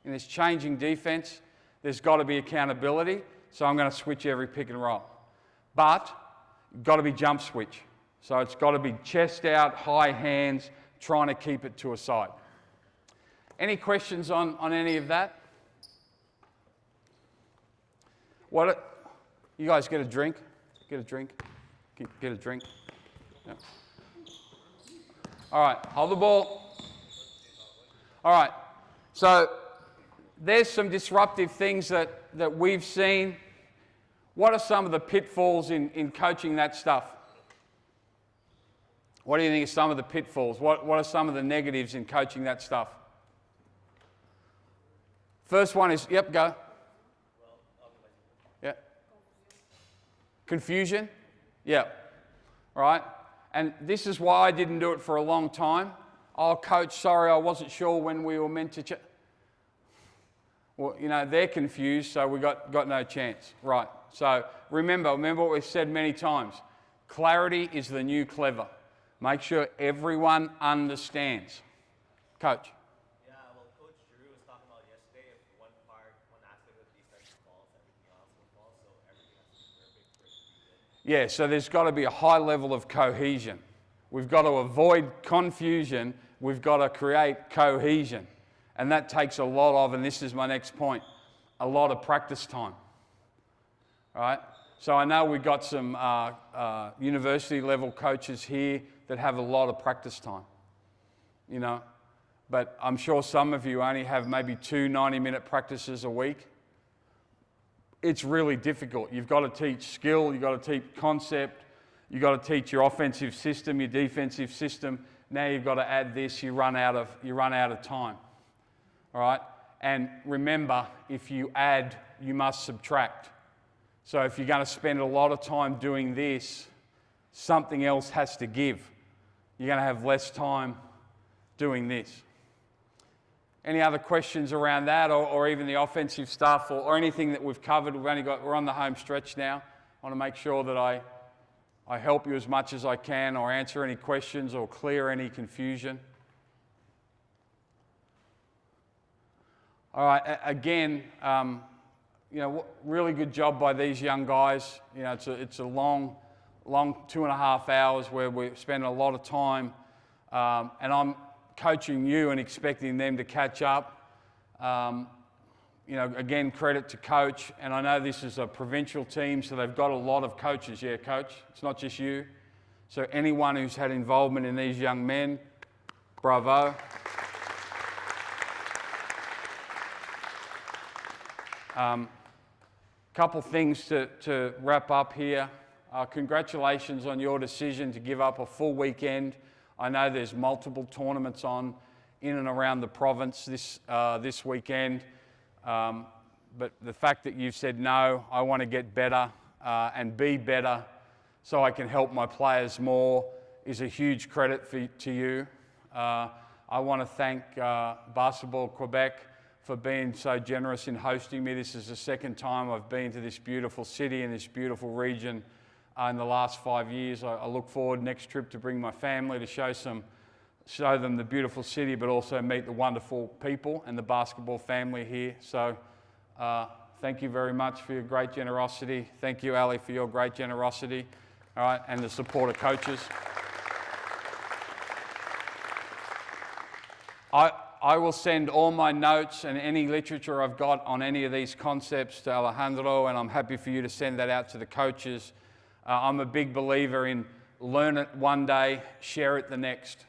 there's got to be accountability. So I'm going to switch every pick and roll. But you've got to be jump switch. So it's got to be chest out, high hands, trying to keep it to a side. Any questions on any of that? You guys get a drink? Get a drink? Get a drink? Yeah. All right, hold the ball. All right, so there's some disruptive things that we've seen. What are some of the pitfalls in coaching that stuff? What do you think are some of the pitfalls? What are some of the negatives in coaching that stuff? First one is, yep, go. Yeah. Confusion? Yeah. All right. And this is why I didn't do it for a long time. Oh, coach, sorry, I wasn't sure when we were meant to well, you know, they're confused, so we got no chance. Right. So remember what we've said many times. Clarity is the new clever. Make sure everyone understands. Coach. Yeah, well, Coach Drew was talking about yesterday, if one aspect of the defense falls, everything else will fall, so everything has to be perfect for it to be good. Yeah, so there's got to be a high level of cohesion. We've got to avoid confusion. We've got to create cohesion. And that takes a lot of, and this is my next point, a lot of practice time. All right? So I know we've got some university level coaches here that have a lot of practice time, you know. But I'm sure some of you only have maybe 2 90-minute practices a week. It's really difficult. You've got to teach skill, you've got to teach concept, you've got to teach your offensive system, your defensive system. Now you've got to add this, you run out of time. All right? And remember, if you add, you must subtract. So if you're going to spend a lot of time doing this, something else has to give. You're going to have less time doing this. Any other questions around that, or even the offensive stuff, or anything that we've covered? We're on the home stretch now. I want to make sure that I help you as much as I can, or answer any questions, or clear any confusion. All right, again, you know, really good job by these young guys. You know, it's a long 2.5 hours where we're spending a lot of time, and I'm coaching you and expecting them to catch up. You know, again, credit to coach, and I know this is a provincial team, so they've got a lot of coaches. Yeah, coach, it's not just you. So anyone who's had involvement in these young men, bravo. Couple things to wrap up here. Congratulations on your decision to give up a full weekend. I know there's multiple tournaments on, in and around the province this weekend. But the fact that you've said, no, I want to get better and be better so I can help my players more is a huge credit to you. I want to thank Basketball Québec for being so generous in hosting me. This is the second time I've been to this beautiful city and this beautiful region in the last 5 years. I look forward next trip to bring my family to show them the beautiful city, but also meet the wonderful people and the basketball family here. So thank you very much for your great generosity. Thank you, Ali, for your great generosity. All right, and the support of coaches. I will send all my notes and any literature I've got on any of these concepts to Alejandro, and I'm happy for you to send that out to the coaches. I'm a big believer in learn it one day, share it the next.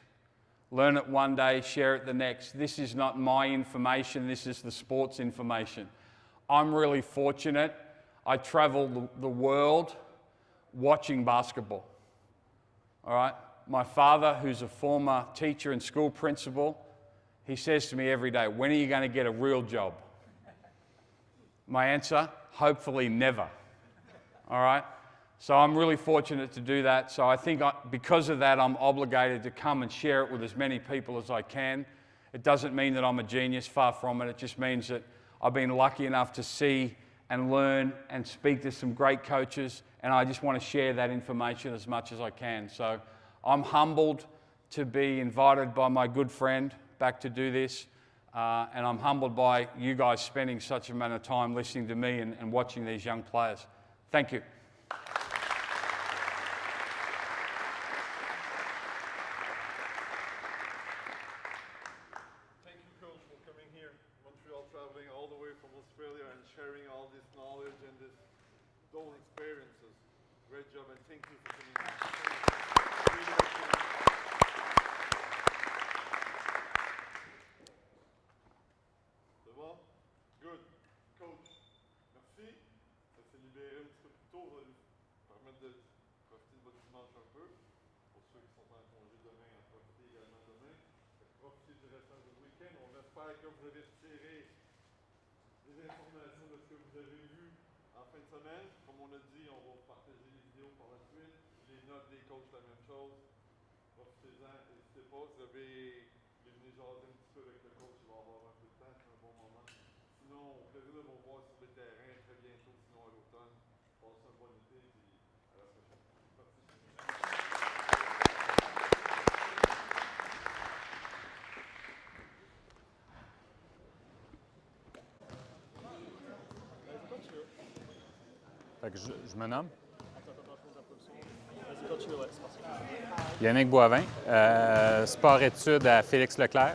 Learn it one day, share it the next. This is not my information, this is the sports information. I'm really fortunate. I travel the world watching basketball. All right? My father, who's a former teacher and school principal, he says to me every day, when are you going to get a real job? My answer, hopefully never. All right? So I'm really fortunate to do that. So I think because of that, I'm obligated to come and share it with as many people as I can. It doesn't mean that I'm a genius, far from it. It just means that I've been lucky enough to see and learn and speak to some great coaches, and I just want to share that information as much as I can. So I'm humbled to be invited by my good friend back to do this, and I'm humbled by you guys spending such an amount of time listening to me and watching these young players. Thank you. Thank you, Coach, for coming here. Montreal, traveling all the way from Australia and sharing all this knowledge and those experiences. Great job, and thank you for coming here. Really appreciate it. C'est bon? Good. Coach, merci. Ça s'est libéré un petit peu plus tôt. Ça va nous permettre de profiter de votre dimanche un peu. Pour ceux qui sont en congé demain, en profiter également demain. Profitez du restant du week-end. On espère que vous avez retiré des informations de ce que vous avez vu en fin de semaine. Comme on a dit, on va partager les vidéos par la suite. Les notes des coachs, la même chose. Profitez-en, n'hésitez pas. Vous avez venez jaser un petit peu avec le coach, il va avoir un peu de temps, c'est un bon moment. Sinon, au plaisir de vous voir sur le terrain très bientôt, sinon à l'automne. Passez un bon été, puis à la prochaine. Fait que je me nomme Vas-y, quand tu veux, ouais, c'est parti. Yannick Boivin, sport-études à Félix Leclerc.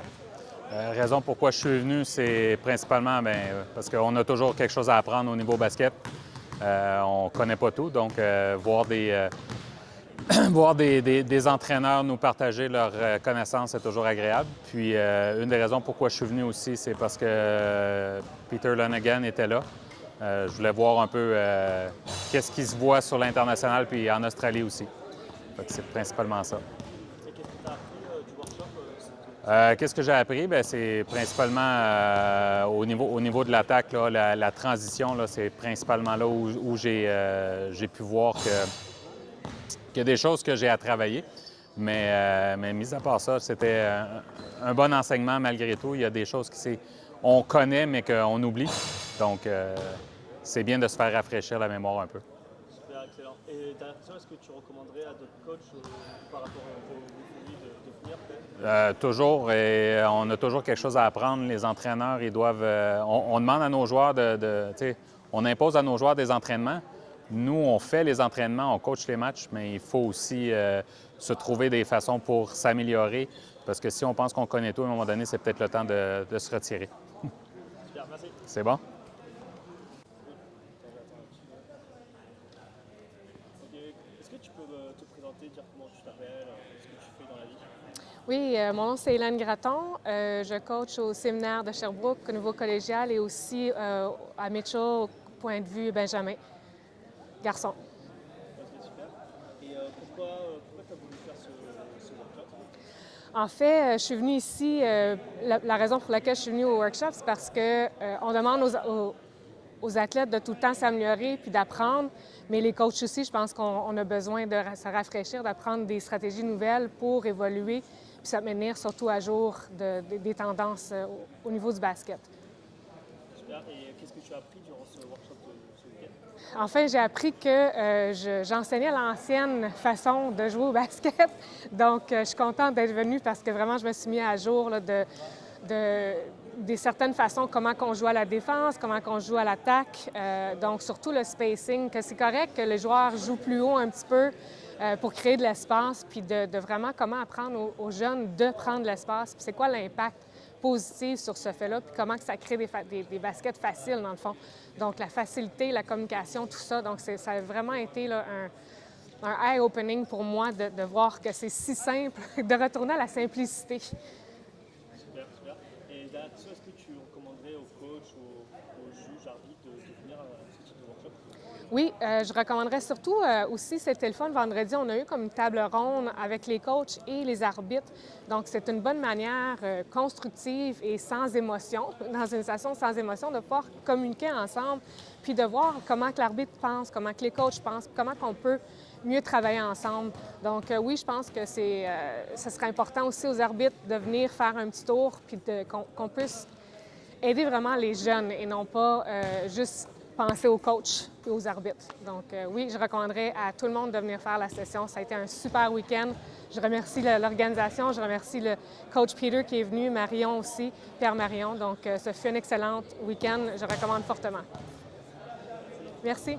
Raison pourquoi je suis venu, c'est principalement parce qu'on a toujours quelque chose à apprendre au niveau basket. On ne connaît pas tout, donc voir des entraîneurs nous partager leurs connaissances, c'est toujours agréable. Puis une des raisons pourquoi je suis venu aussi, c'est parce que Peter Lonergan était là. Je voulais voir un peu qu'est-ce qui se voit sur l'international puis en Australie aussi. C'est principalement ça. Et qu'est-ce que tu as appris du workshop? Qu'est-ce que j'ai appris? C'est principalement au niveau de l'attaque, la transition, c'est principalement là où j'ai pu voir qu'il y a des choses que j'ai à travailler. Mais mis à part ça, c'était un bon enseignement malgré tout. Il y a des choses qu'on connaît mais qu'on oublie. Donc, c'est bien de se faire rafraîchir la mémoire un peu. Super, excellent. Et dernière question, est-ce que tu recommanderais à d'autres coachs par rapport au de venir peut-être? Toujours, et on a toujours quelque chose à apprendre. Les entraîneurs, ils doivent... on demande à nos joueurs on impose à nos joueurs des entraînements. Nous, on fait les entraînements, on coach les matchs, mais il faut aussi se trouver des façons pour s'améliorer. Parce que si on pense qu'on connaît tout, à un moment donné, c'est peut-être le temps de se retirer. Super, merci. C'est bon? Est-ce que tu peux te présenter, dire comment tu t'appelles, ce que tu fais dans la vie? Oui, mon nom c'est Hélène Gratton. Je coach au séminaire de Sherbrooke au niveau collégial et aussi à Mitchell au point de vue Benjamin, garçon. Ok, super. Et pourquoi tu as voulu faire ce workshop? En fait, je suis venue ici, la raison pour laquelle je suis venue au workshop, c'est parce qu'on demande aux athlètes de tout le temps s'améliorer puis d'apprendre, mais les coachs aussi, je pense qu'on a besoin de se rafraîchir, d'apprendre des stratégies nouvelles pour évoluer puis se maintenir surtout à jour des tendances au niveau du basket. Super. Et qu'est-ce que tu as appris durant ce workshop ce week-end? Enfin, j'ai appris que j'enseignais l'ancienne façon de jouer au basket. Donc, je suis contente d'être venue parce que vraiment, je me suis mis à jour là, des certaines façons, comment on joue à la défense, comment on joue à l'attaque. Donc, surtout le spacing, que c'est correct que les joueurs jouent plus haut un petit peu pour créer de l'espace, puis de vraiment comment apprendre aux jeunes de prendre l'espace, puis c'est quoi l'impact positif sur ce fait-là, puis comment que ça crée des baskets faciles, dans le fond. Donc, la facilité, la communication, tout ça. Donc, ça a vraiment été là, un eye-opening pour moi de voir que c'est si simple, de retourner à la simplicité. Super, super. Et derrière ça, est-ce que tu recommanderais aux coachs, aux juges, arbitres de venir à ce type de workshop? Oui, je recommanderais surtout aussi, c'était le fun, vendredi, on a eu comme une table ronde avec les coachs et les arbitres. Donc, c'est une bonne manière constructive et sans émotion, dans une session sans émotion, de pouvoir communiquer ensemble, puis de voir comment que l'arbitre pense, comment que les coachs pensent, comment qu'on peut mieux travailler ensemble. Donc, oui, je pense que ce serait important aussi aux arbitres de venir faire un petit tour, puis qu'on puisse aider vraiment les jeunes et non pas juste penser aux coachs et aux arbitres. Donc, oui, je recommanderais à tout le monde de venir faire la session. Ça a été un super week-end. Je remercie l'organisation, je remercie le coach Peter qui est venu, Marion aussi, Pierre Marion. Donc, ce fut un excellent week-end. Je recommande fortement. Merci.